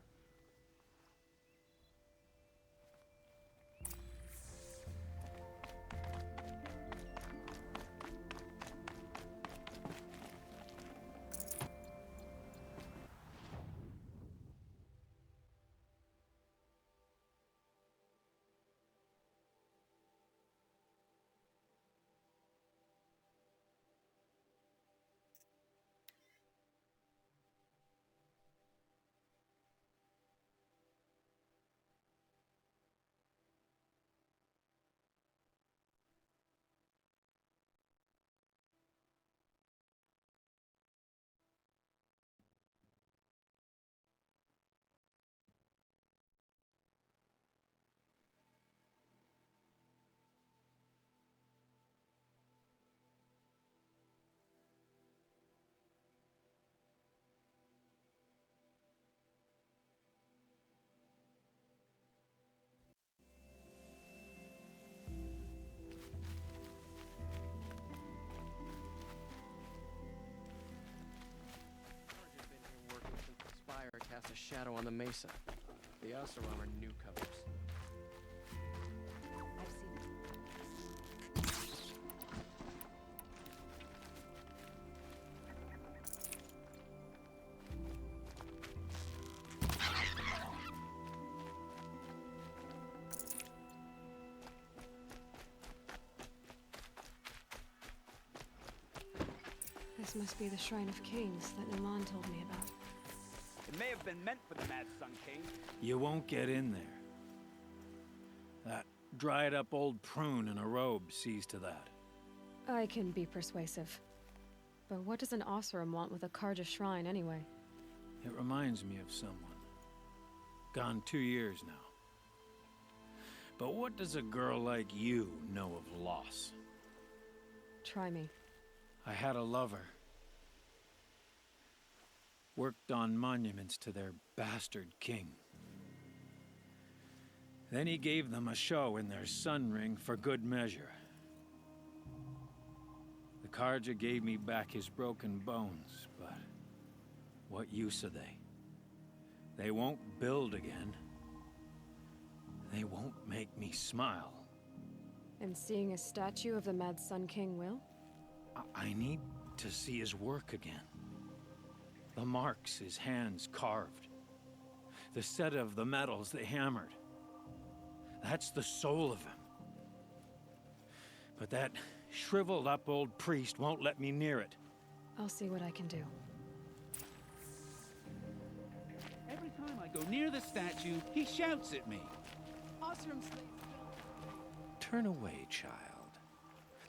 Cast a shadow on the mesa. The Oseram are newcomers. This must be the Shrine of Kings that Naman told me about. It may have been meant for the Mad Sun King. You won't get in there. That dried-up old prune in a robe sees to that. I can be persuasive. But what does an Oseram want with a Karja shrine anyway? It reminds me of someone. Gone 2 years now. But what does a girl like you know of loss? Try me. I had a lover. Worked on monuments to their bastard king. Then he gave them a show in their sun ring for good measure. The Karja gave me back his broken bones, but what use are they? They won't build again. They won't make me smile. And seeing a statue of the Mad Sun King will? I need to see his work again. The marks his hands carved. The set of the metals they hammered. That's the soul of him. But that shriveled up old priest won't let me near it. I'll see what I can do. Every time I go near the statue, he shouts at me. Turn away, child.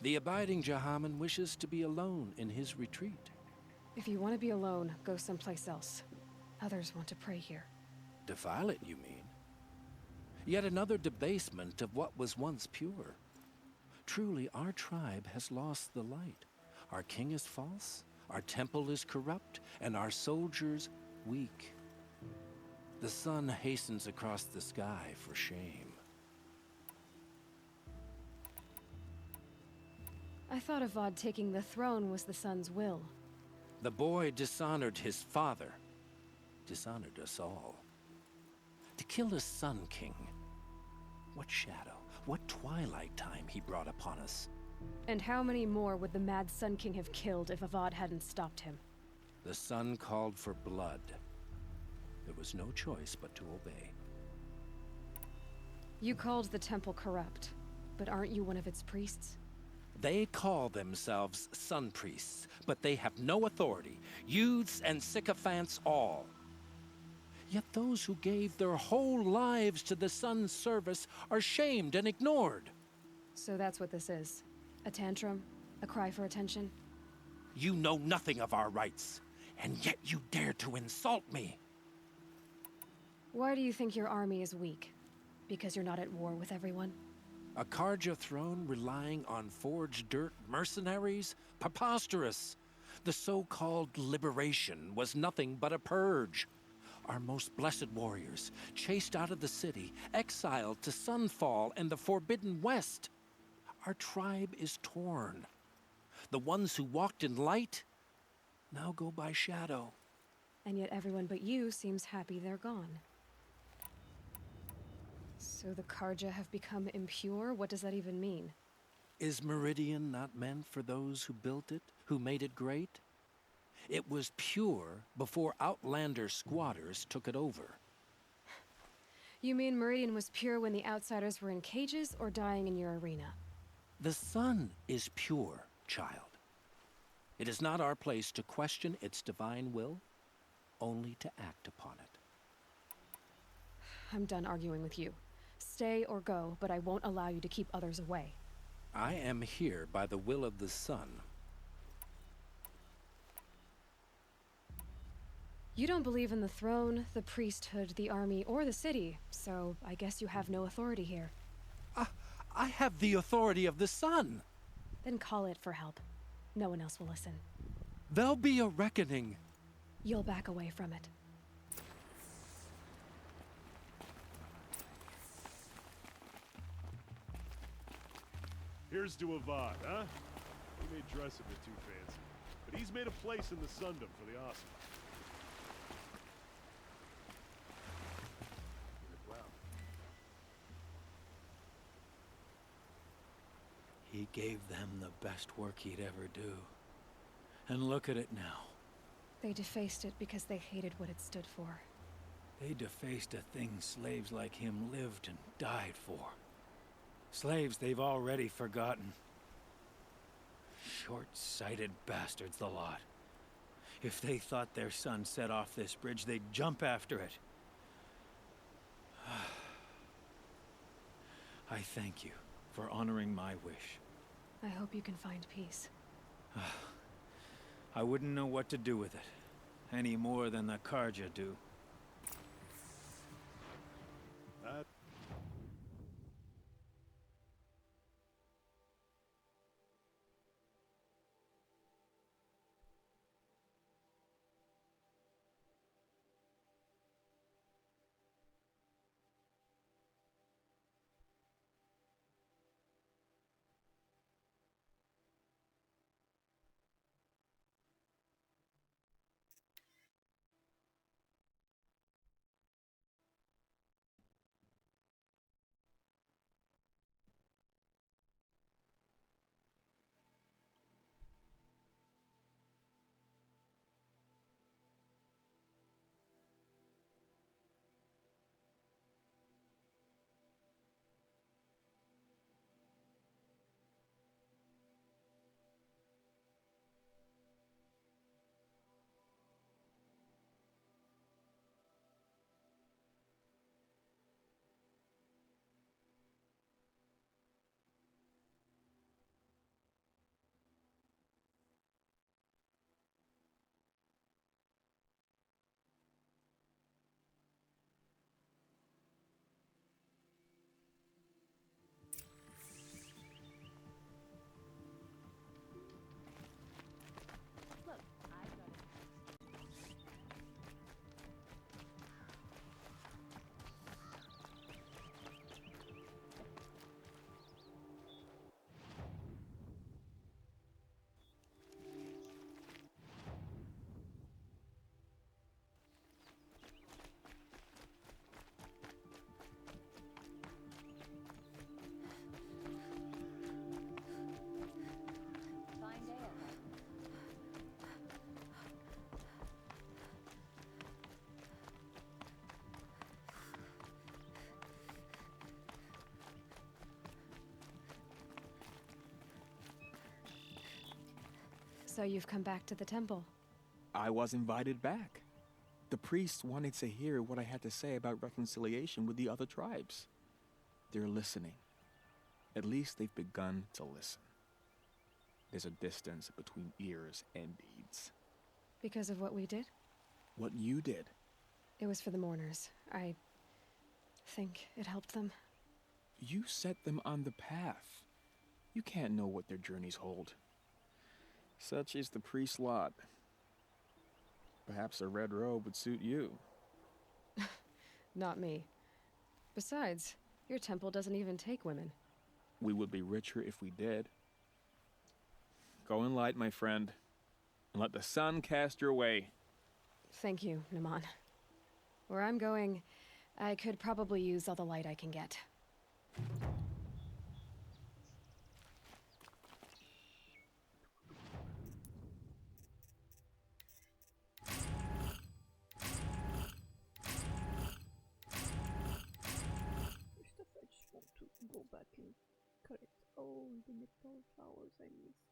The abiding Jahaman wishes to be alone in his retreat. If you want to be alone, go someplace else. Others want to pray here. Defile it, you mean? Yet another debasement of what was once pure. Truly, our tribe has lost the light. Our king is false, our temple is corrupt, and our soldiers weak. The sun hastens across the sky for shame. I thought Avad taking the throne was the sun's will. The boy dishonored his father, dishonored us all. To kill a sun king, what shadow, what twilight time he brought upon us. And how many more would the Mad Sun King have killed if Avad hadn't stopped him? The sun called for blood. There was no choice but to obey. You called the temple corrupt, but aren't you one of its priests? They call themselves sun priests, but they have no authority. Youths and sycophants all. Yet those who gave their whole lives to the sun's service are shamed and ignored. So that's what this is. A tantrum? A cry for attention? You know nothing of our rights, and yet you dare to insult me. Why do you think your army is weak? Because you're not at war with everyone? A Karja throne relying on forged dirt mercenaries? Preposterous! The so-called liberation was nothing but a purge. Our most blessed warriors, chased out of the city, exiled to Sunfall and the Forbidden West. Our tribe is torn. The ones who walked in light now go by shadow. And yet everyone but you seems happy they're gone. So the Karja have become impure? What does that even mean? Is Meridian not meant for those who built it, who made it great? It was pure before Outlander squatters took it over. You mean Meridian was pure when the outsiders were in cages or dying in your arena? The sun is pure, child. It is not our place to question its divine will, only to act upon it. I'm done arguing with you. Stay or go, but I won't allow you to keep others away. I am here by the will of the sun. You don't believe in the throne, the priesthood, the army, or the city, so I guess you have no authority here. I have the authority of the sun. Then call it for help. No one else will listen. There'll be a reckoning. You'll back away from it. Here's to Avad, huh? He may dress a bit too fancy, but he's made a place in the Sundom for the awesome. He gave them the best work he'd ever do. And look at it now. They defaced it because they hated what it stood for. They defaced a thing slaves like him lived and died for. Slaves they've already forgotten. Short-sighted bastards, the lot. If they thought their son set off this bridge, they'd jump after it. I thank you for honoring my wish. I hope you can find peace. I wouldn't know what to do with it, any more than the Karja do. So you've come back to the temple. I was invited back. The priests wanted to hear what I had to say about reconciliation with the other tribes. They're listening. At least they've begun to listen. There's a distance between ears and deeds. Because of what we did? What you did. It was for the mourners. I think it helped them. You set them on the path. You can't know what their journeys hold. Such is the priest's lot. Perhaps a red robe would suit you. Not me. Besides, your temple doesn't even take women. We would be richer if we did. Go in light, my friend, and let the sun cast your way. Thank you, Naman. Where I'm going, I could probably use all the light I can get. I just want to go back and collect all the metal flowers I missed.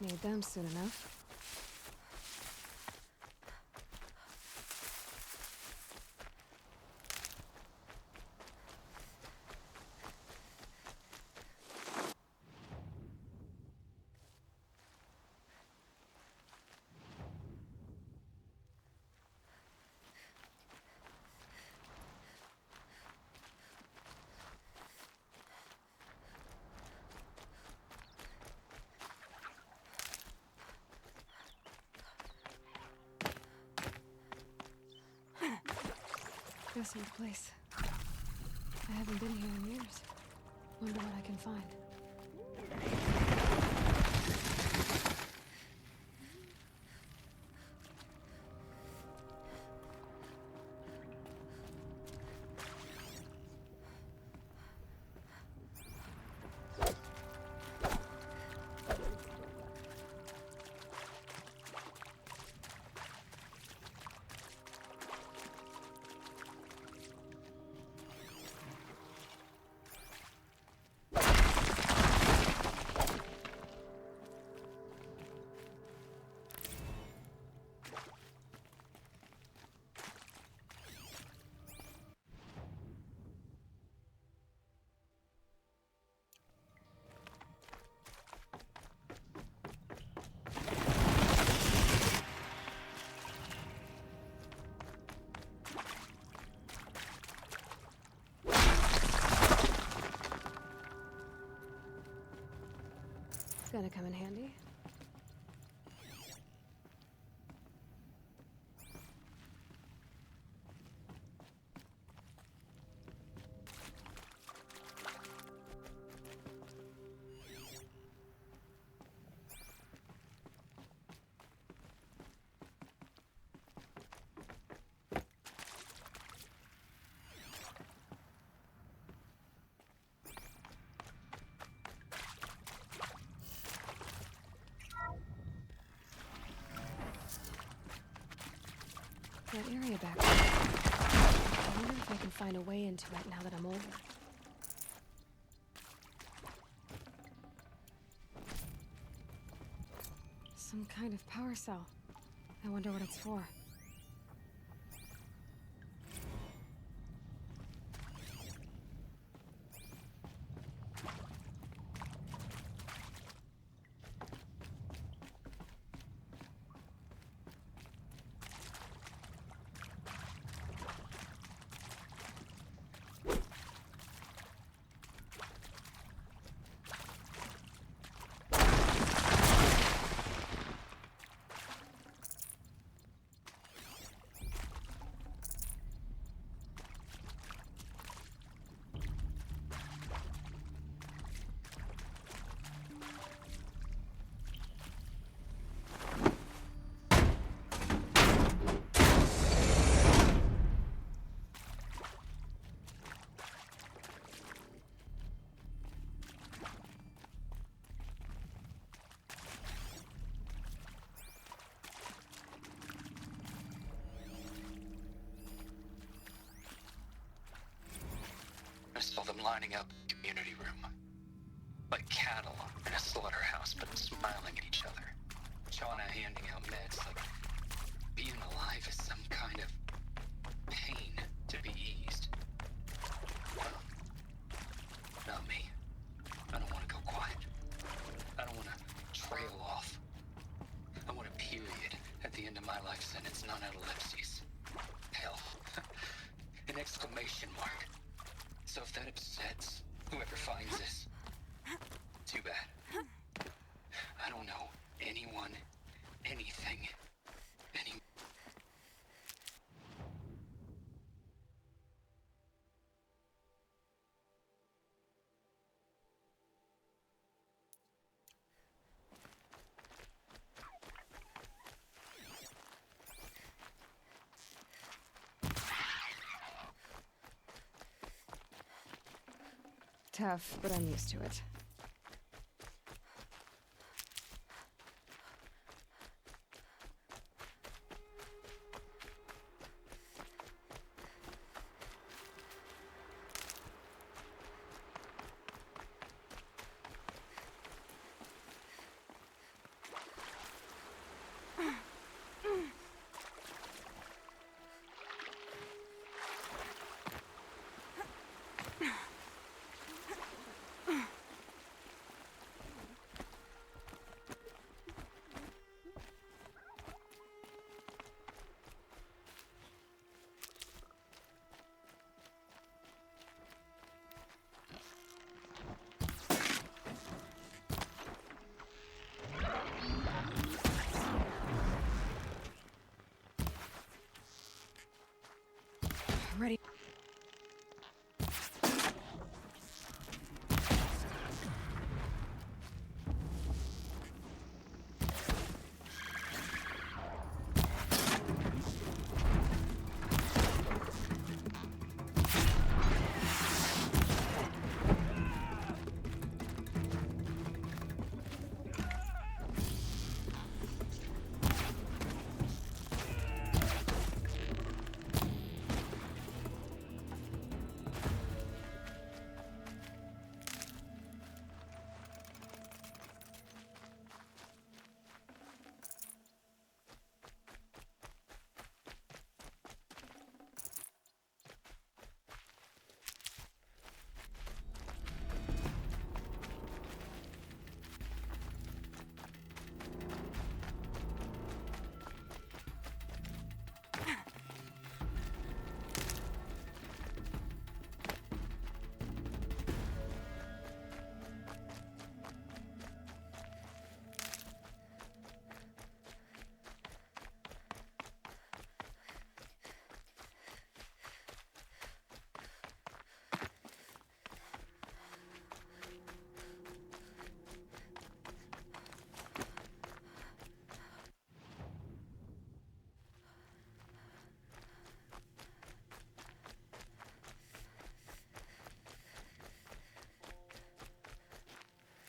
Need them soon enough. This old place. I haven't been here in years. Wonder what I can find. Gonna come in handy. That area back there. I wonder if I can find a way into it now that I'm older. Some kind of power cell. I wonder what it's for. I saw them lining up the community room. Like cattle in a slaughterhouse, but smiling at each other. Shauna handing out meds like being alive is some kind of pain to be eased. Not me. I don't want to go quiet. I don't want to trail off. I want a period at the end of my life sentence, not an ellipses. Hell, an exclamation mark. So if that upsets whoever finds this, too bad. I don't know anyone, anything, any... Tough, but I'm used to it. Ready.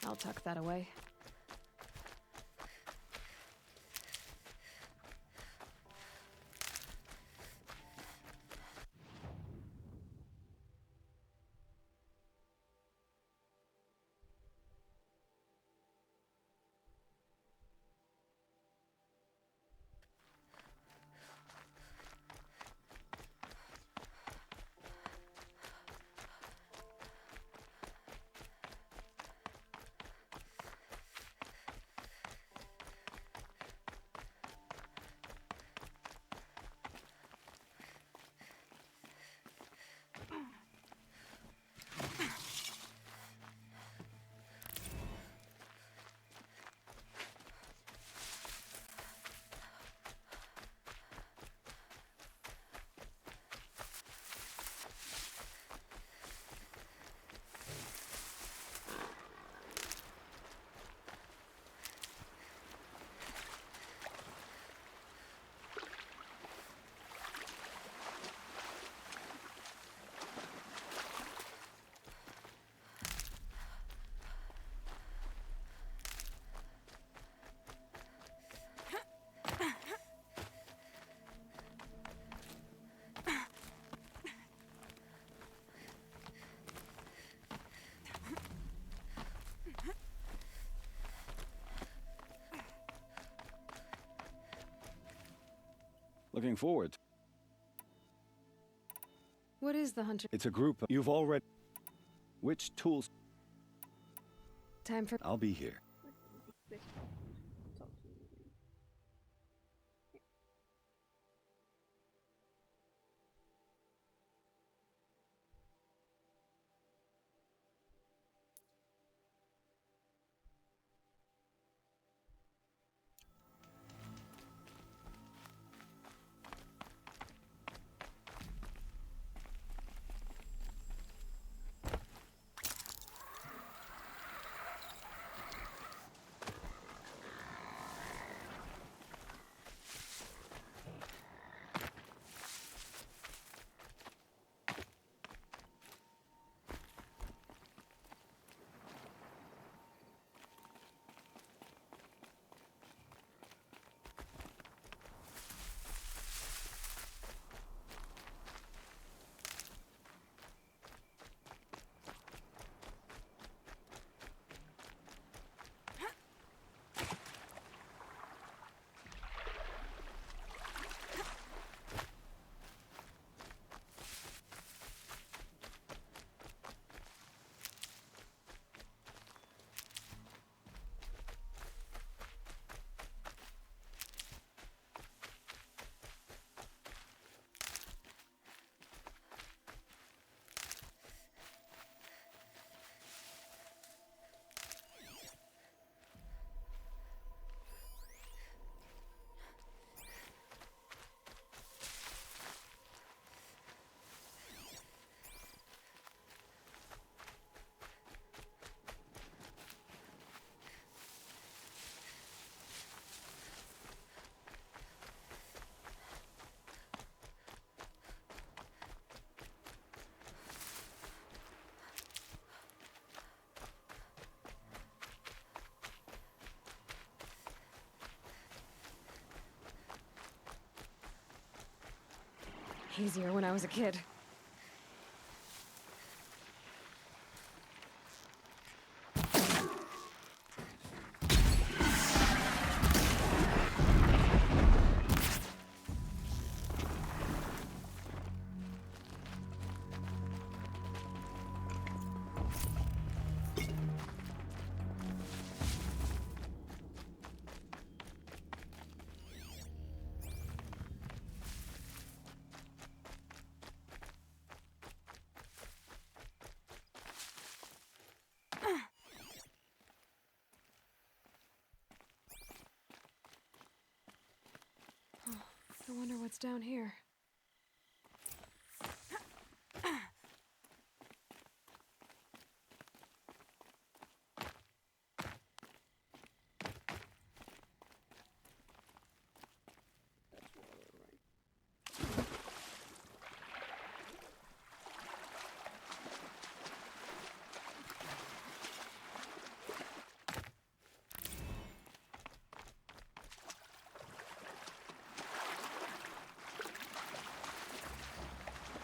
I'll tuck that away. Looking forward. What is the hunter? It's a group you've already... Which tools? Time for... I'll be here. easier when I was a kid. I wonder what's down here.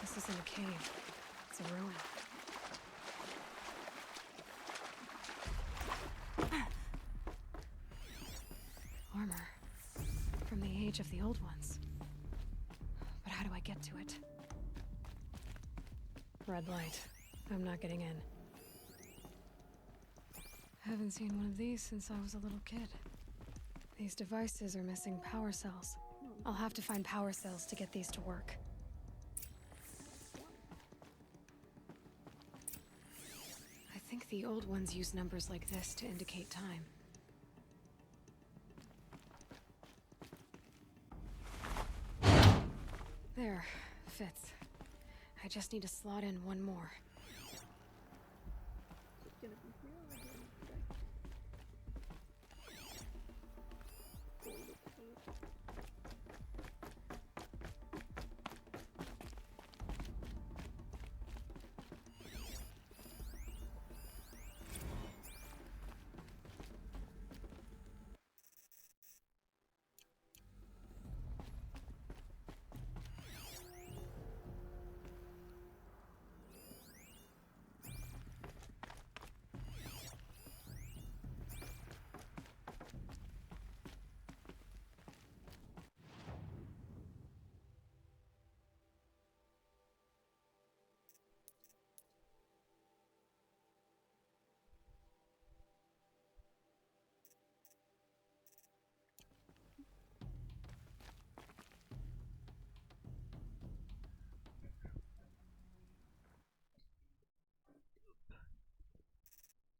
This isn't a cave. It's a ruin. Armor. From the age of the old ones. But how do I get to it? Red light. I'm not getting in. Haven't seen one of these since I was a little kid. These devices are missing power cells. I'll have to find power cells to get these to work. I think the old ones use numbers like this to indicate time. There. Fits. I just need to slot in one more.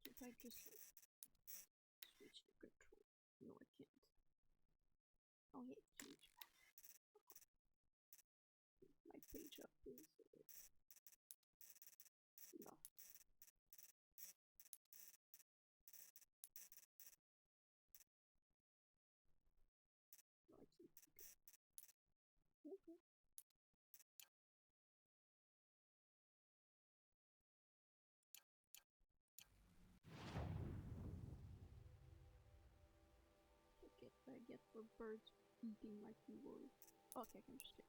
If I just switch the control. No, I can't. Oh yeah, change back. My page up is no. Okay. I get for birds eating my keyboard. Okay, I can just check.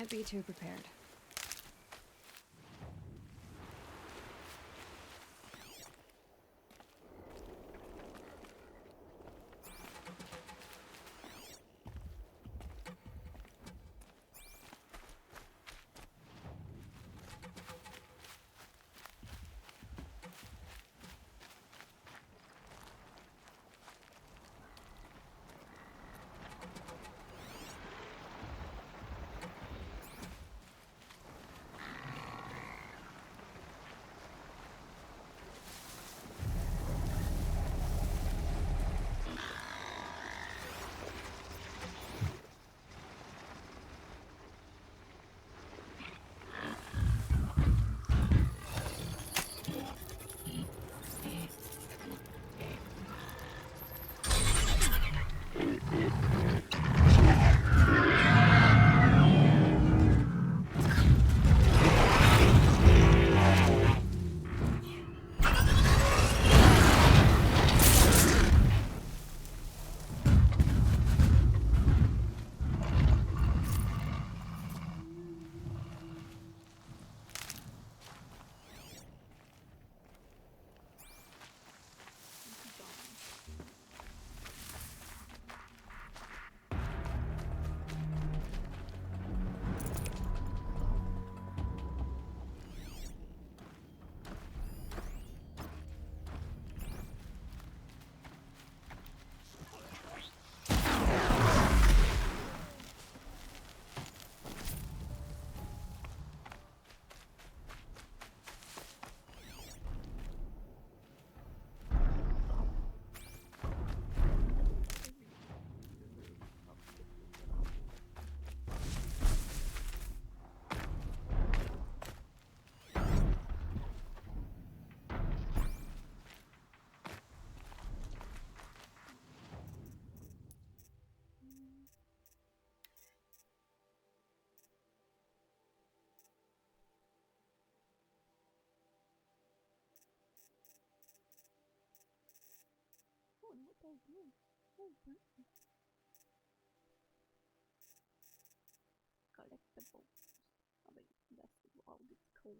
Can't be too prepared. Oh, and what those do? Oh, birds. Collectables. I mean, that's all it's called.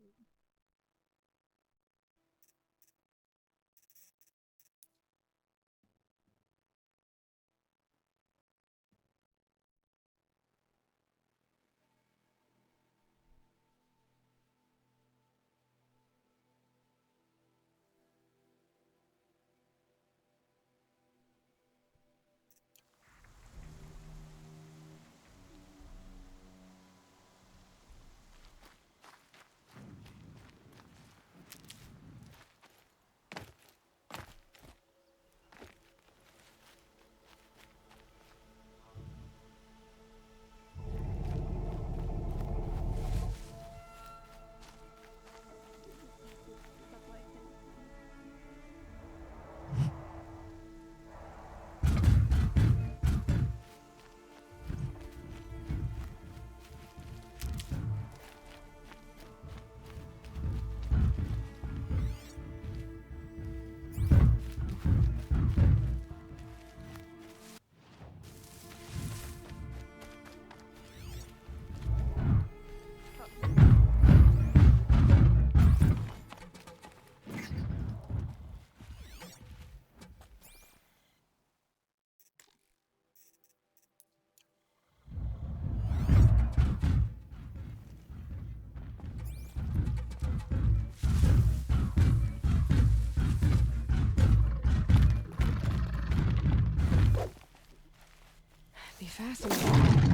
Be fascinating.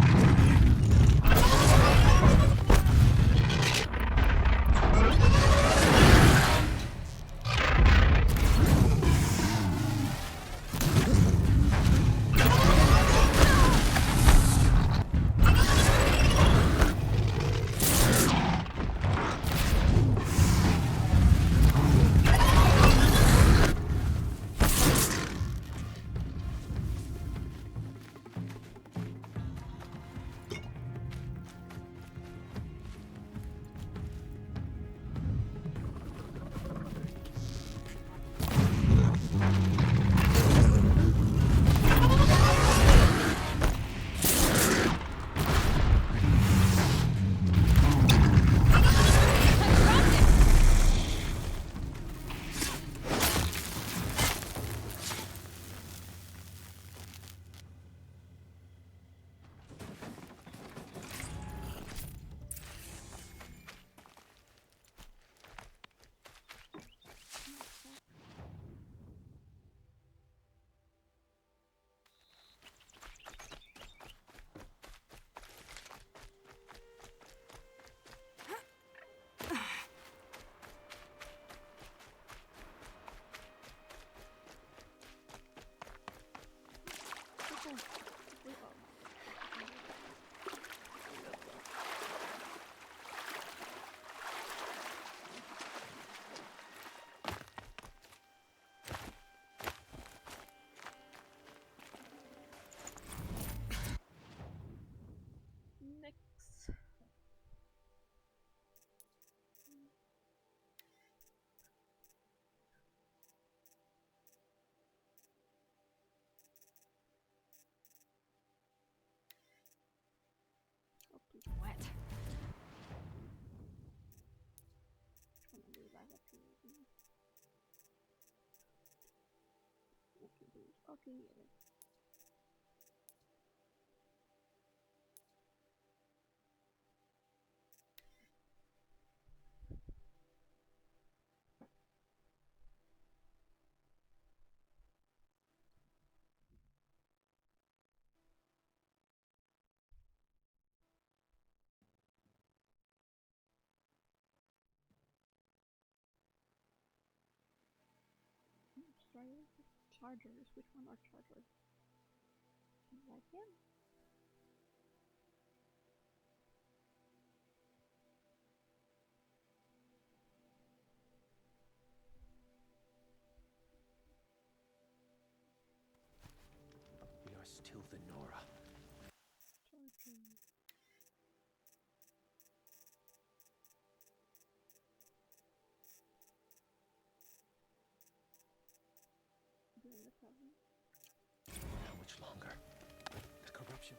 What? Which one do we live up to? Okay, yeah. Chargers. Which one are chargers? Like him? We are still the Nora. Chargers. Doing the cover. How much longer? The corruption.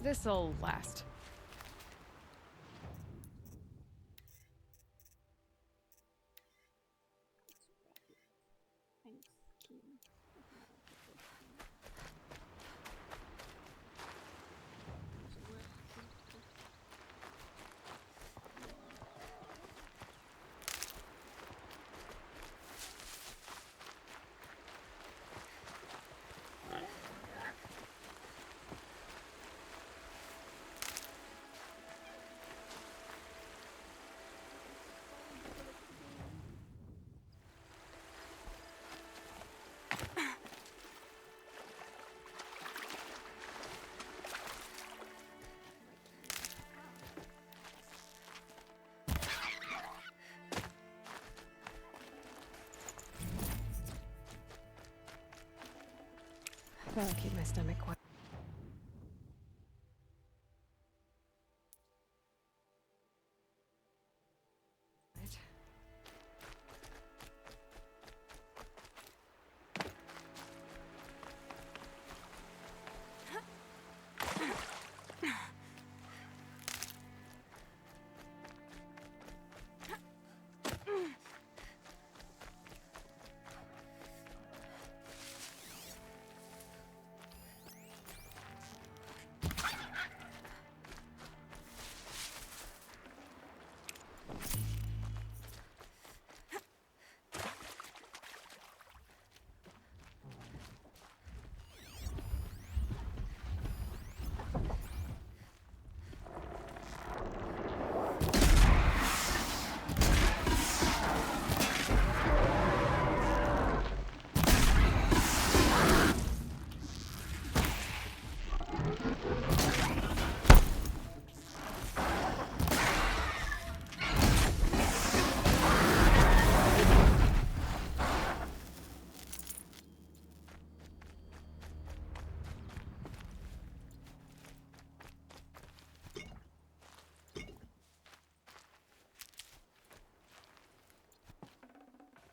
This'll last. Thanks, Keen. Gotta keep my stomach quiet.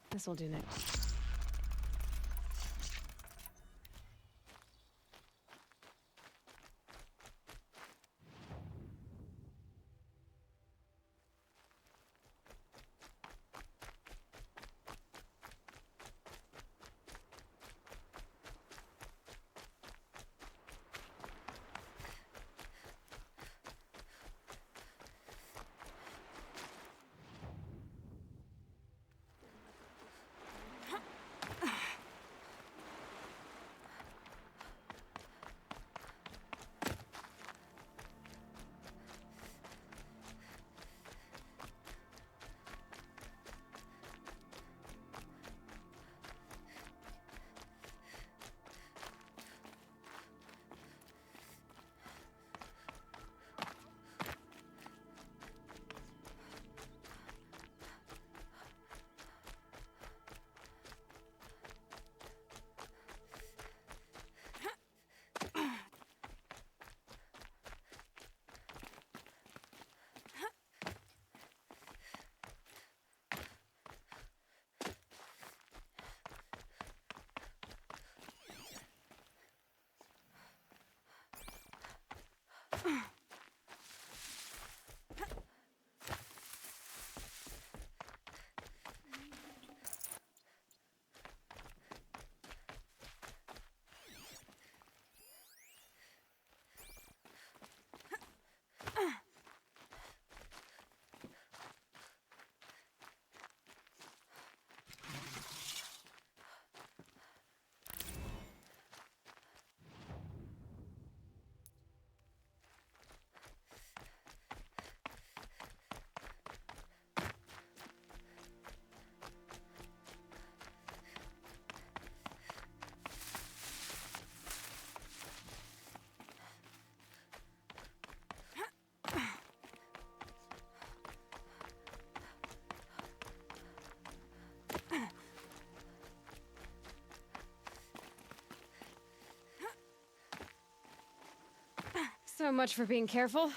This'll do next. So much for being careful.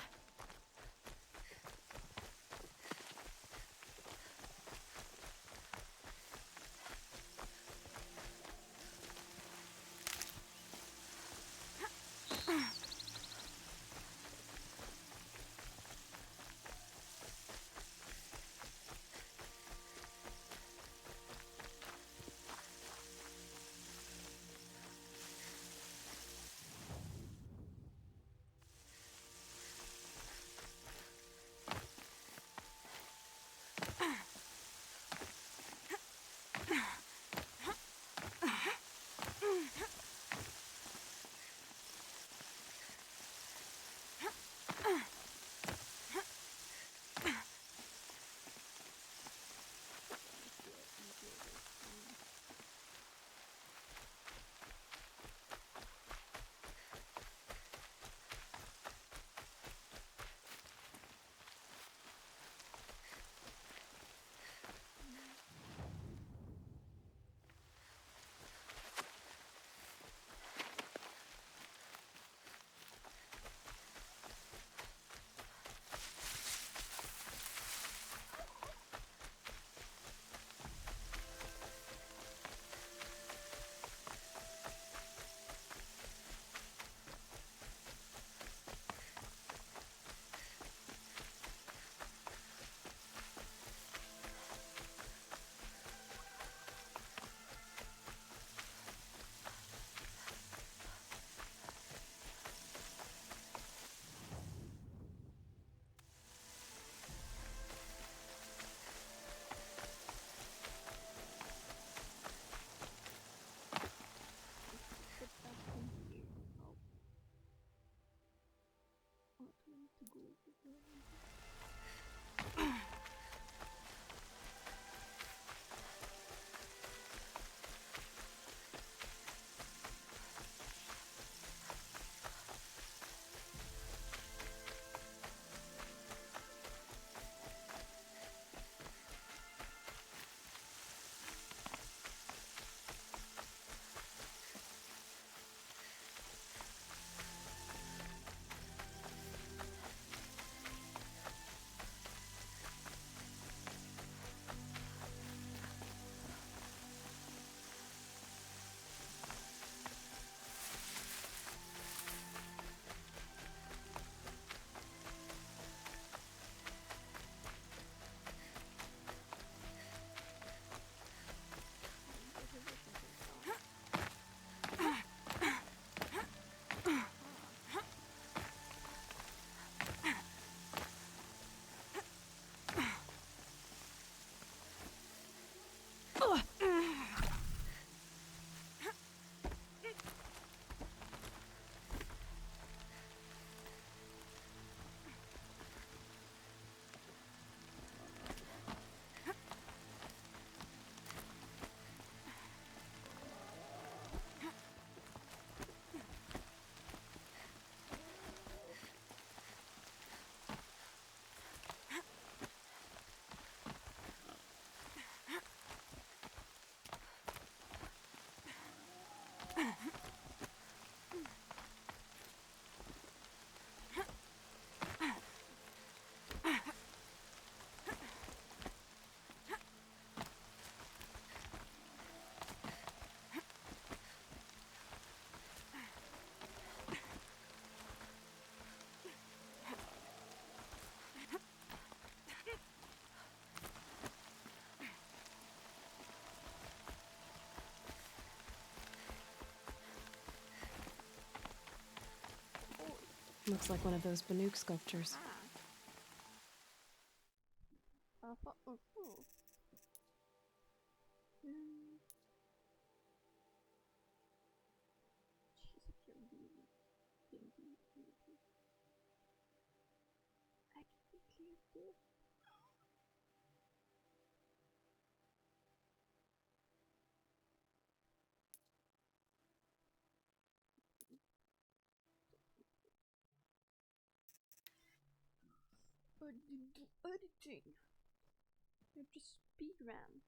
Looks like one of those Banuk sculptures. Editing. You have to speedrun.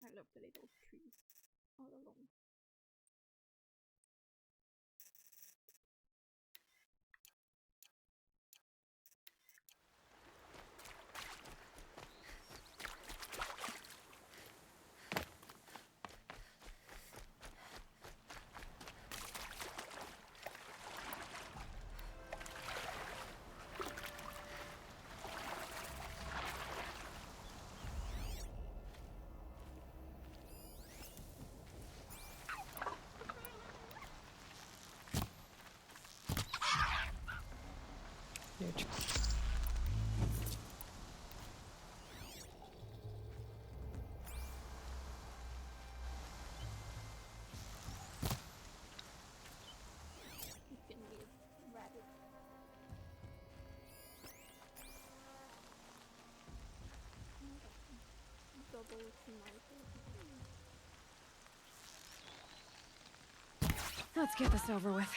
I love the little tree all along. Let's get this over with.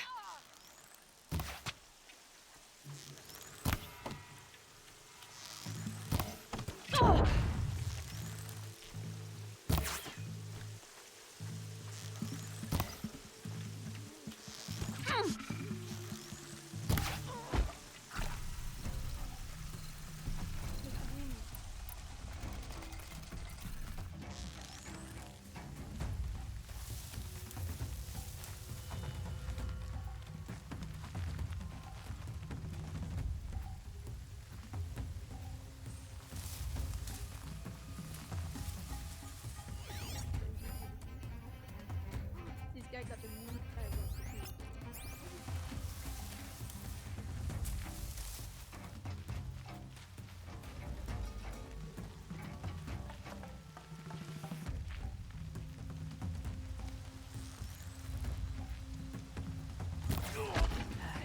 This guy got the meat I want to eat.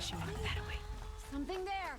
She wanted that away. Something there.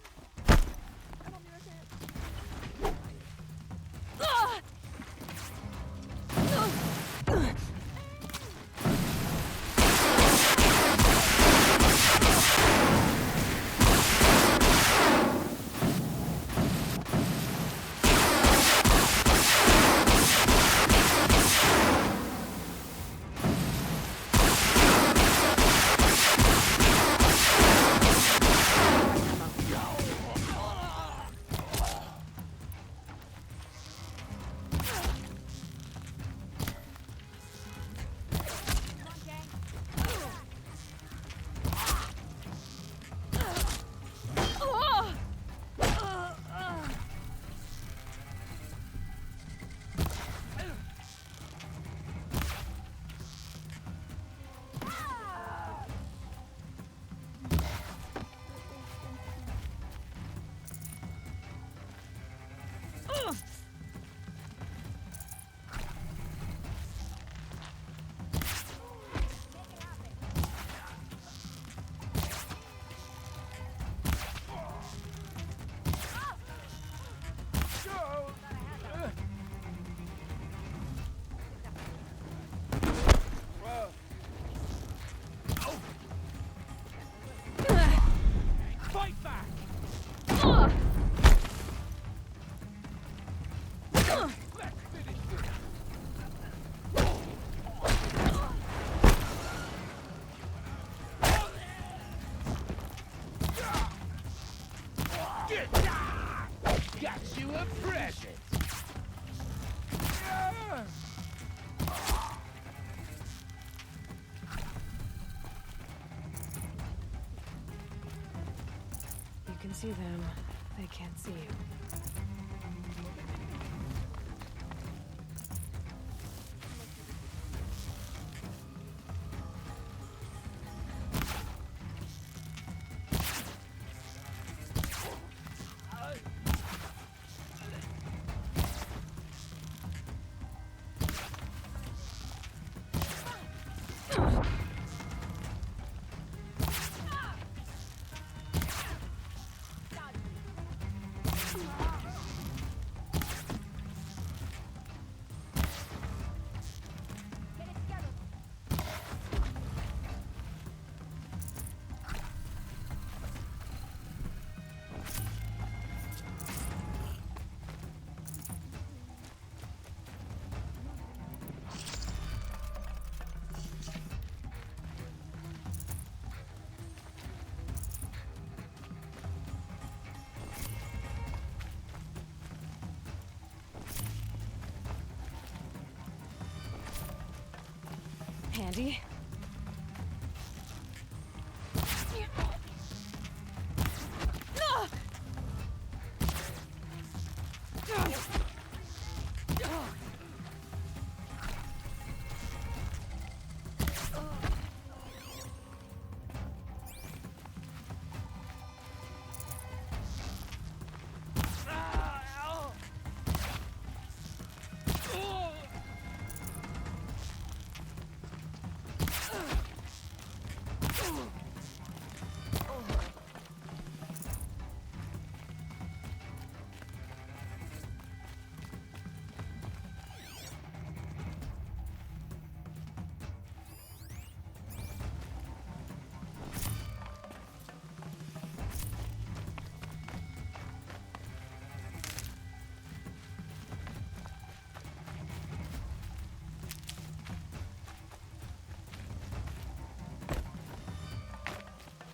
see them, they can't see you. Handy.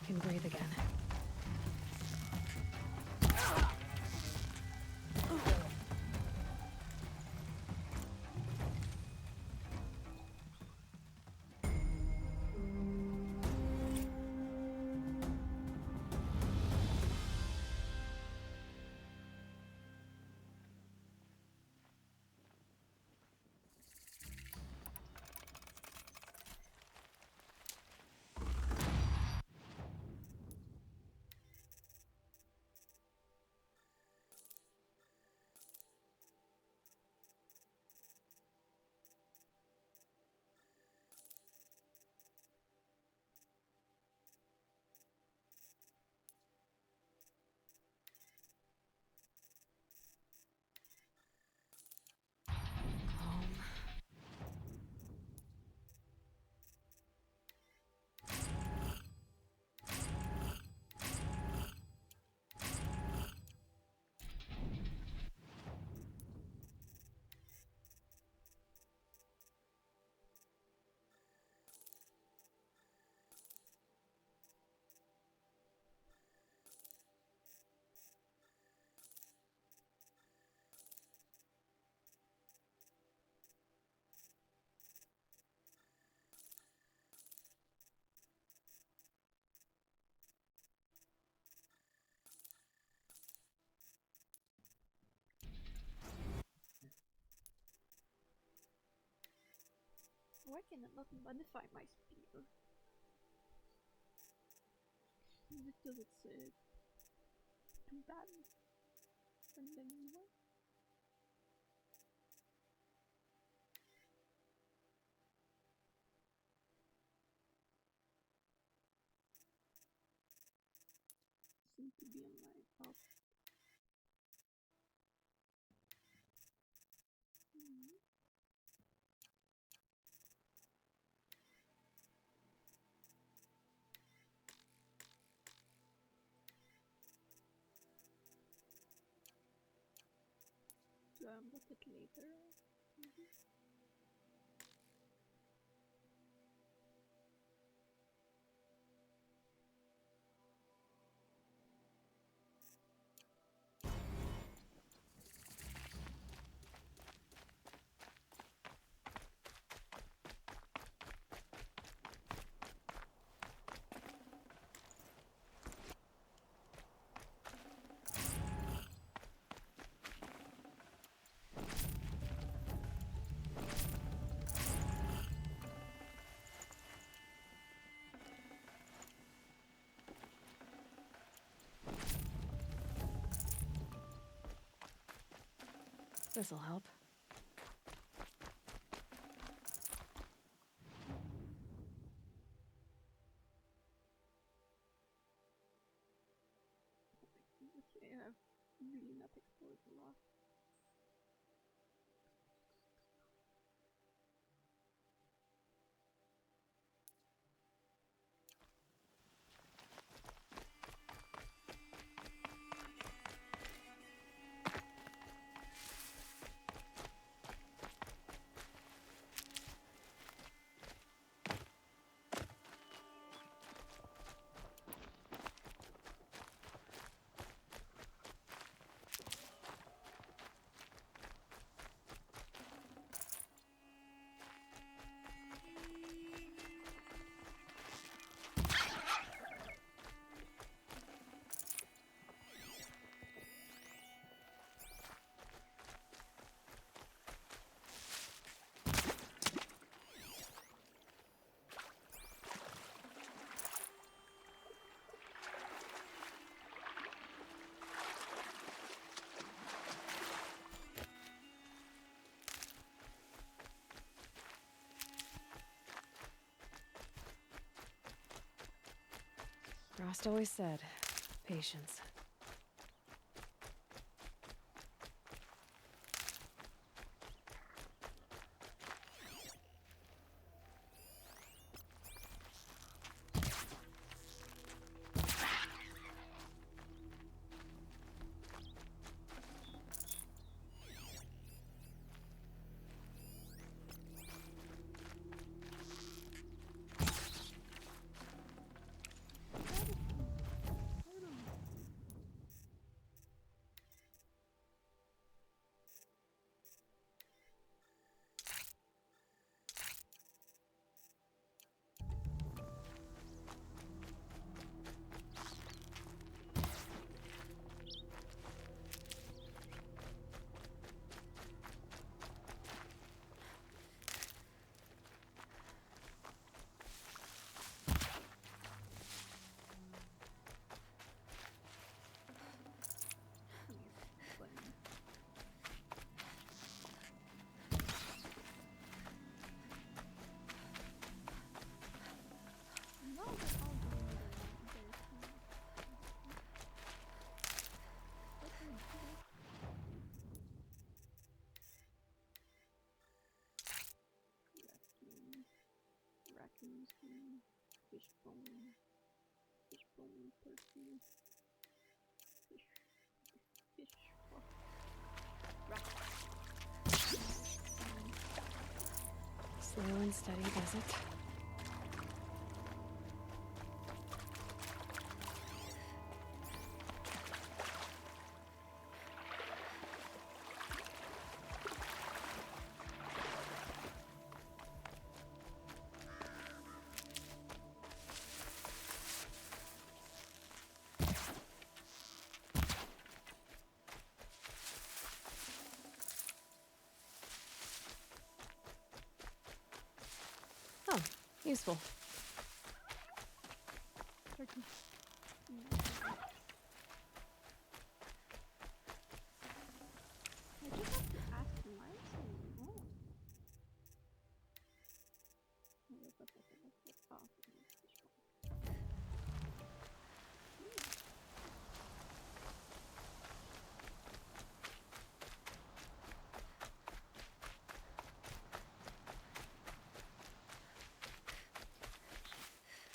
Can breathe again. Why can I not modify my spear? Is it because it's too bad than the new one? Seems to be on my top. Do I unlock it later? Maybe? This'll help. Okay, I have really not explored a lot. Frost always said, patience. Fishbone person. Fish. Slow and steady does it. Oh, useful. Turkey. I just have to ask him why is he wrong?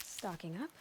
Stocking up.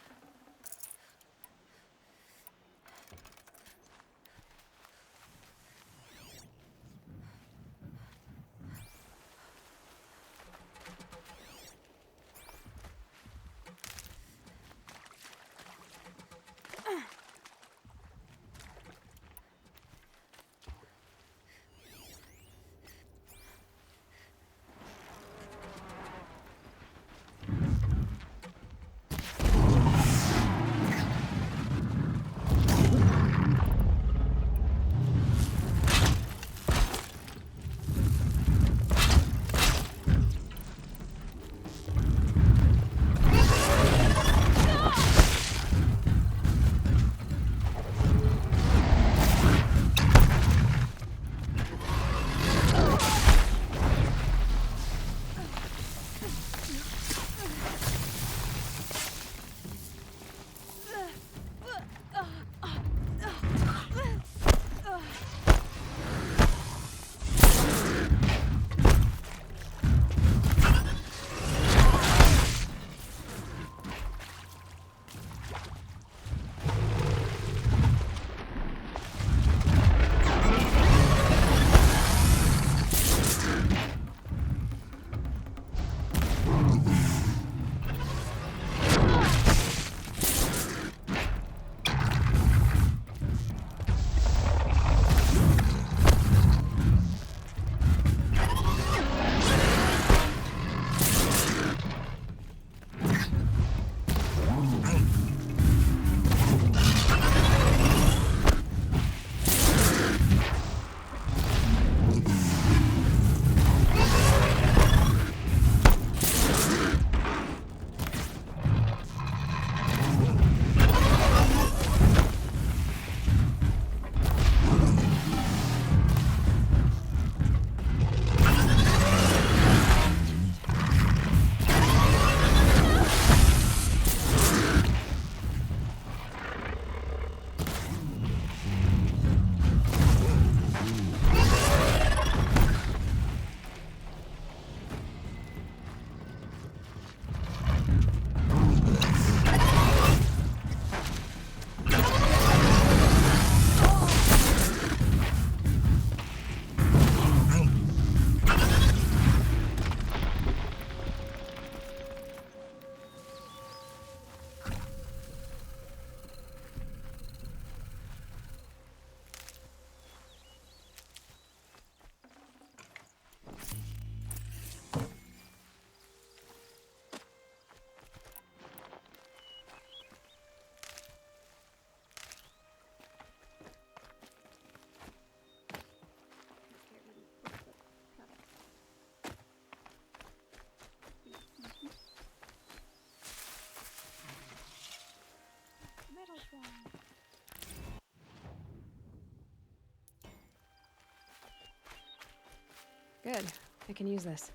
Good. I can use this.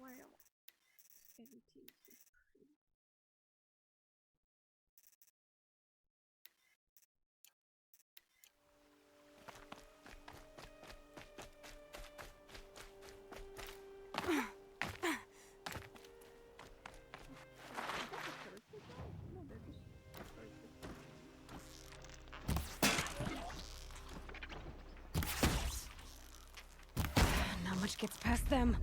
Wow. Everything is pretty. Not much gets past them.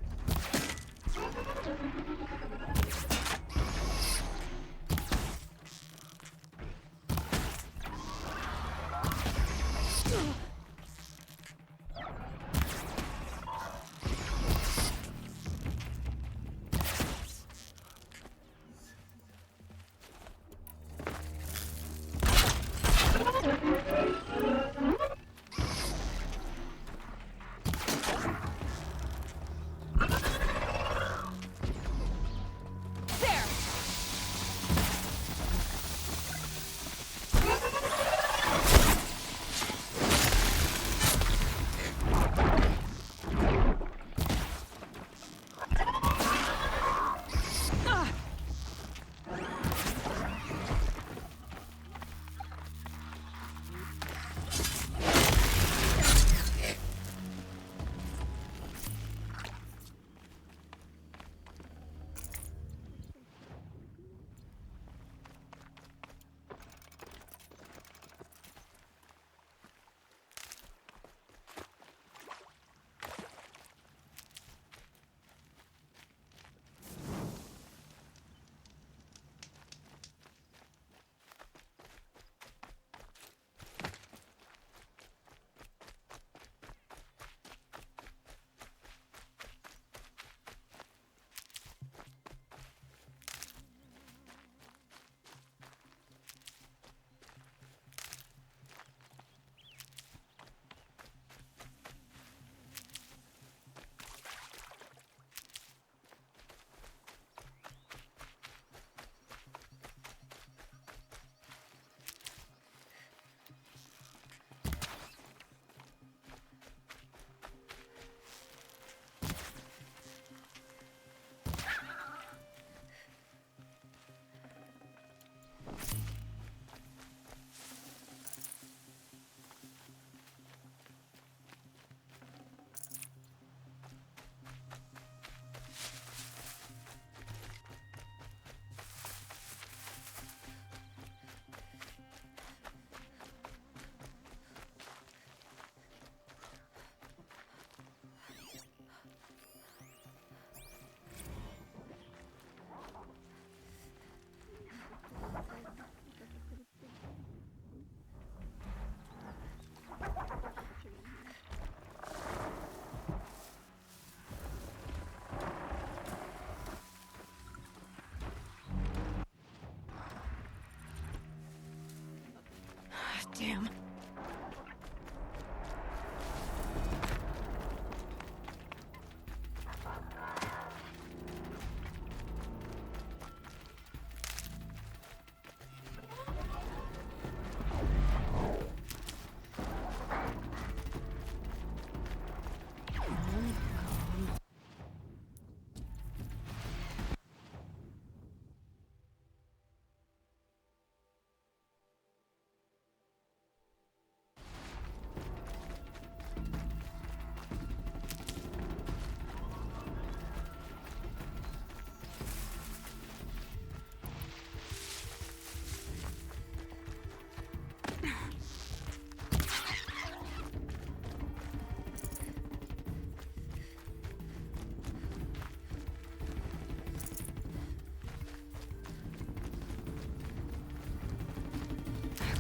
Damn.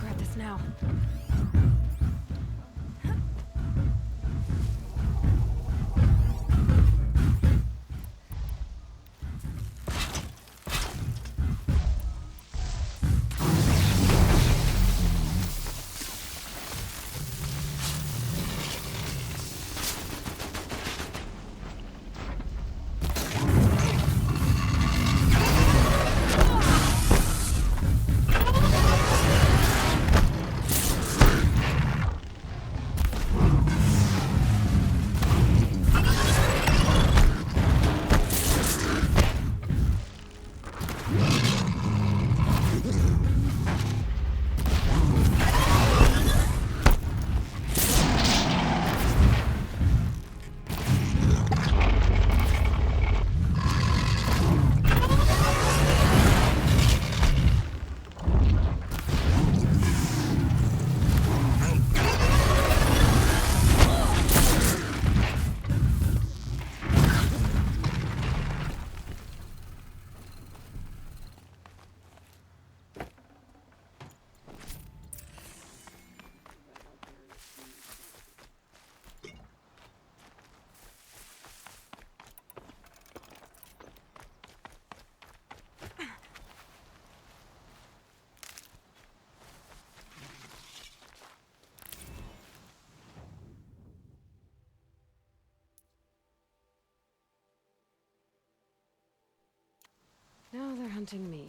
Grab this now. they're hunting me.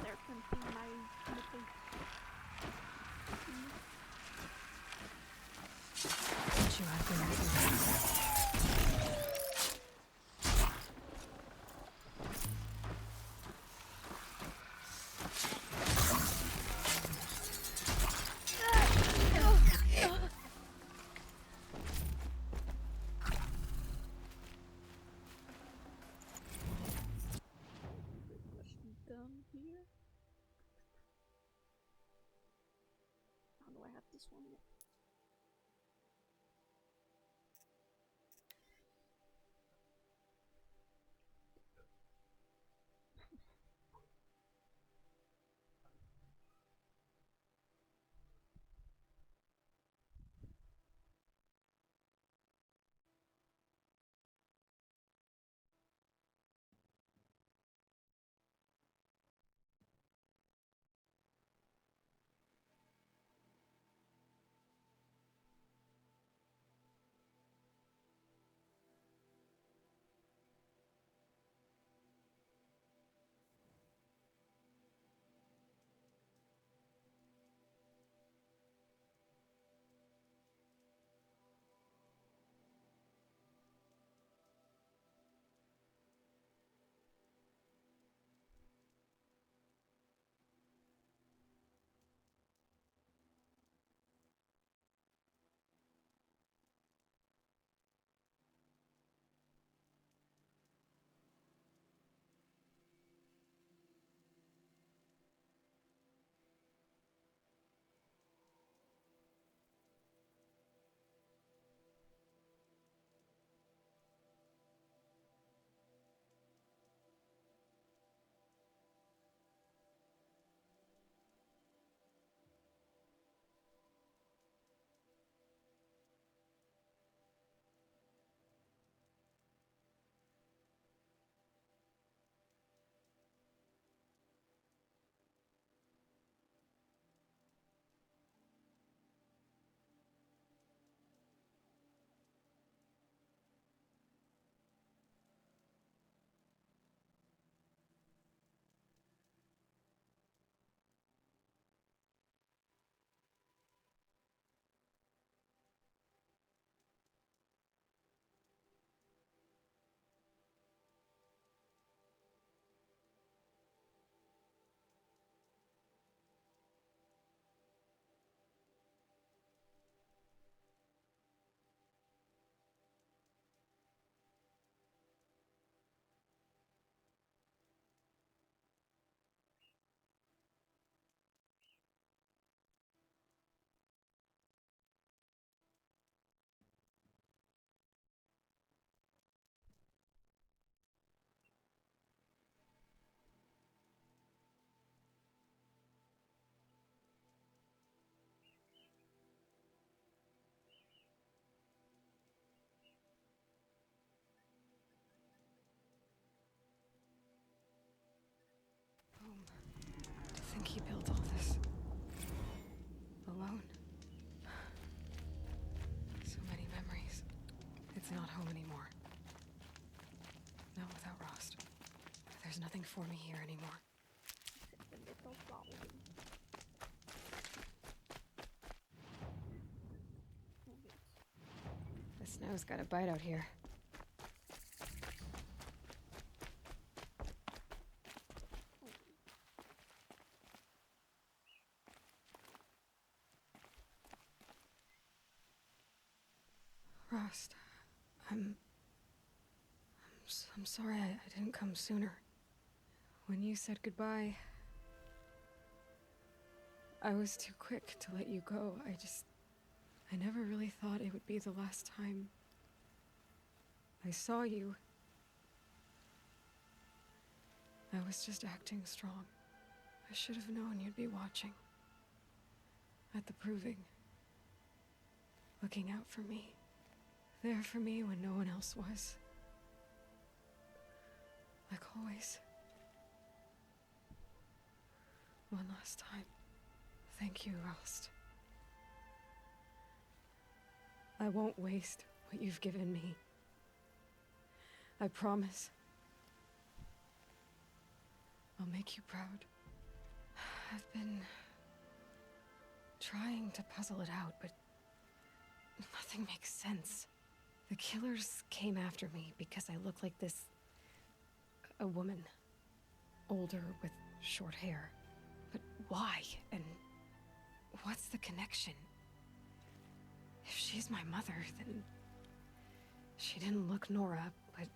They're hunting my little... Don't you have been listening? Down here. How do I have this one yet? To think he built all this alone. So many memories. It's not home anymore. Not without Rost. There's nothing for me here anymore. The little flower. The snow's got a bite out here. Rost. I'm sorry I didn't come sooner. When you said goodbye, I was too quick to let you go. I never really thought it would be the last time I saw you. I was just acting strong. I should have known you'd be watching. At the proving. Looking out for me. There for me when no one else was. Like always. One last time. Thank you, Rost. I won't waste what you've given me. I promise. I'll make you proud. I've been trying to puzzle it out, but nothing makes sense. The killers came after me because I look like this... a woman. Older with short hair. But why? And what's the connection? If she's my mother, then... she didn't look Nora, but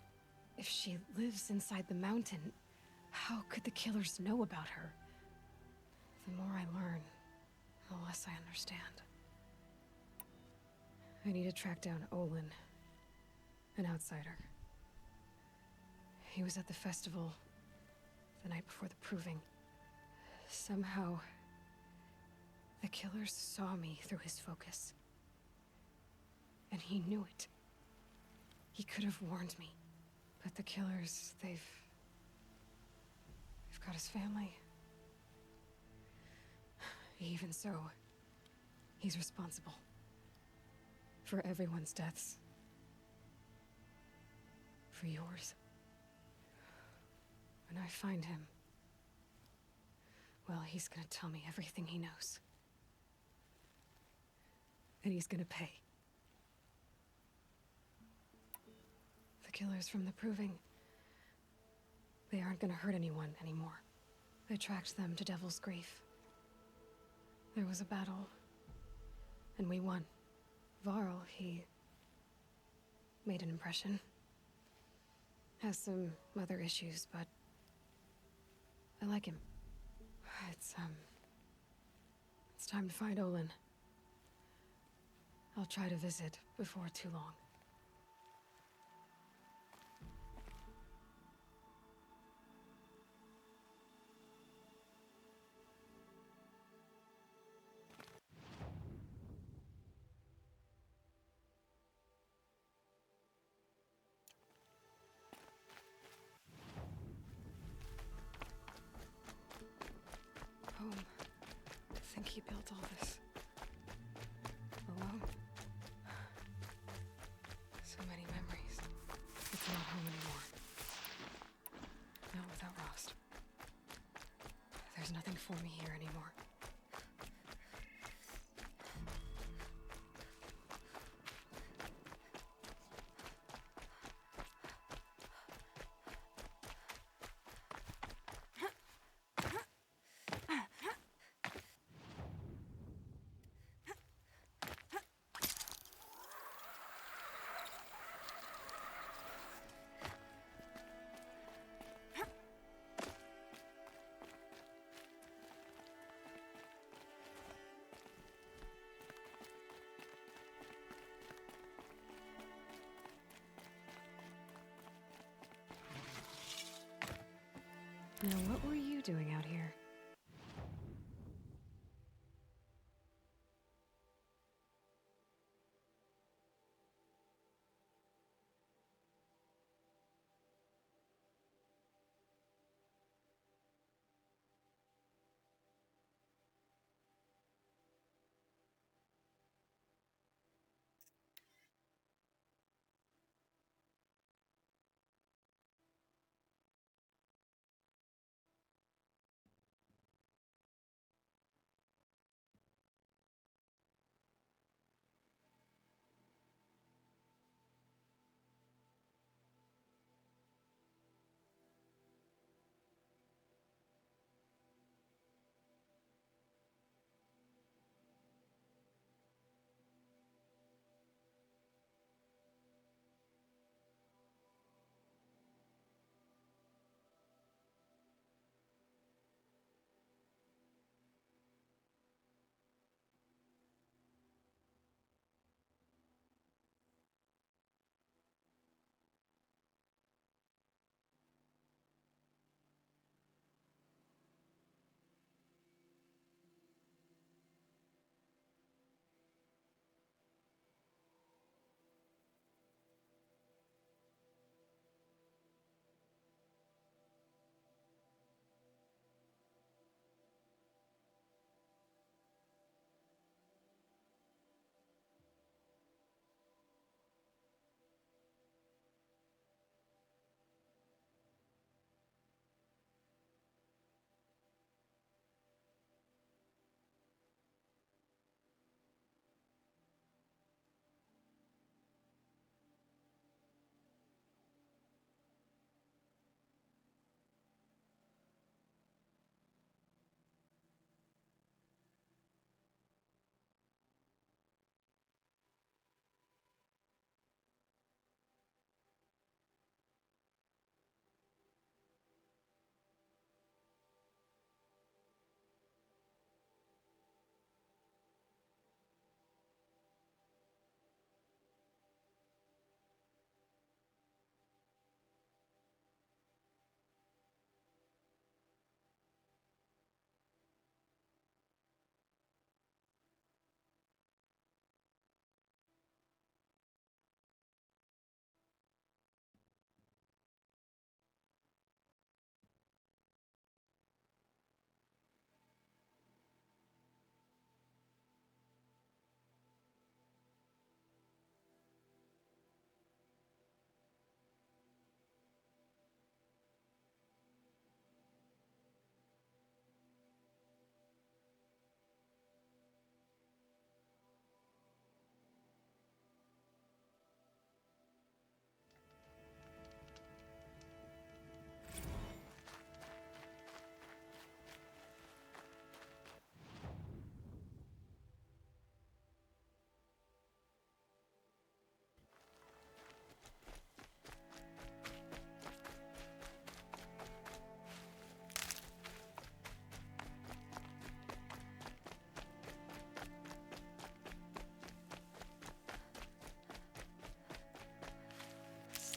if she lives inside the mountain, how could the killers know about her? The more I learn, the less I understand. I need to track down Olin, an outsider. He was at the festival the night before the proving. Somehow, the killers saw me through his focus. And he knew it. He could have warned me. But the killers, they've got his family. Even so, he's responsible. For everyone's deaths. For yours. When I find him, well, he's gonna tell me everything he knows. And he's gonna pay. The killers from the proving, they aren't gonna hurt anyone anymore. I tracked them to Devil's Grief. There was a battle, and we won. Varl, he made an impression. Has some other issues, but I like him. It's time to find Olin. I'll try to visit before too long. Home. I think he built all this. Alone. So many memories. It's not home anymore. Not without Rost. There's nothing for me here anymore. Now, what were you doing out here?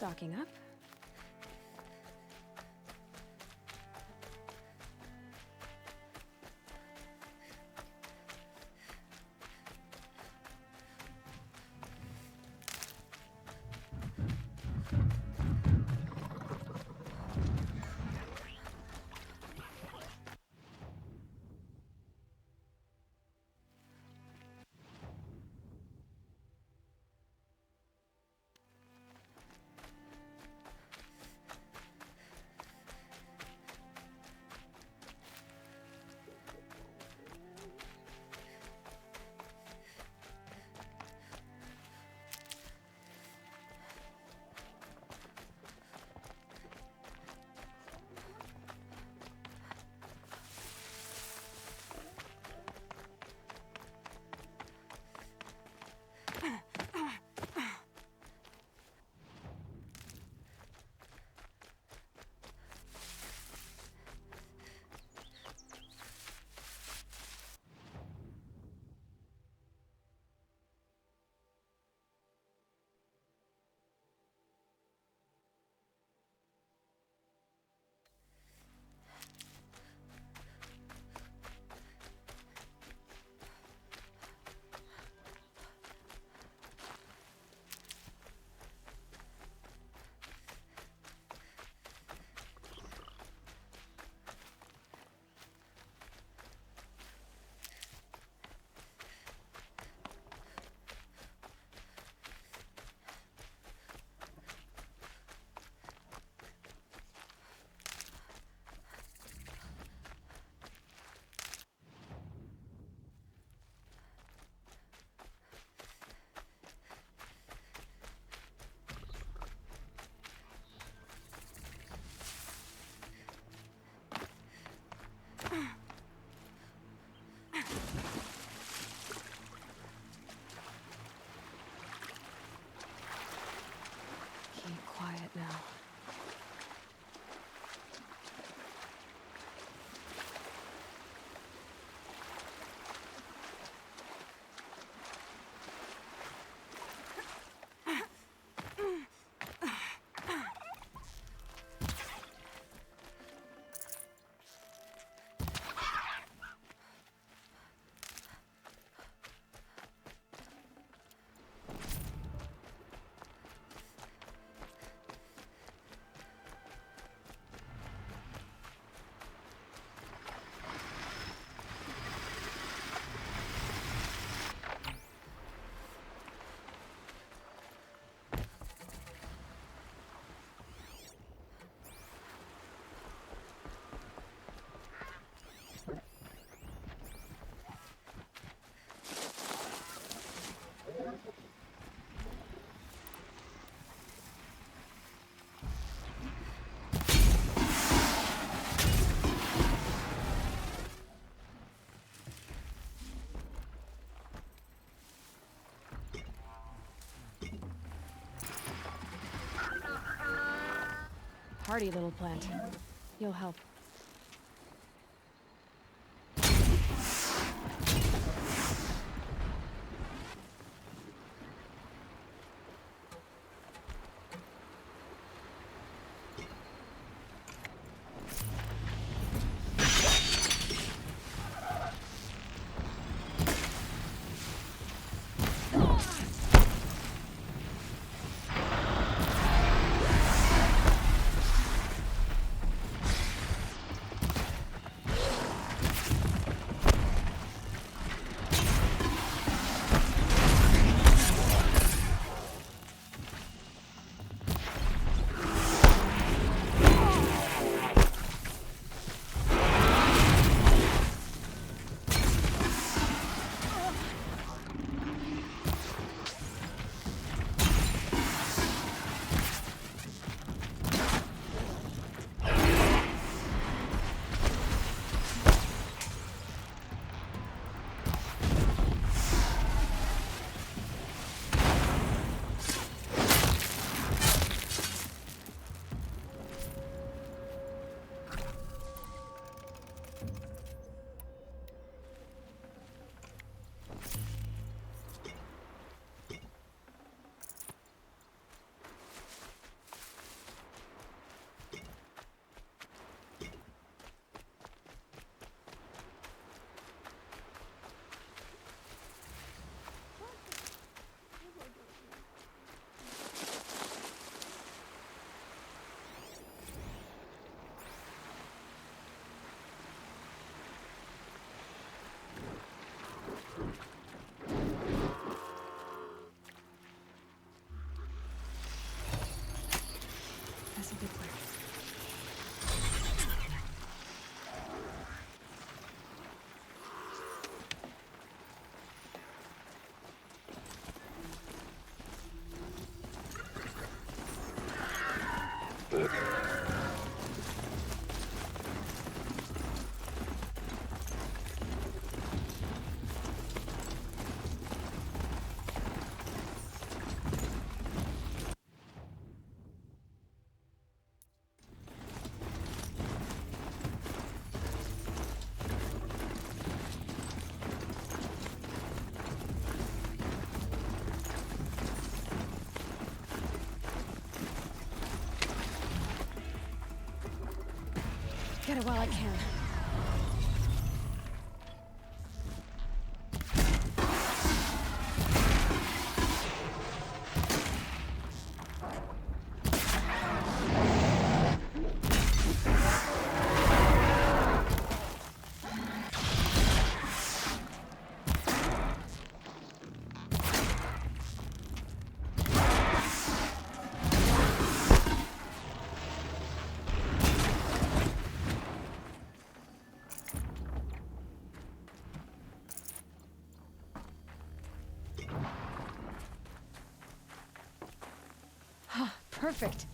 stocking up. Keep quiet now. Hardy little plant. You'll help. Get it while I can. Perfect.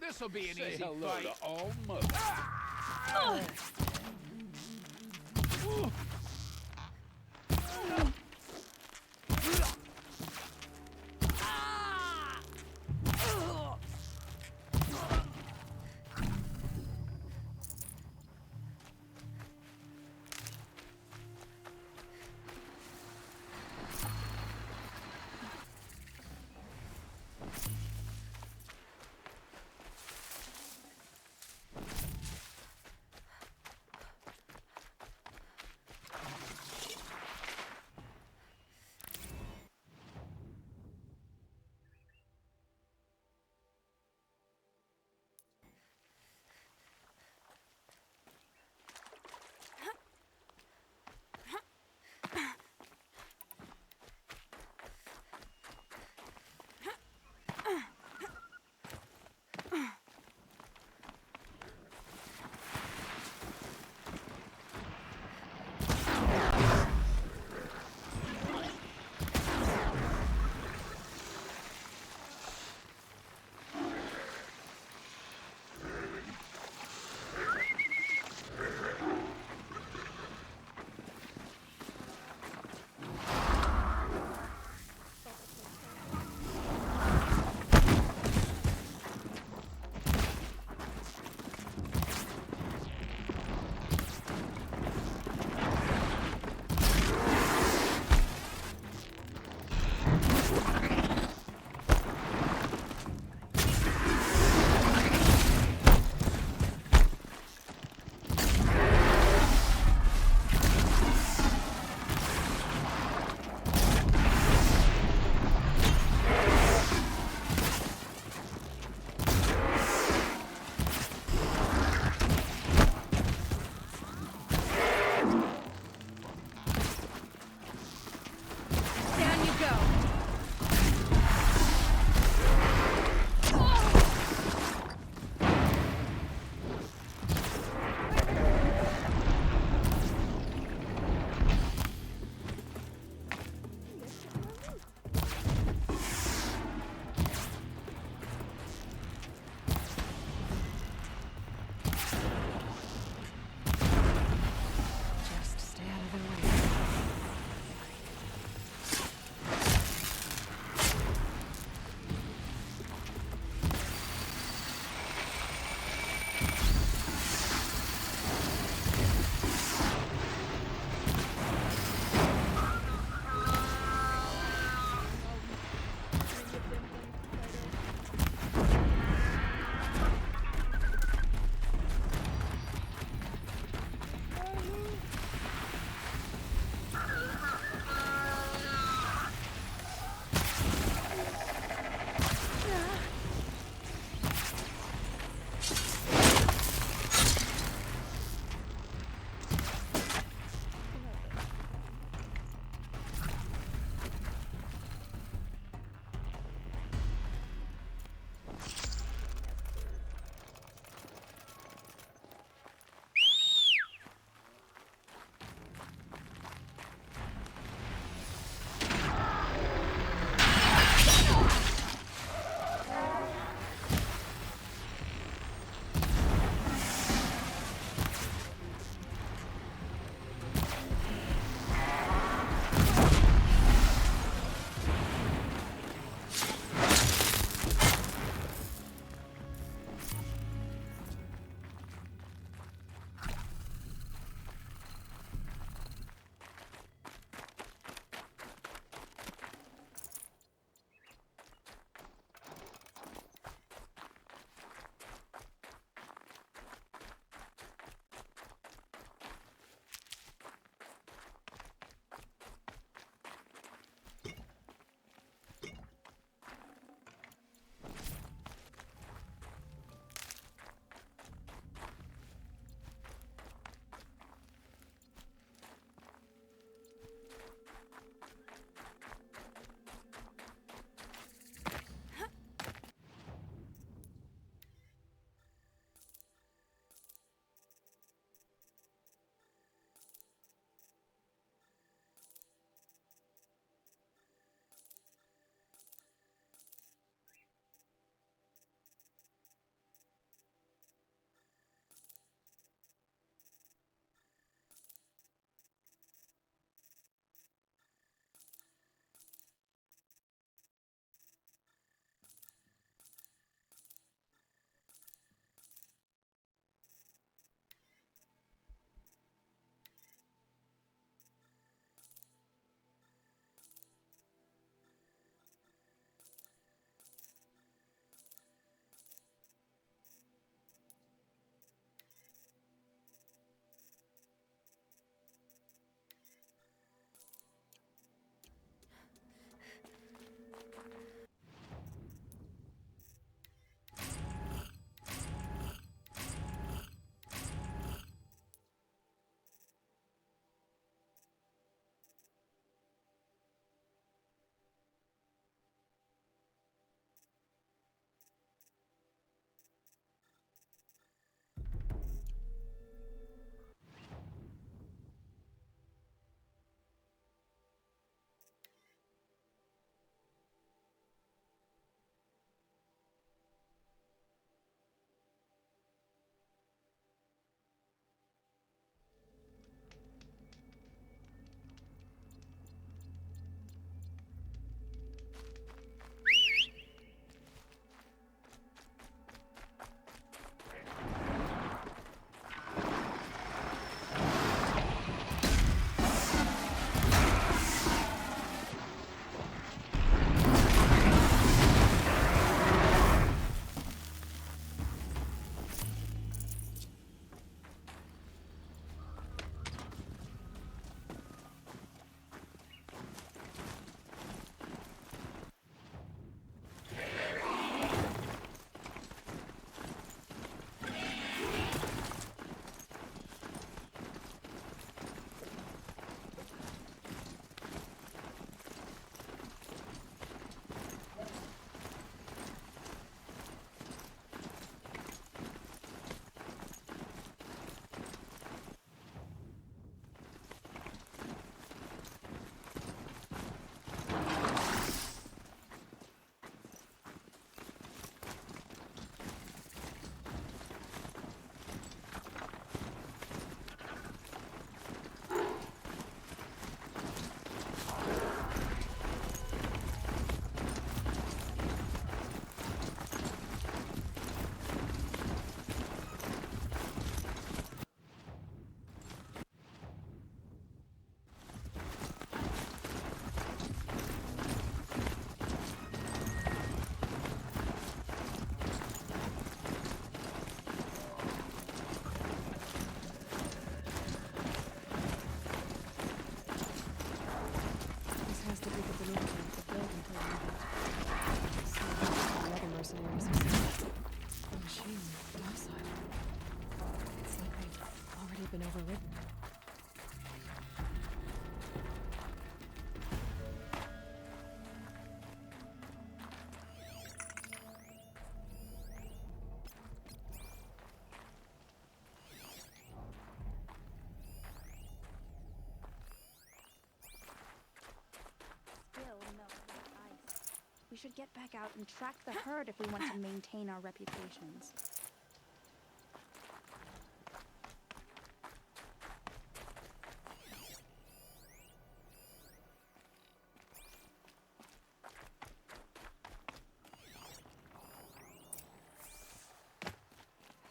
This'll be an Say easy hello fight. to all mothers. been overridden. We should get back out and track the herd if we want to maintain our reputations.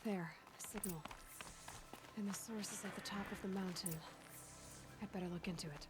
There, a signal. And the source is at the top of the mountain. I'd better look into it.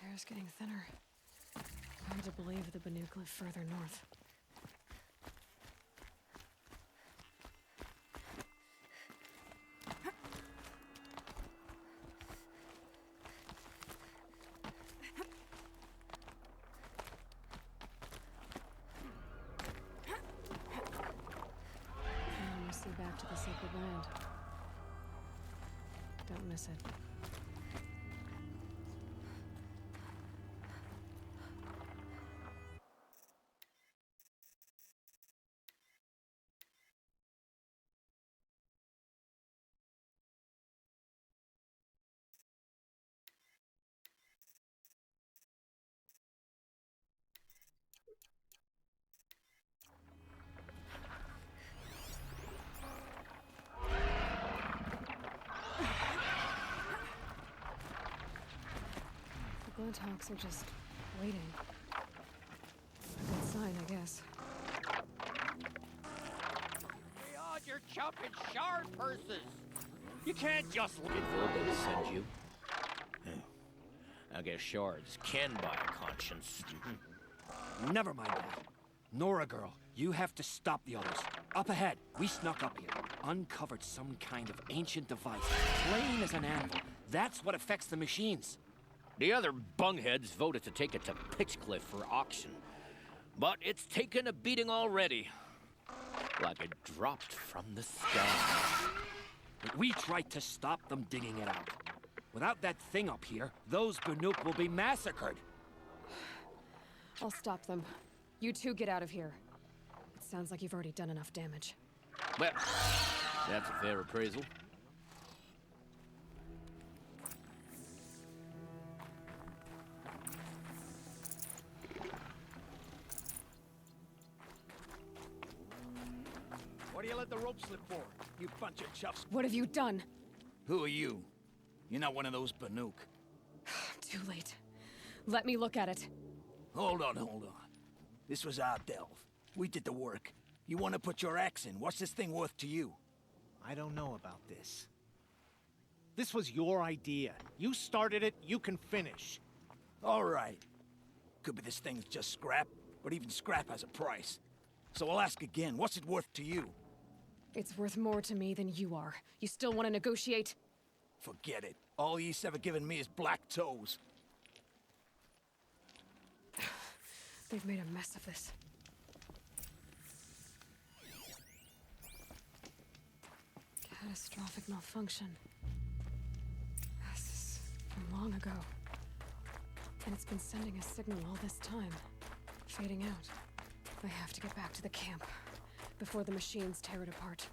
Air's getting thinner. Hard to believe the Banuk live further north. And we see back to the sacred land. Don't miss it. Glunthawks are just waiting. A good sign, I guess. We on your chopping shard purses. You can't just look at Volga to send you. I guess shards can buy a conscience. Never mind that. Nora girl, you have to stop the others. Up ahead, we snuck up here. Uncovered some kind of ancient device. Plain as an anvil. That's what affects the machines. The other bungheads voted to take it to Pitchcliff for auction. But it's taken a beating already. Like it dropped from the sky. We tried to stop them digging it out. Without that thing up here, those Banuk will be massacred. I'll stop them. You two get out of here. It sounds like you've already done enough damage. Well, that's a fair appraisal. What do you let the rope slip for, you bunch of chuffs? What have you done? Who are you? You're not one of those Banuk. Too late. Let me look at it. Hold on. This was our delve. We did the work. You want to put your axe in? What's this thing worth to you? I don't know about this. This was your idea. You started it, you can finish. All right. Could be this thing's just scrap, but even scrap has a price. So I'll ask again, what's it worth to you? It's worth more to me than you are. You still want to negotiate? Forget it. All you've ever given me is black toes. They've made a mess of this. Catastrophic malfunction. This is from long ago. And it's been sending a signal all this time. Fading out. I have to get back to the camp before the machines tear it apart.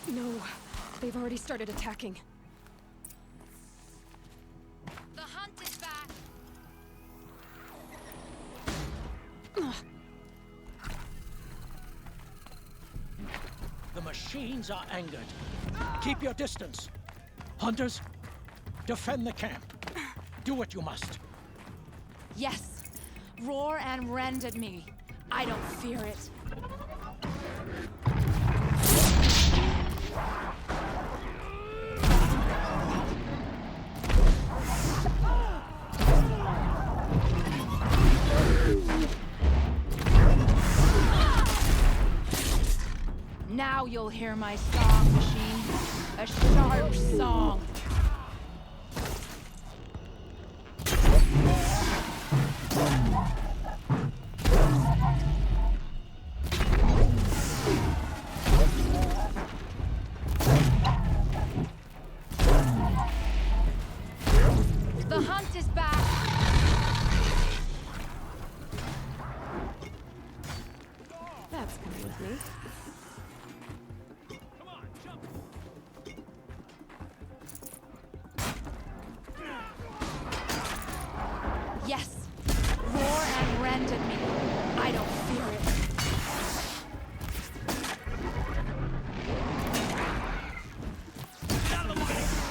No, they've already started attacking. The hunt is back. The machines are angered. Keep your distance. Hunters, defend the camp. Do what you must. Yes. Roar and rend at me. I don't fear it. Now you'll hear my song, machine. A sharp song. The hunt is back. That's coming with me. Yes. Roar and rend at me. I don't fear it.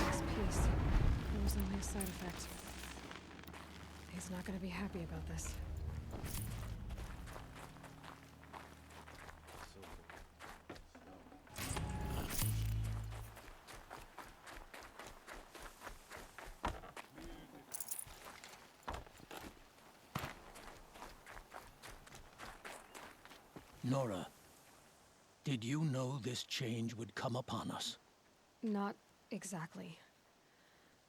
This piece. It was only a side effect. He's not gonna be happy about this. Nora, did you know this change would come upon us? Not exactly.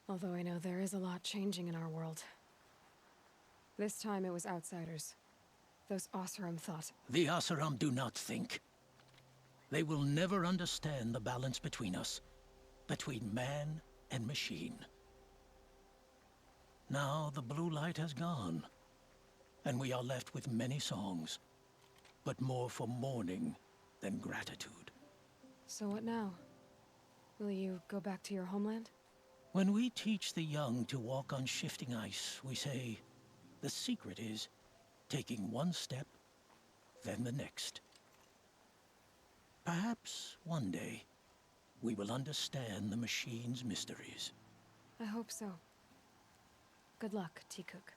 Although I know there is a lot changing in our world. This time it was outsiders. Those Oseram thought. The Oseram do not think. They will never understand the balance between us, between man and machine. Now the blue light has gone, and we are left with many songs, but more for mourning than gratitude. So what now? Will you go back to your homeland? When we teach the young to walk on shifting ice, we say, the secret is taking one step, then the next. Perhaps one day, we will understand the machine's mysteries. I hope so. Good luck, T-Cook.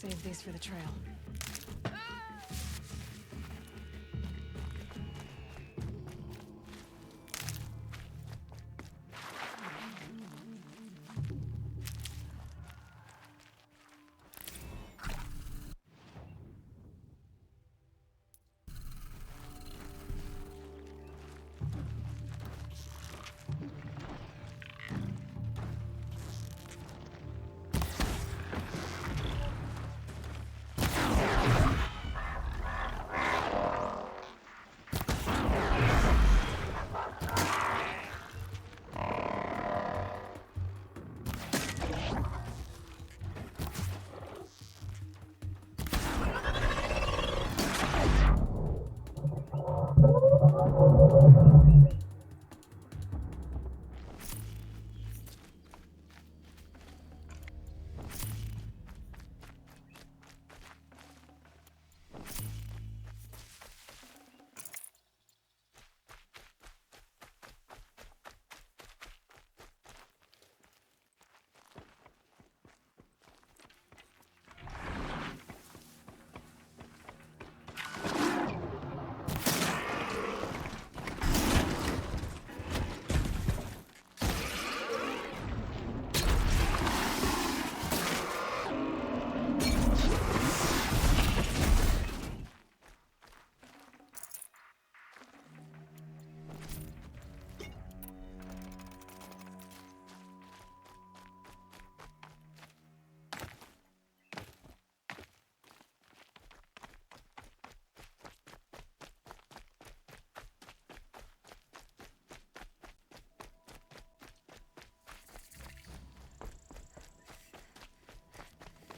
Save these for the trail.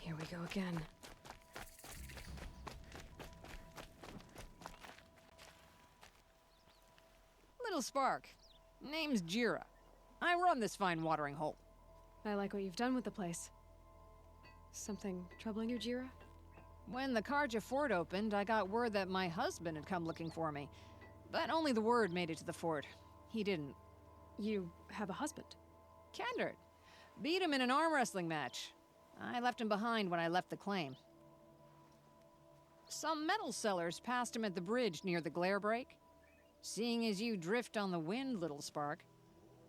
Here we go again. Little Spark. Name's Jira. I run this fine watering hole. I like what you've done with the place. Something troubling you, Jira? When the Karja fort opened, I got word that my husband had come looking for me. But only the word made it to the fort. He didn't. You have a husband? Kendrick. Beat him in an arm wrestling match. I left him behind when I left the claim. Some metal sellers passed him at the bridge near the glare break. Seeing as you drift on the wind, Little Spark.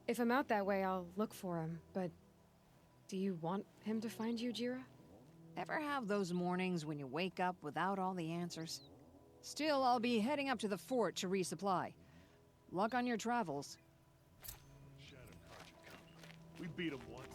If I'm out that way, I'll look for him, but do you want him to find you, Jira? Ever have those mornings when you wake up without all the answers? Still, I'll be heading up to the fort to resupply. Luck on your travels. We beat him once.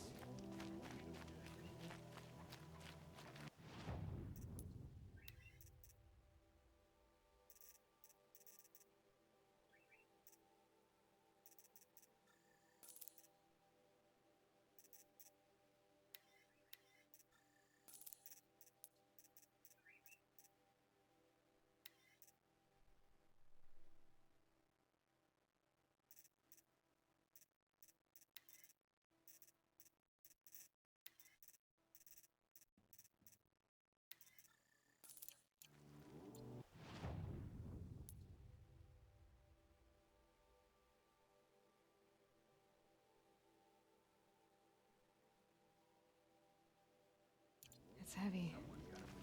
It's heavy.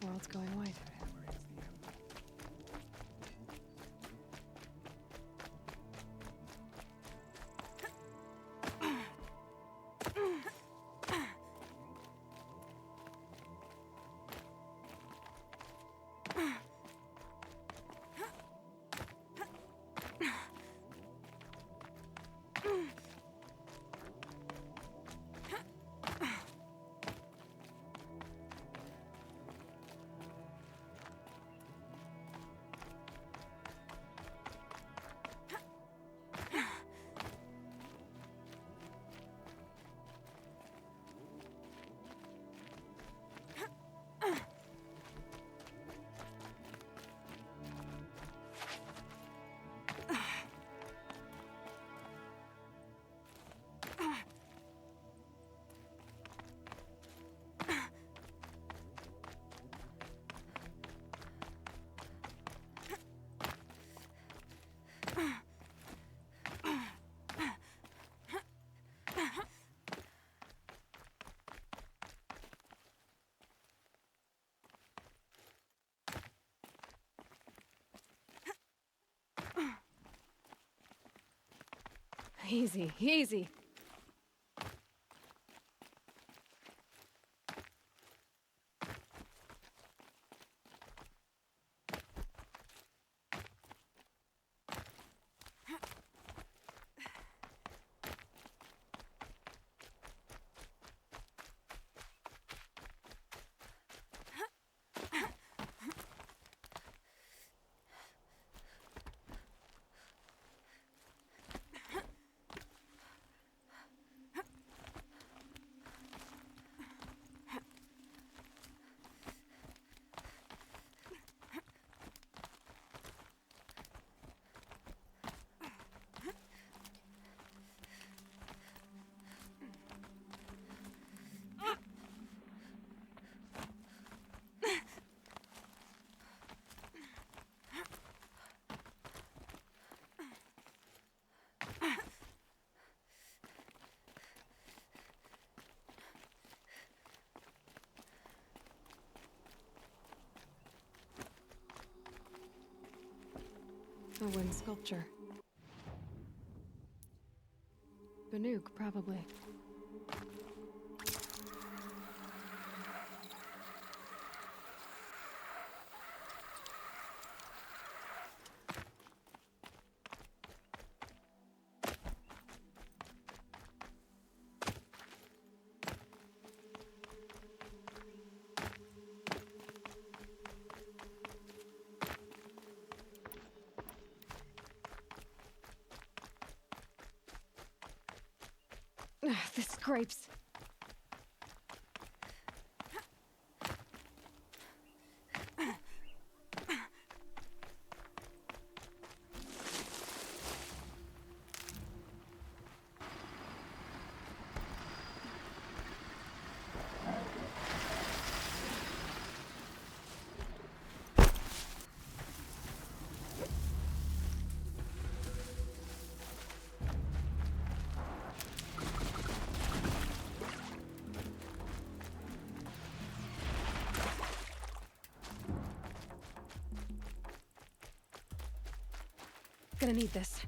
World's going white. easy, easy. A wind sculpture. Banuk, probably. Ugh, this scrapes. Gonna need this.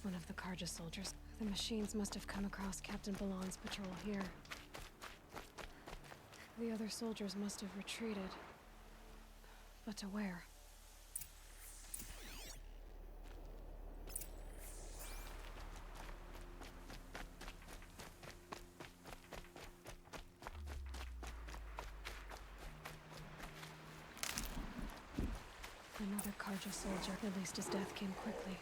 One of the Karja soldiers. The machines must have come across Captain Balan's patrol here. The other soldiers must have retreated. But to where? Another Karja soldier. At least his death came quickly.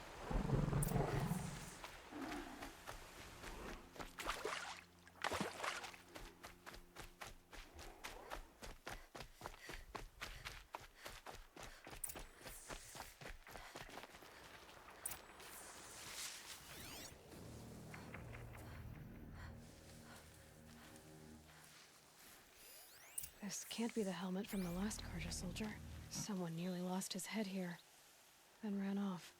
This can't be the helmet from the last Karja soldier. Someone nearly lost his head here, then ran off.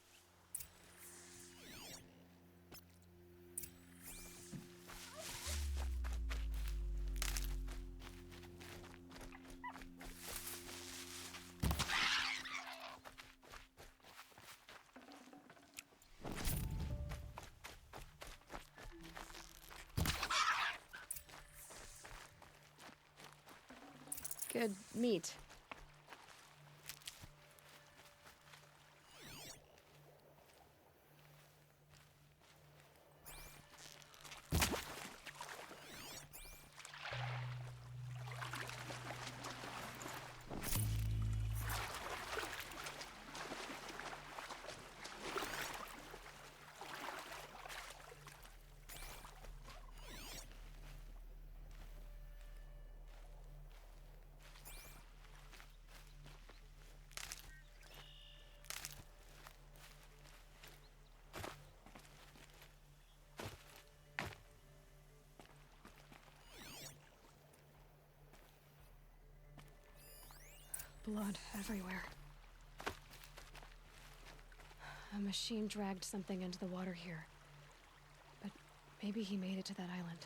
Good meat. Blood everywhere. A machine dragged something into the water here. But maybe he made it to that island.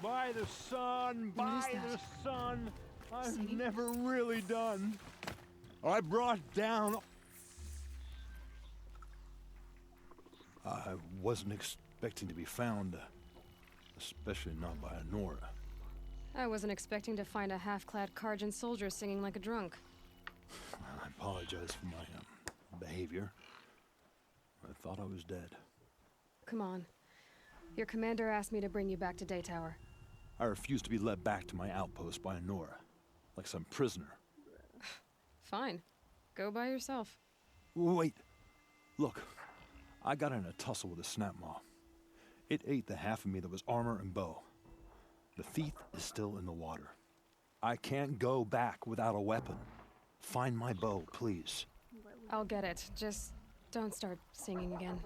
By the sun, by the sun, I've never really done. I brought down. I wasn't expecting to be found, especially not by Nora. I wasn't expecting to find a half-clad Karjan soldier singing like a drunk. I apologize for my behavior. I thought I was dead. Come on. Your commander asked me to bring you back to Daytower. I refused to be led back to my outpost by Nora, like some prisoner. Fine. Go by yourself. Wait. Look, I got in a tussle with a snapmaw. It ate the half of me that was armor and bow. The thief is still in the water. I can't go back without a weapon. Find my bow, please. I'll get it. Just don't start singing again.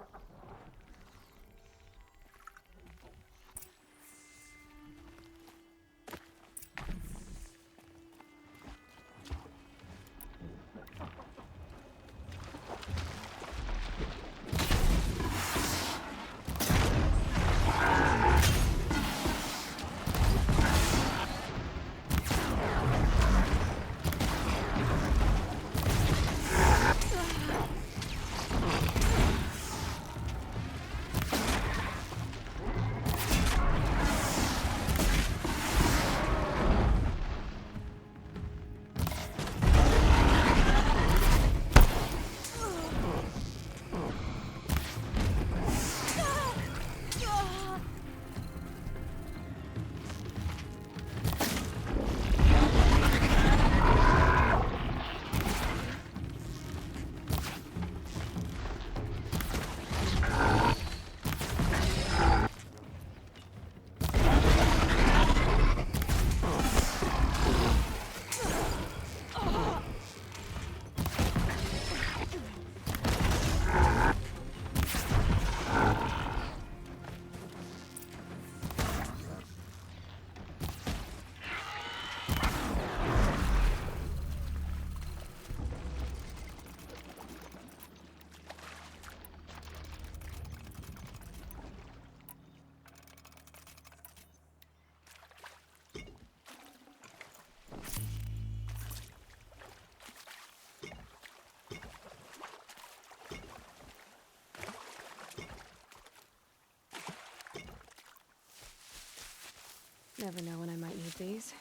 Never know when I might need these.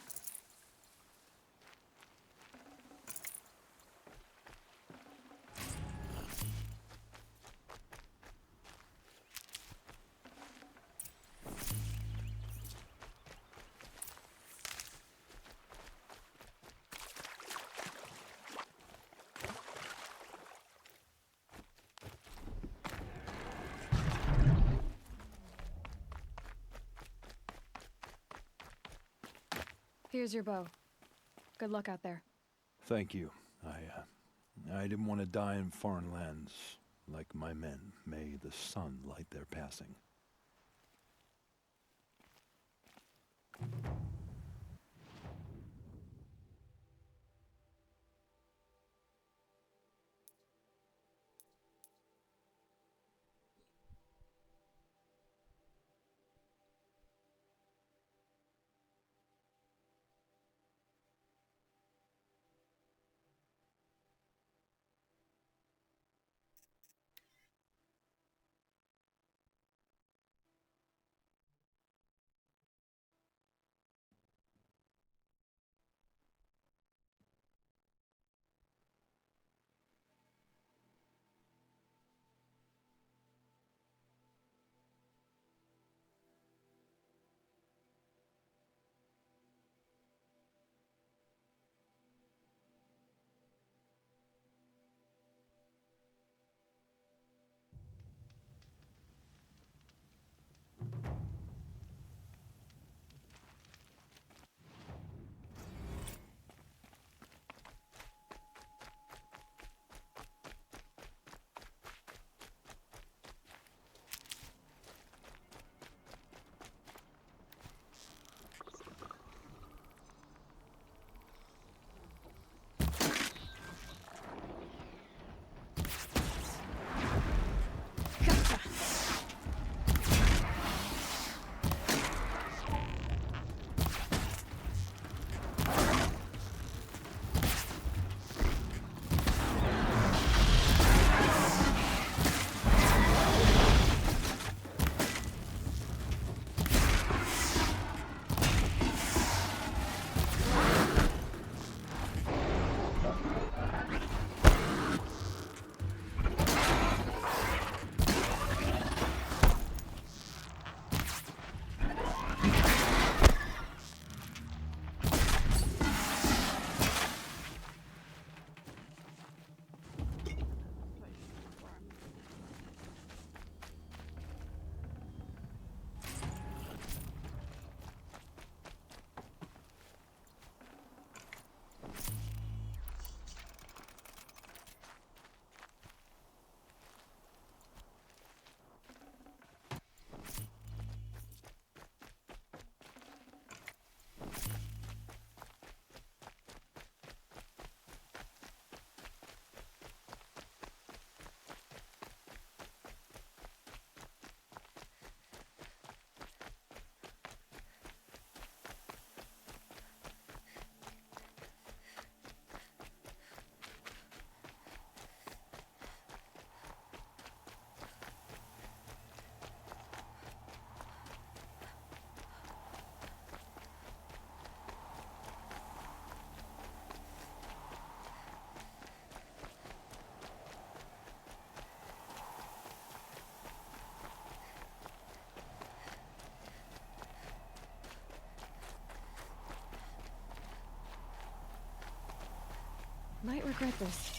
Here's your bow. Good luck out there. Thank you. I didn't want to die in foreign lands like my men. May the sun light their passing. Might regret this.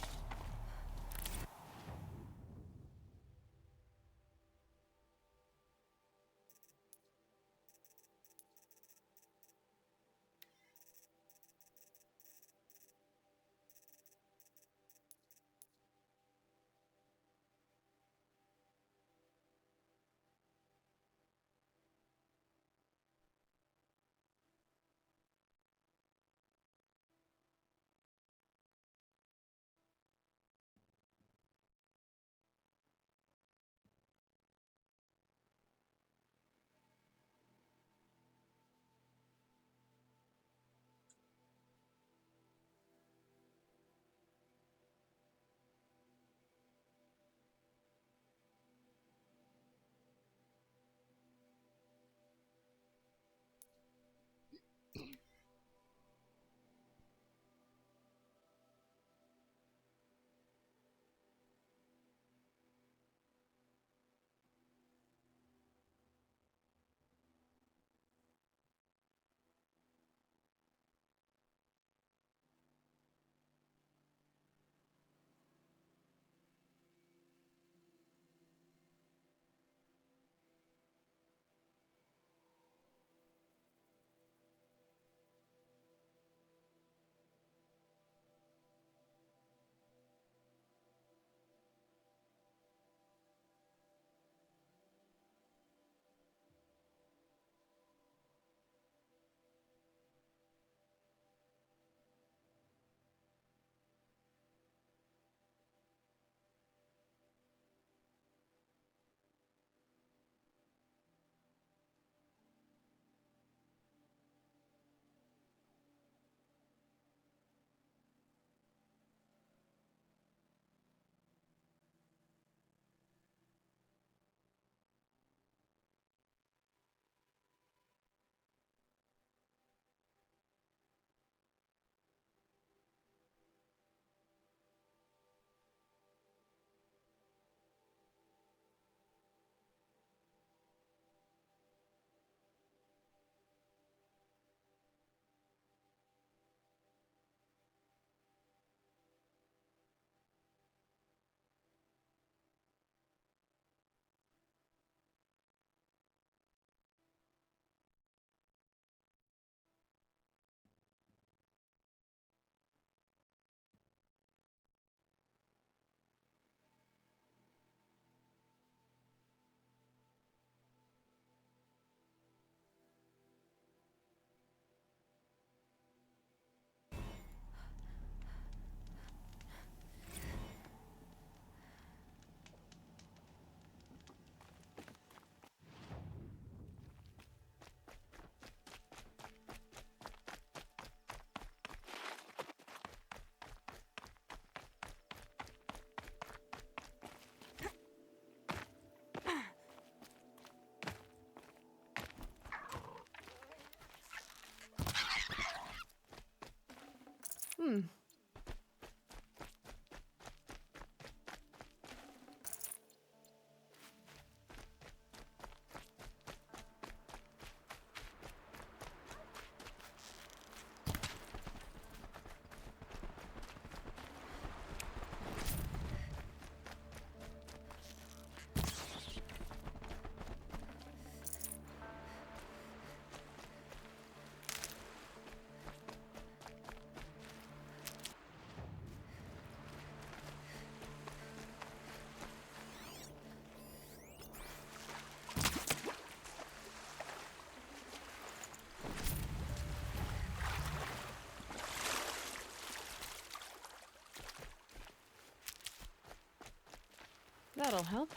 That'll help.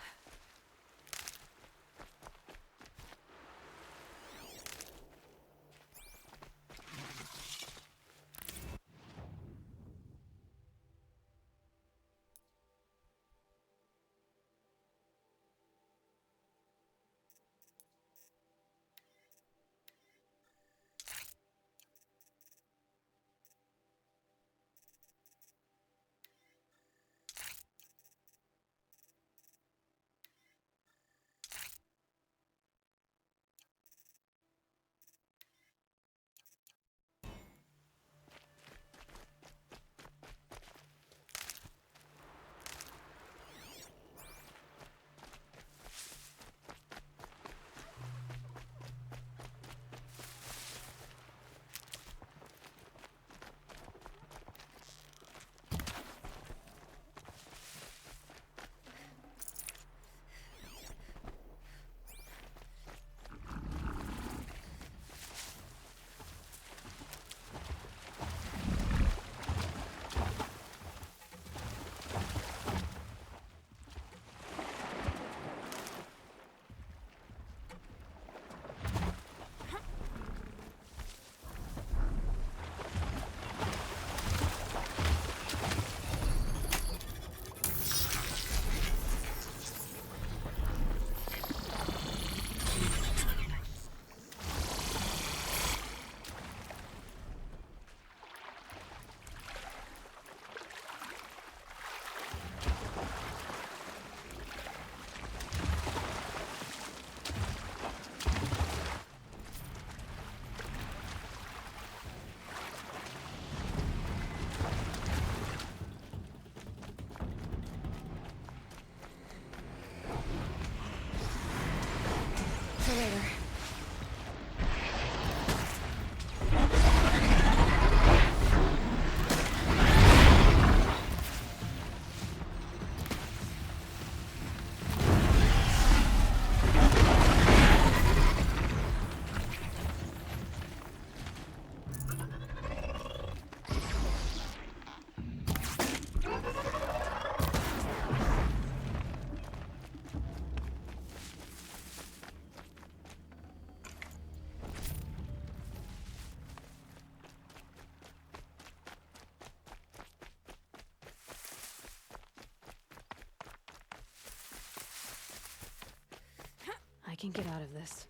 For later. I can get out of this.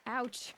Ouch.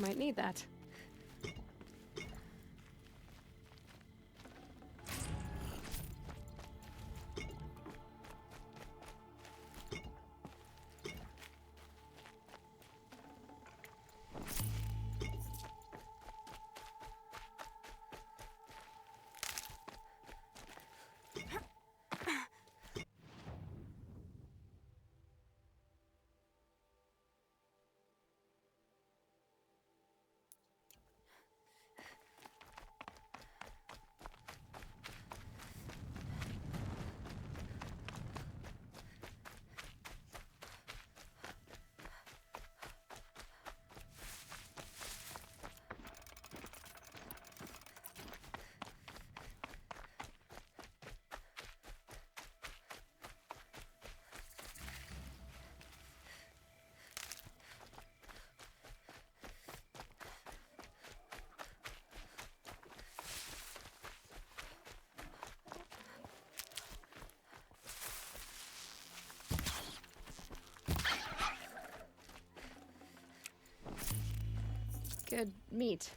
Might need that. Good meat.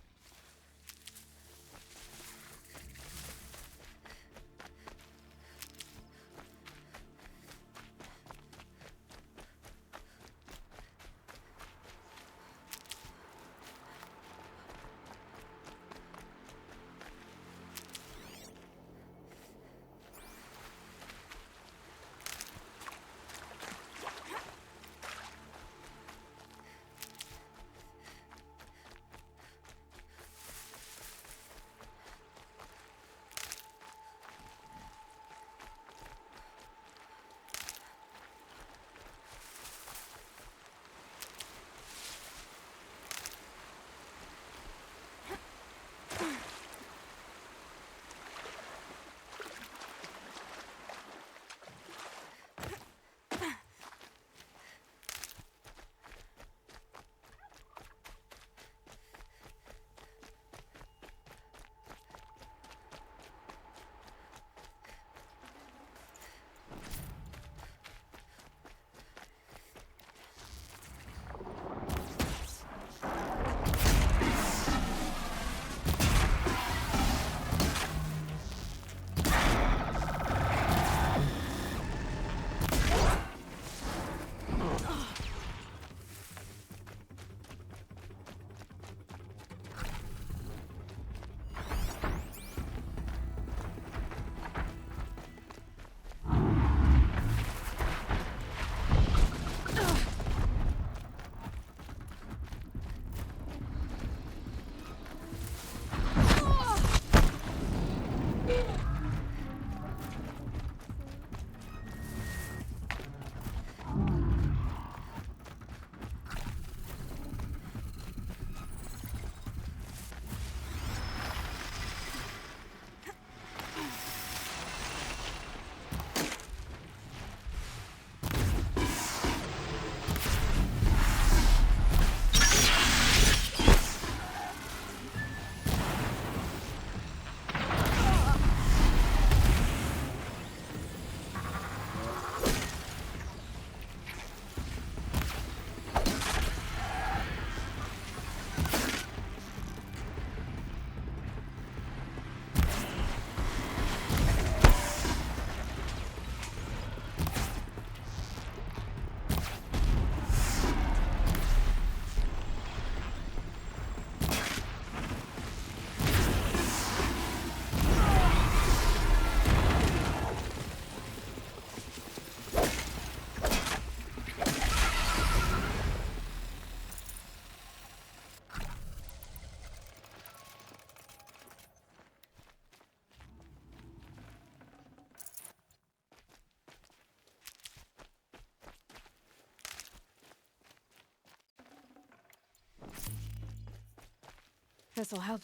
This'll help.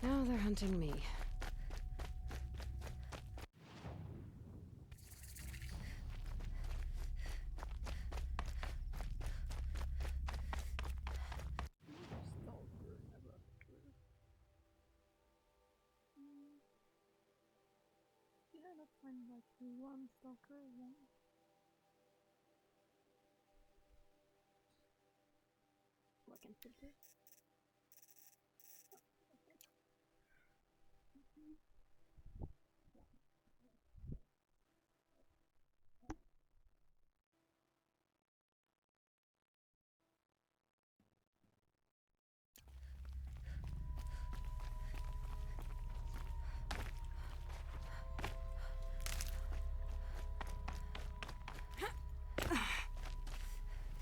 Now they're hunting me. Yeah, that's fine. Like, one stalker, one. Look into this.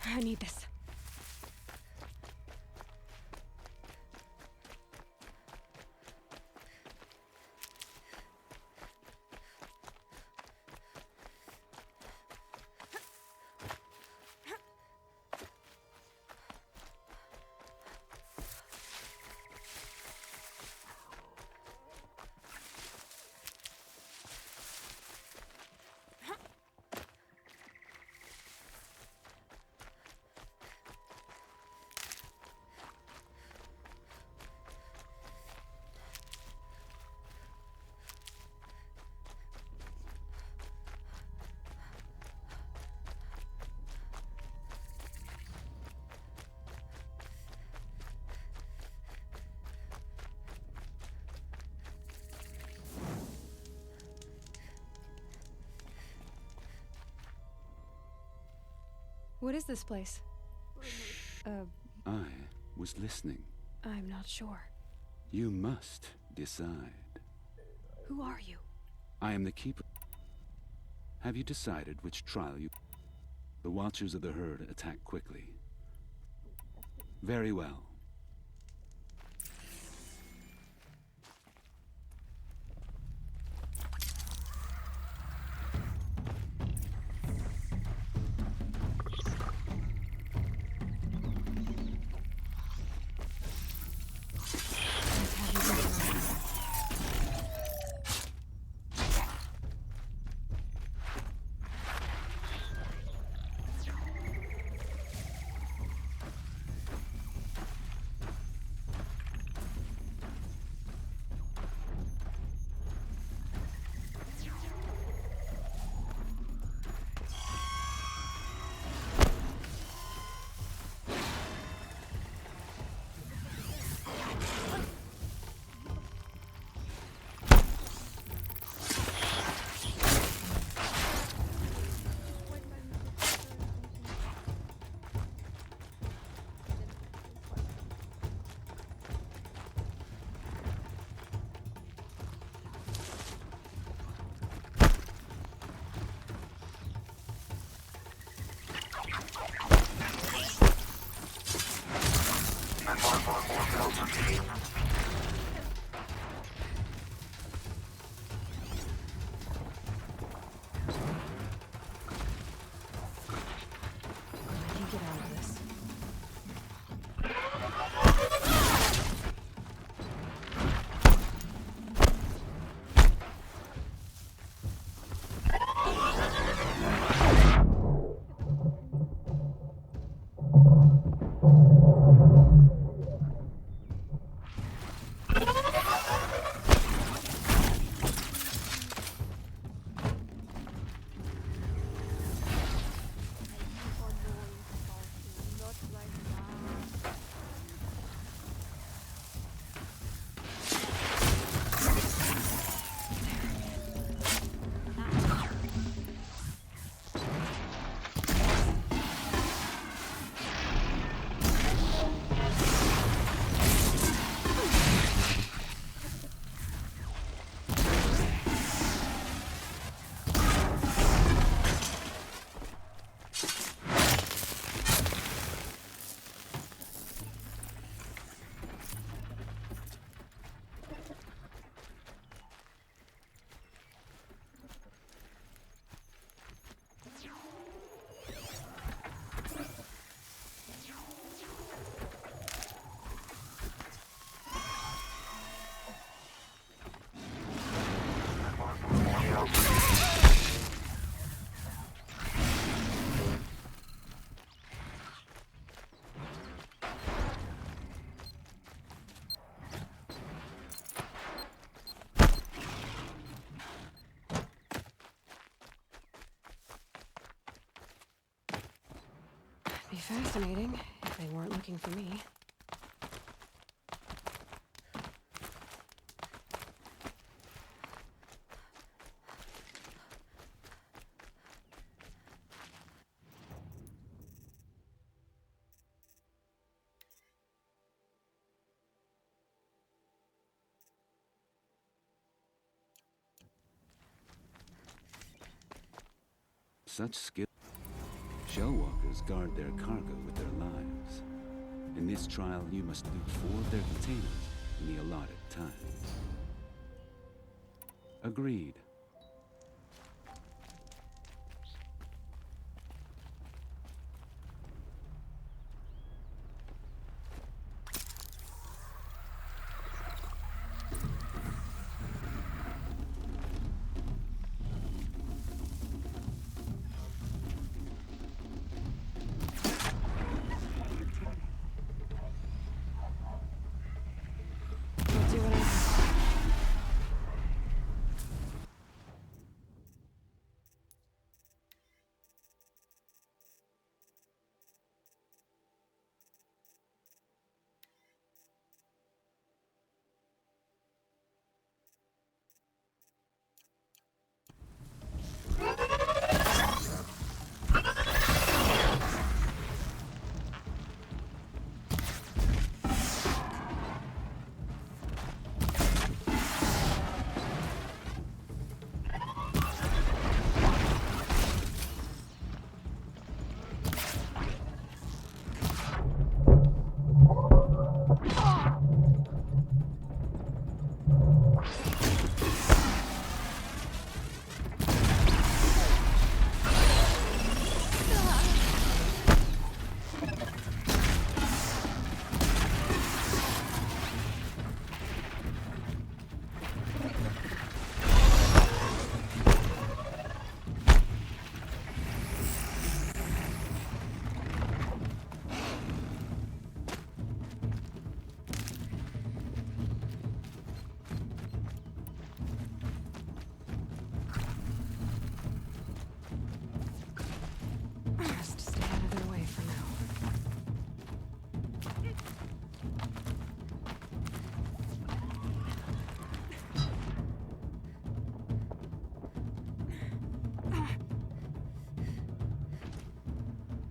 I need this. What is this place? I was listening. I'm not sure. You must decide. Who are you? I am the keeper. Have you decided which trial you... The Watchers of the Herd attack quickly. Very well. fascinating if they weren't looking for me. Such skill. Shellwalkers guard their cargo with their lives. In this trial, you must loot 4 of their containers in the allotted time. Agreed.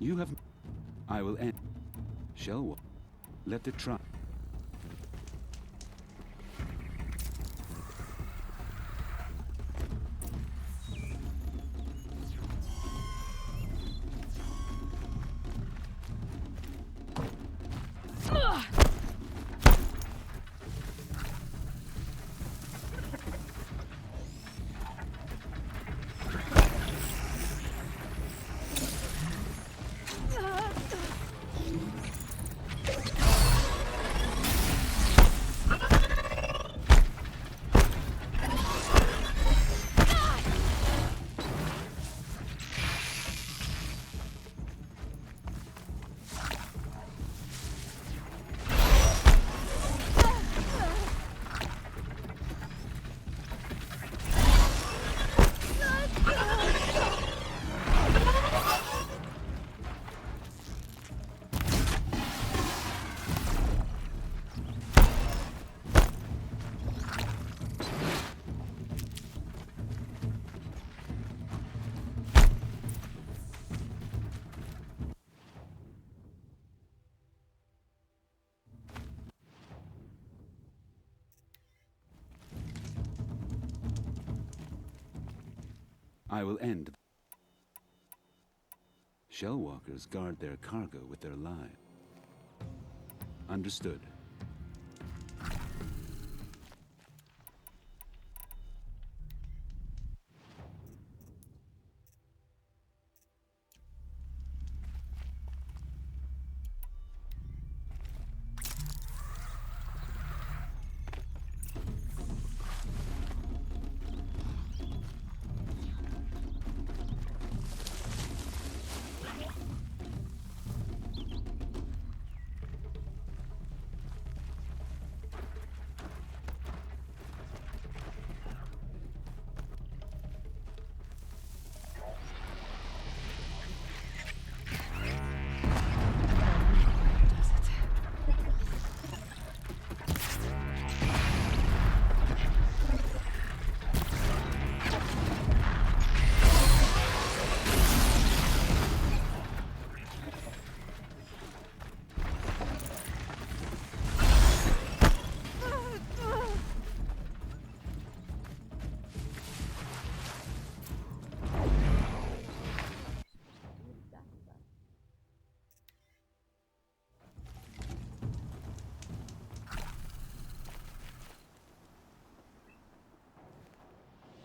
You have... I will end. Shellwalker. Let the try. I will end. Shellwalkers guard their cargo with their lives. Understood.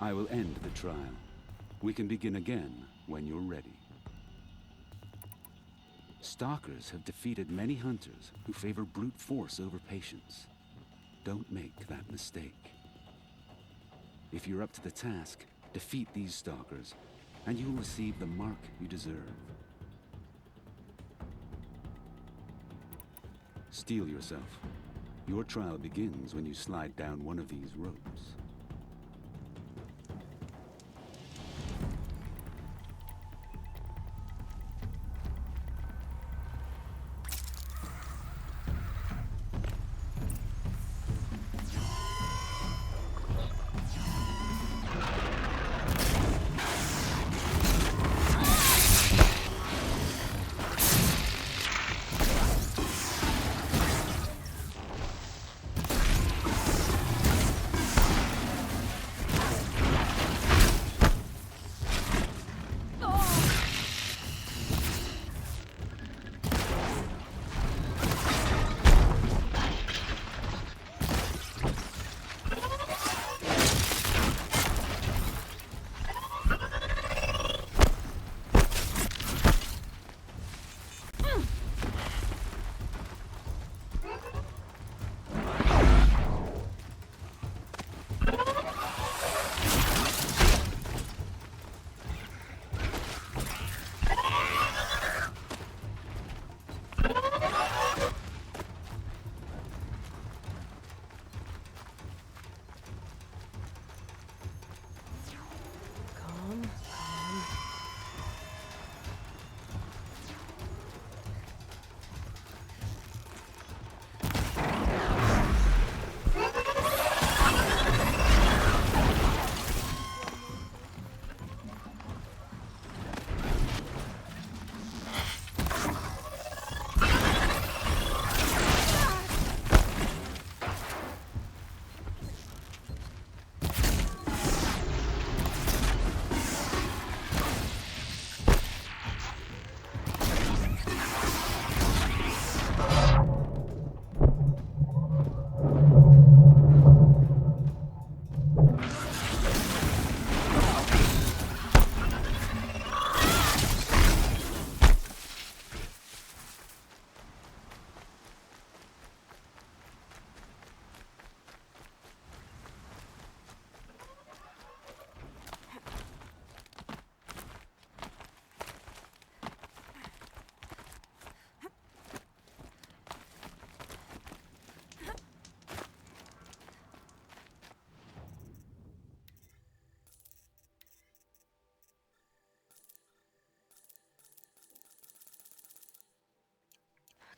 I will end the trial. We can begin again when you're ready. Stalkers have defeated many hunters who favor brute force over patience. Don't make that mistake. If you're up to the task, defeat these stalkers, and you'll receive the mark you deserve. Steel yourself. Your trial begins when you slide down one of these ropes.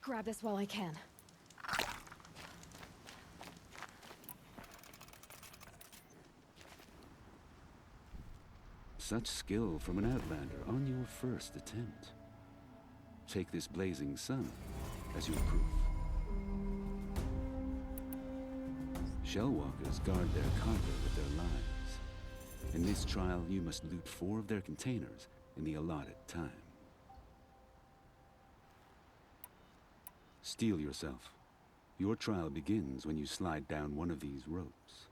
Grab this while I can. Such skill from an outlander on your first attempt. Take this blazing sun as your proof. Shellwalkers guard their cargo with their lives. In this trial, you must loot 4 of their containers in the allotted time. Steel yourself. Your trial begins when you slide down one of these ropes.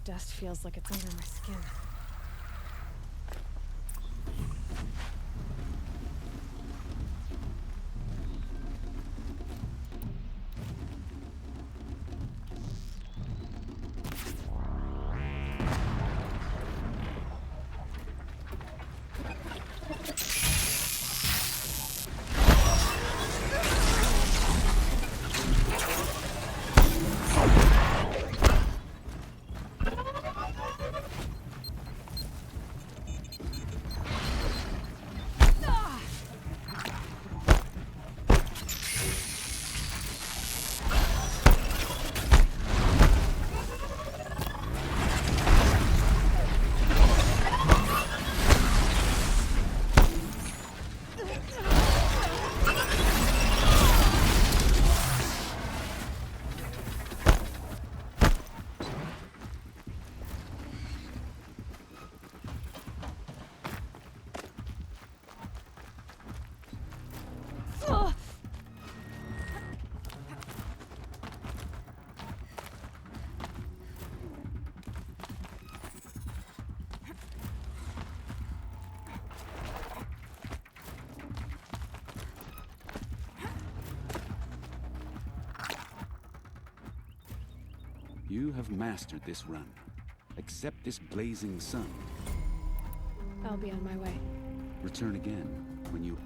Dust feels like it's under my skin. You have mastered this run. Accept this blazing sun. I'll be on my way. Return again when you...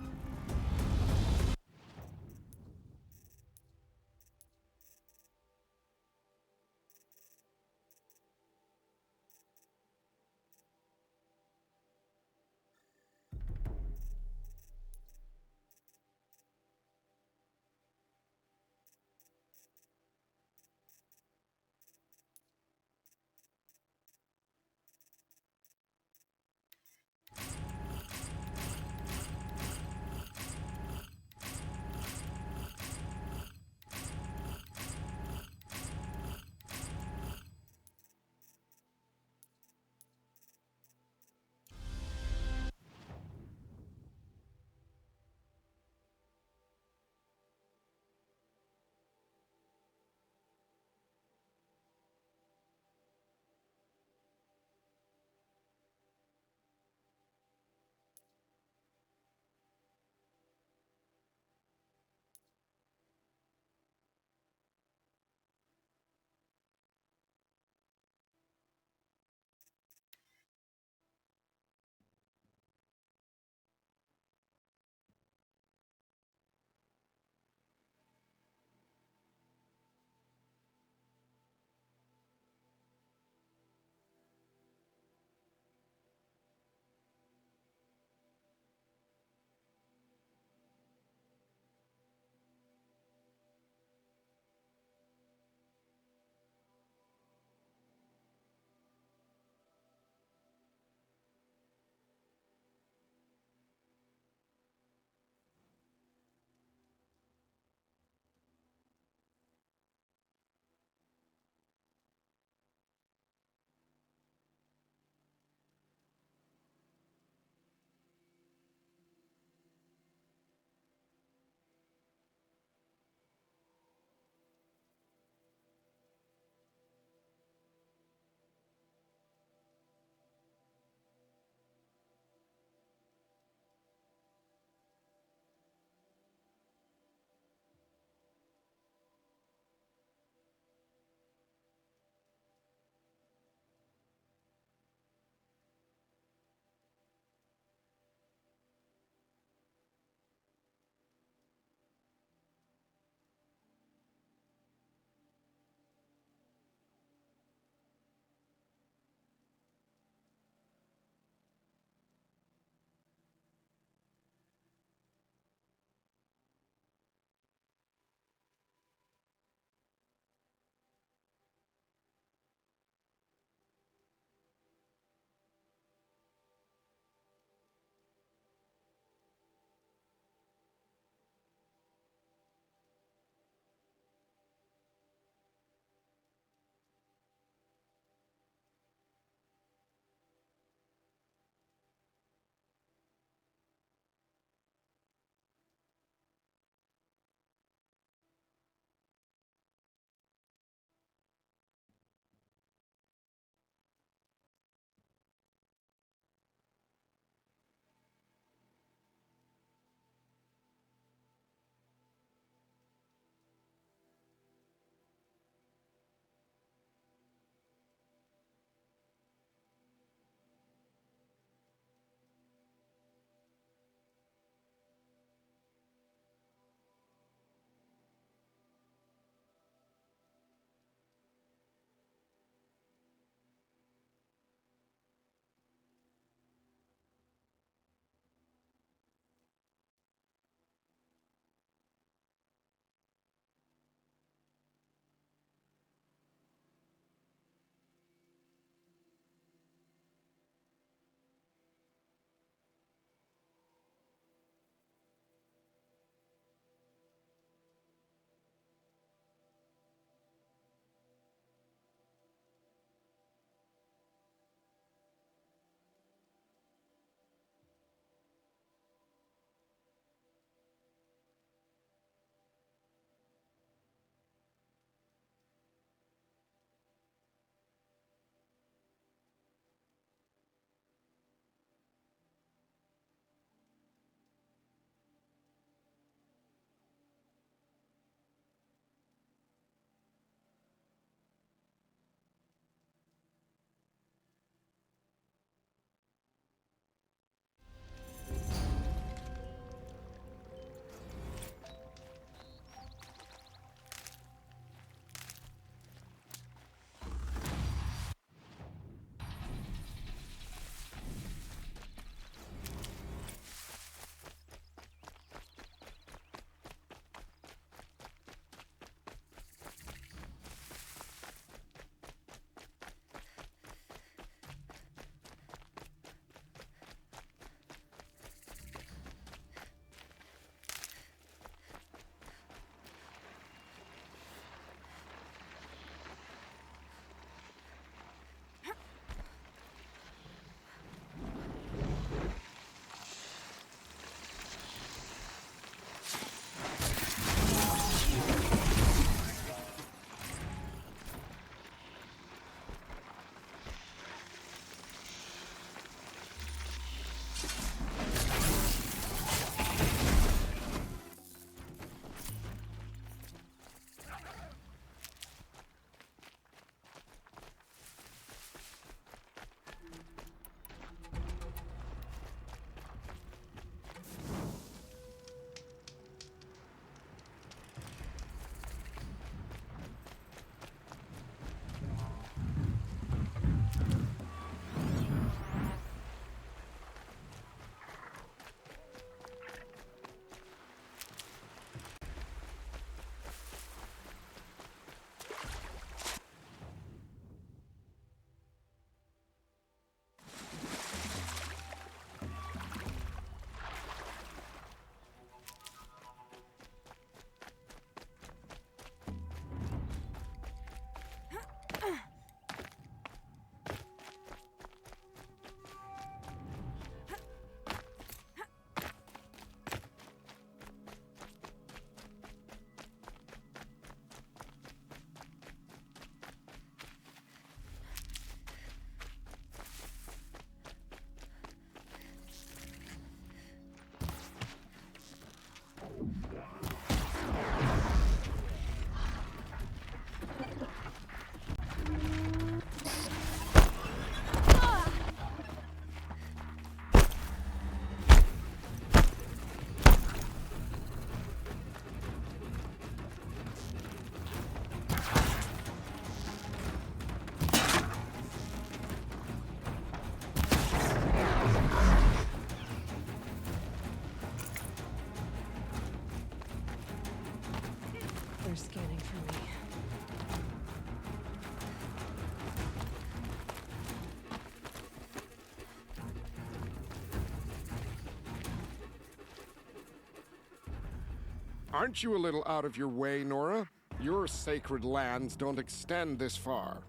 Aren't you a little out of your way, Nora? Your sacred lands don't extend this far.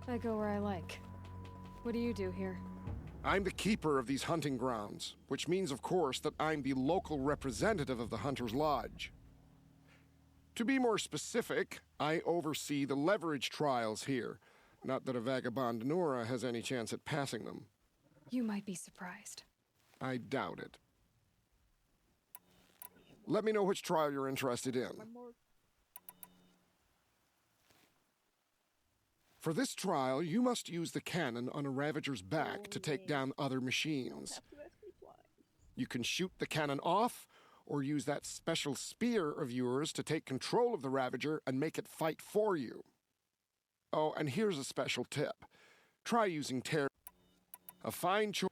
I go where I like. What do you do here? I'm the keeper of these hunting grounds, which means, of course, that I'm the local representative of the Hunter's Lodge. To be more specific, I oversee the leverage trials here. Not that a vagabond Nora has any chance at passing them. You might be surprised. I doubt it. Let me know which trial you're interested in. For this trial, you must use the cannon on a Ravager's back to take down other machines. You can shoot the cannon off, or use that special spear of yours to take control of the Ravager and make it fight for you. Oh, and here's a special tip. Try using tear. A fine choice.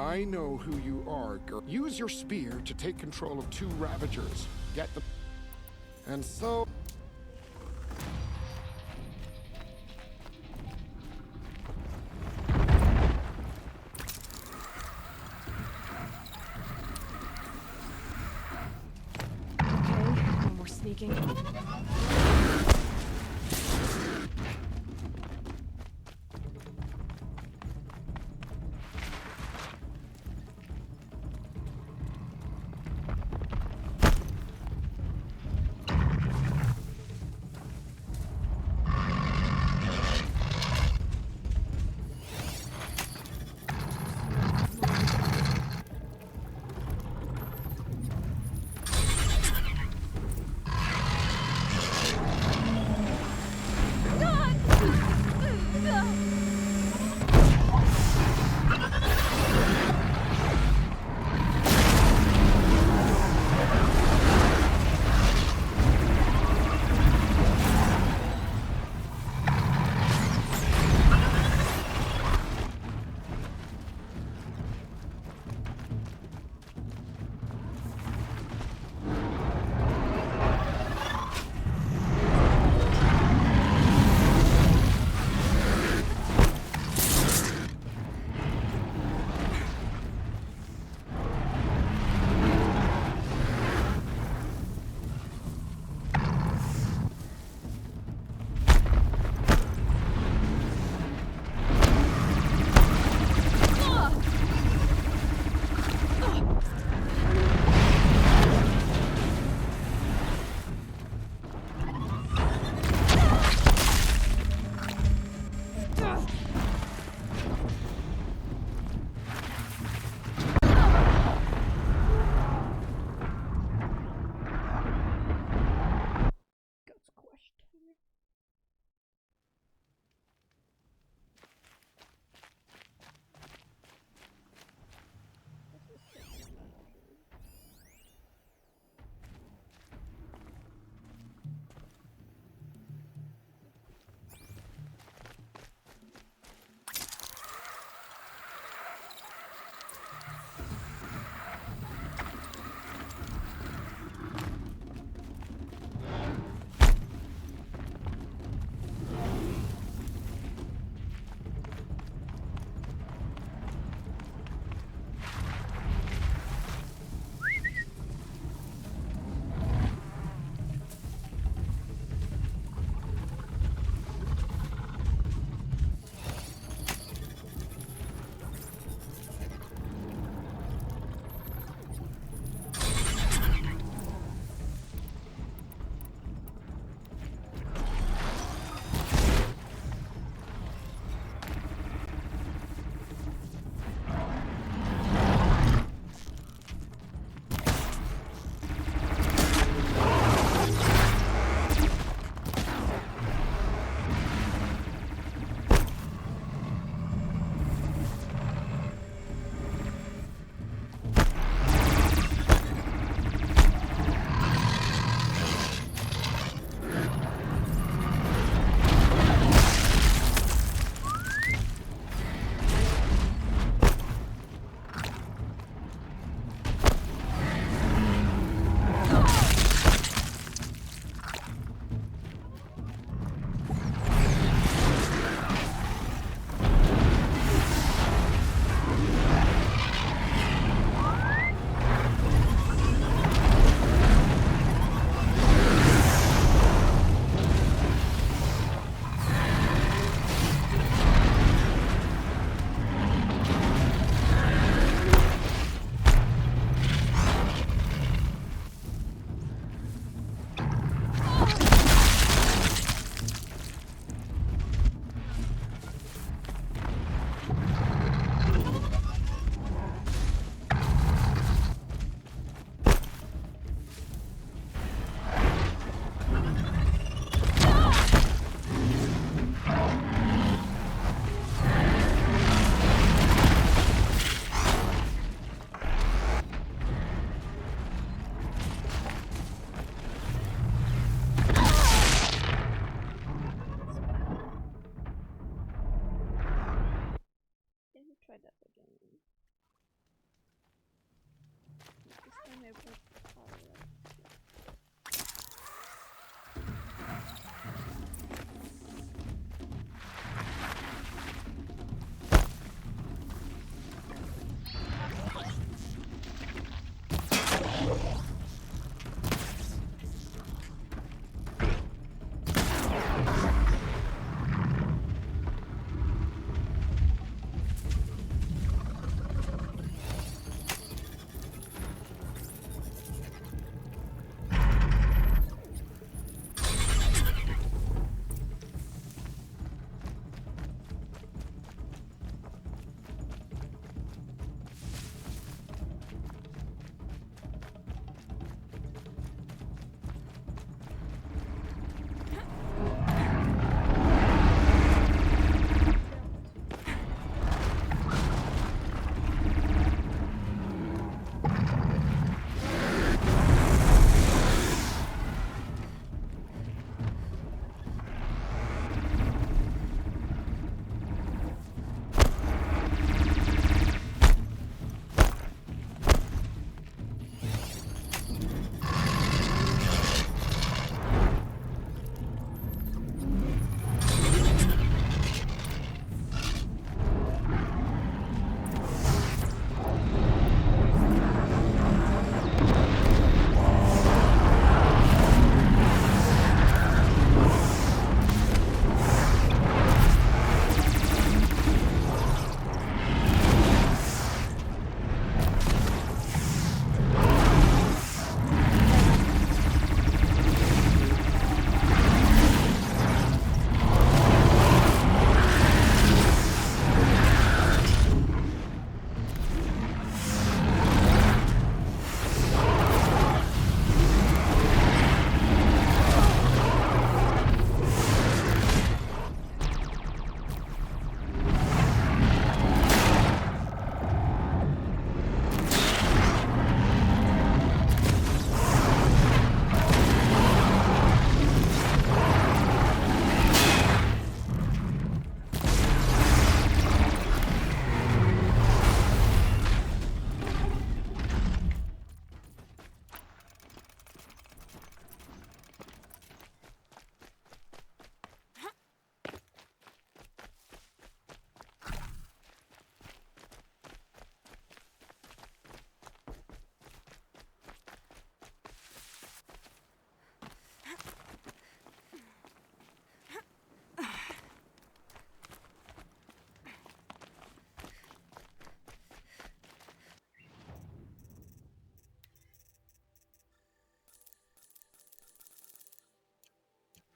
I know who you are, girl. Use your spear to take control of 2 Ravagers. Get them. And so... Okay, no more sneaking.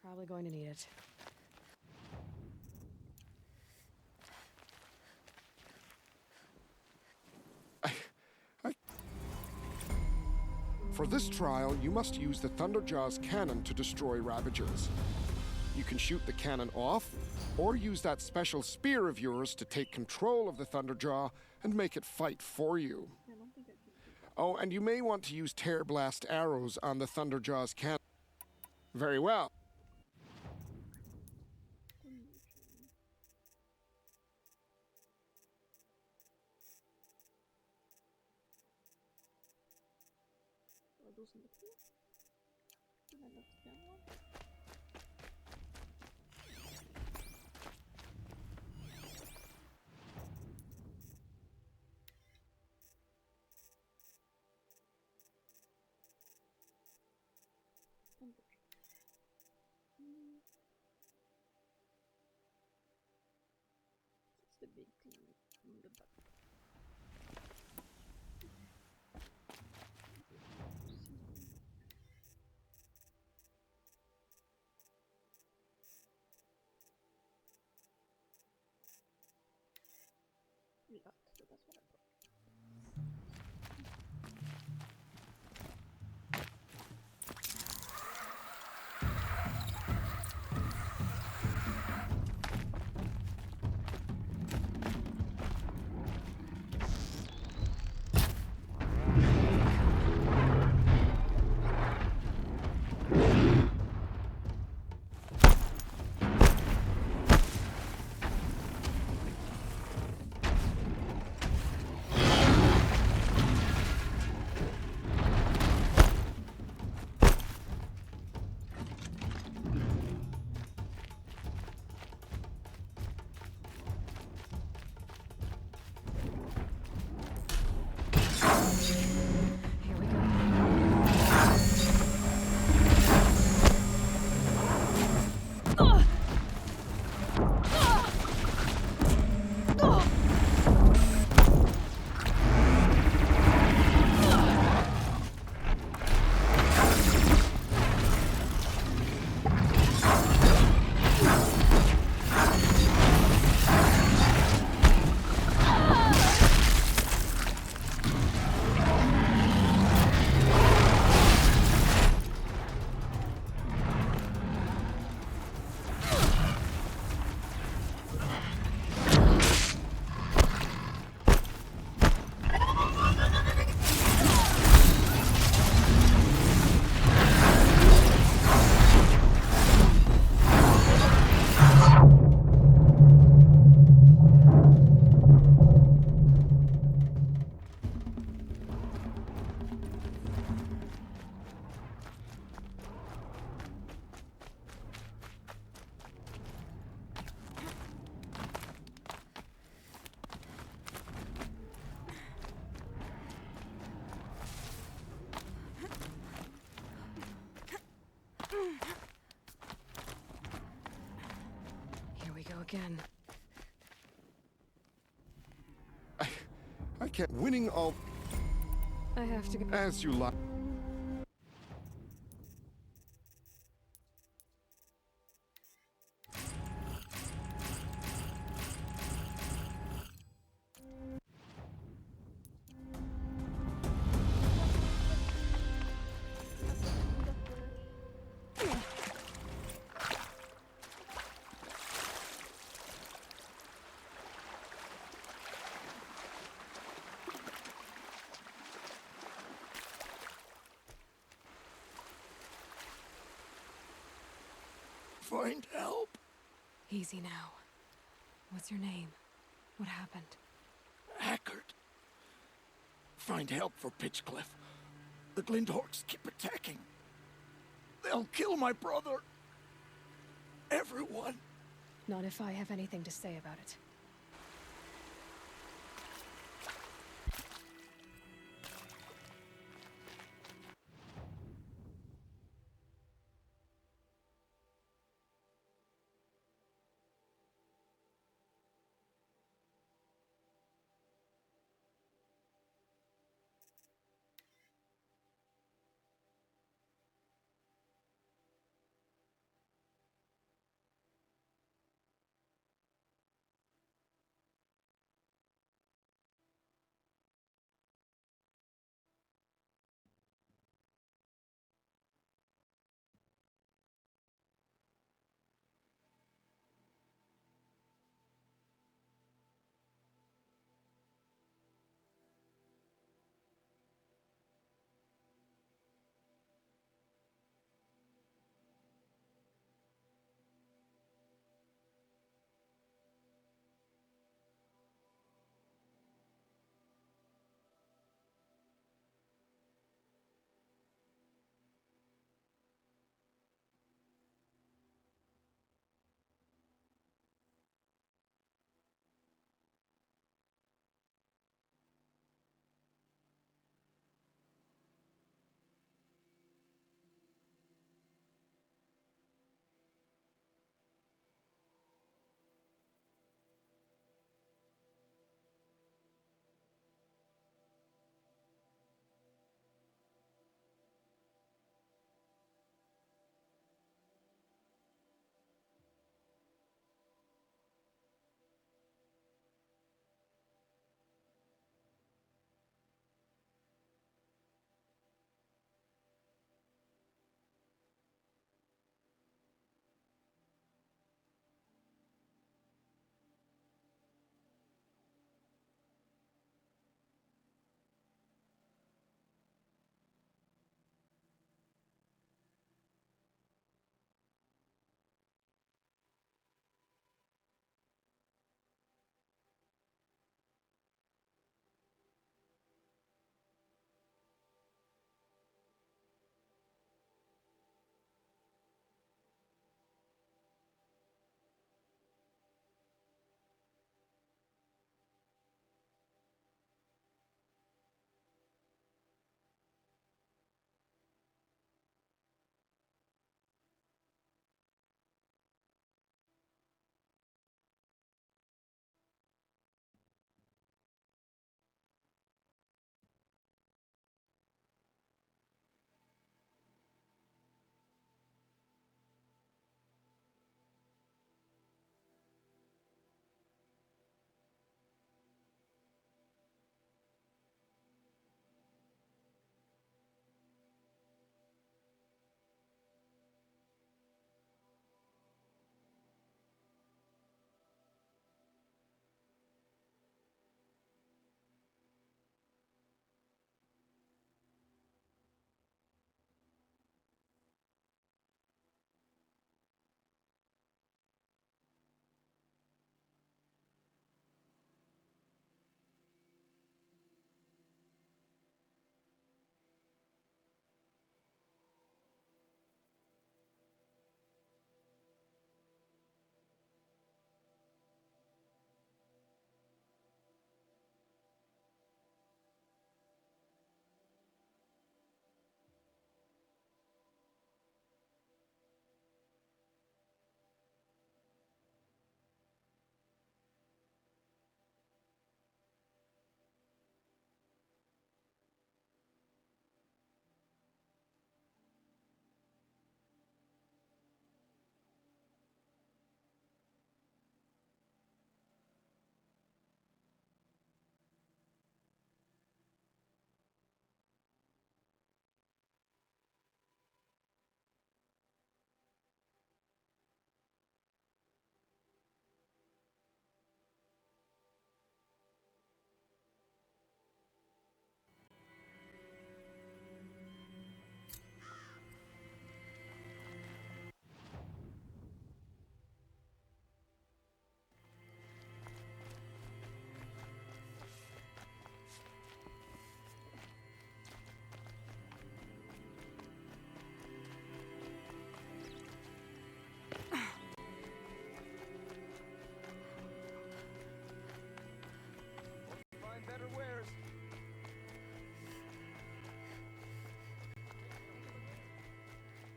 Probably going to need it. For this trial, you must use the Thunderjaw's cannon to destroy Ravagers. You can shoot the cannon off, or use that special spear of yours to take control of the Thunderjaw and make it fight for you. Oh, and you may want to use Tear Blast arrows on the Thunderjaw's cannon. Very well. The big thing in the back. Yeah, so that's what I thought. again. I can't. Winning all. I have to go. As you like. Find help. Easy now. What's your name? What happened? Hackard. Find help for Pitchcliff. The Glindorks keep attacking. They'll kill my brother. Everyone. Not if I have anything to say about it.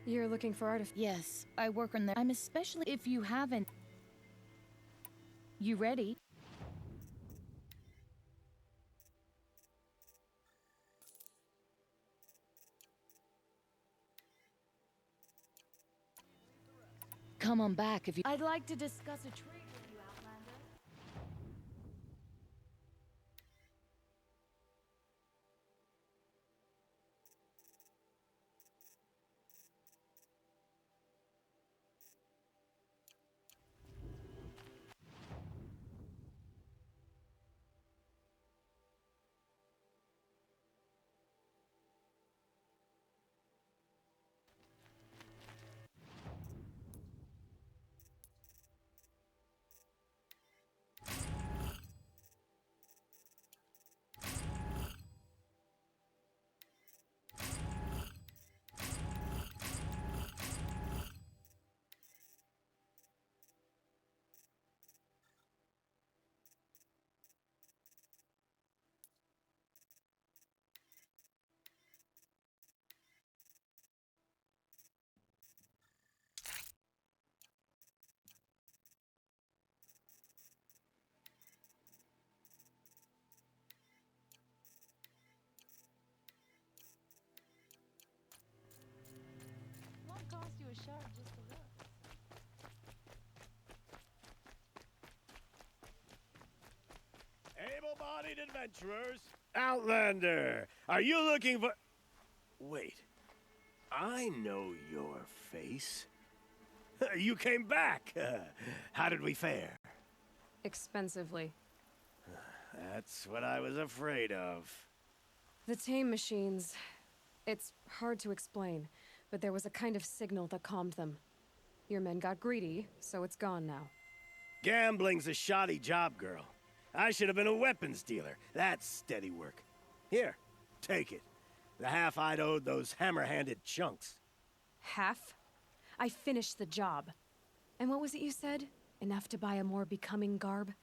You're looking for artifacts? Yes, I work on them. I'm especially if you haven't. You ready? Come on back if you. I'd like to discuss a trade with you, Outlander. Won't cost you a shot just to look. Able-bodied adventurers, Outlander, are you looking for... Wait, I know your face. You came back. How did we fare? Expensively. That's what I was afraid of. The tame machines. It's hard to explain, but there was a kind of signal that calmed them. Your men got greedy, so it's gone now. Gambling's a shoddy job, girl. I should have been a weapons dealer. That's steady work. Here, take it. The half I'd owed those hammer-handed chunks. Half? I finished the job. And what was it you said? Enough to buy a more becoming garb?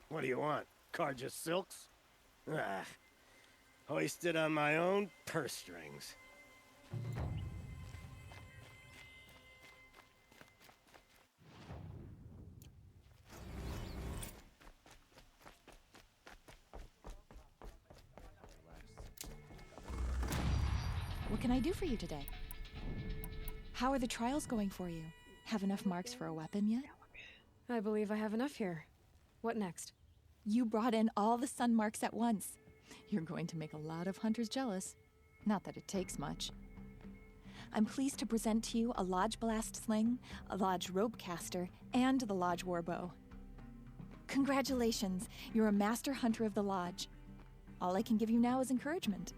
What do you want? Carja silks? Ah, hoisted on my own purse strings. What can I do for you today? How are the trials going for you? Have enough marks for a weapon yet? I believe I have enough here. What next? You brought in all the sun marks at once. You're going to make a lot of hunters jealous. Not that it takes much. I'm pleased to present to you a Lodge Blast Sling, a Lodge Rope Caster, and the Lodge Warbow. Congratulations, you're a master hunter of the Lodge. All I can give you now is encouragement.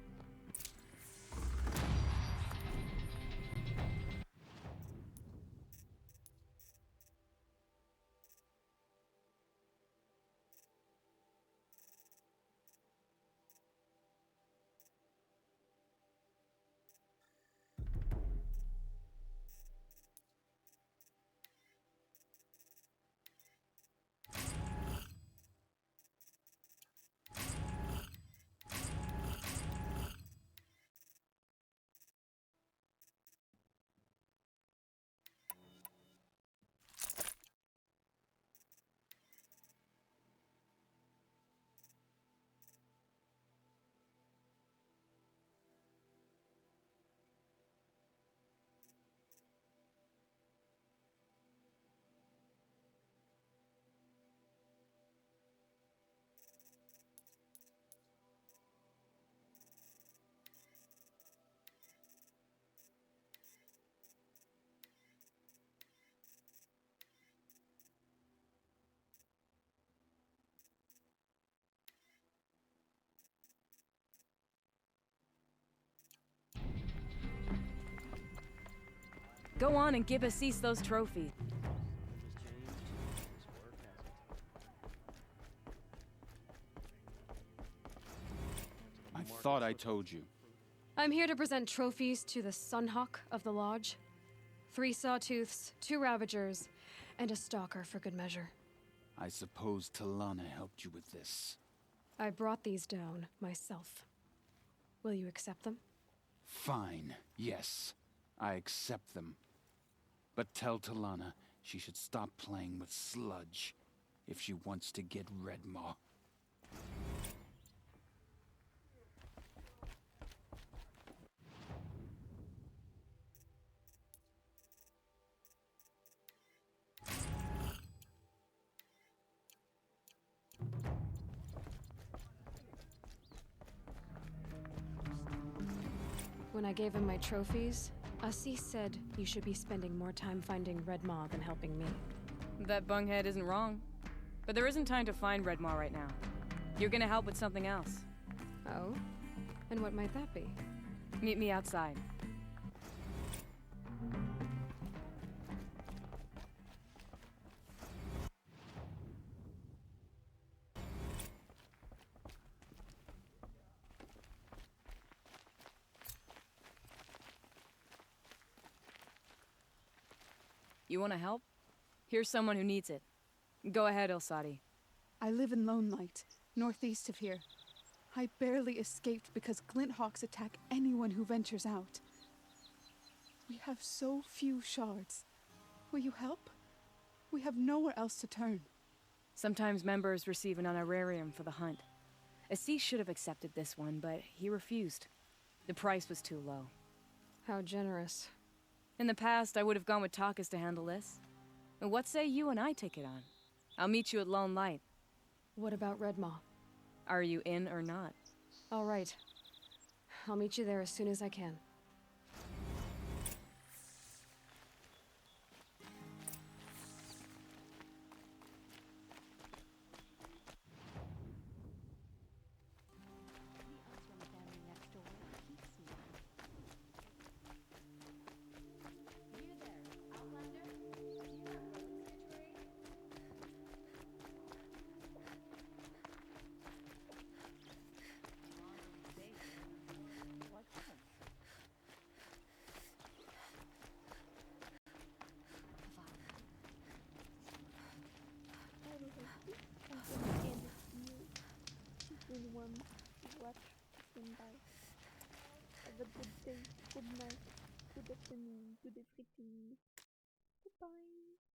Go on and give Assis those trophies. I thought I told you. I'm here to present trophies to the Sunhawk of the Lodge. 3 sawtooths, 2 ravagers, and a stalker for good measure. I suppose Talana helped you with this. I brought these down myself. Will you accept them? Fine, yes. I accept them. But tell Talana she should stop playing with sludge if she wants to get Redmaw. When I gave him my trophies, Assis said you should be spending more time finding Redmaw than helping me. That bunghead isn't wrong. But there isn't time to find Redmaw right now. You're gonna help with something else. Oh? And what might that be? Meet me outside. You want to help? Here's someone who needs it. Go ahead, Elsadi. I live in Lone Light, northeast of here. I barely escaped because Glinthawks attack anyone who ventures out. We have so few shards. Will you help? We have nowhere else to turn. Sometimes members receive an honorarium for the hunt. Assis should have accepted this one, but he refused. The price was too low. How generous. In the past, I would have gone with Takas to handle this. And what say you and I take it on? I'll meet you at Lone Light. What about Redmaw? Are you in or not? All right. I'll meet you there as soon as I can. Have a good day, good night, good afternoon, good everything. Goodbye.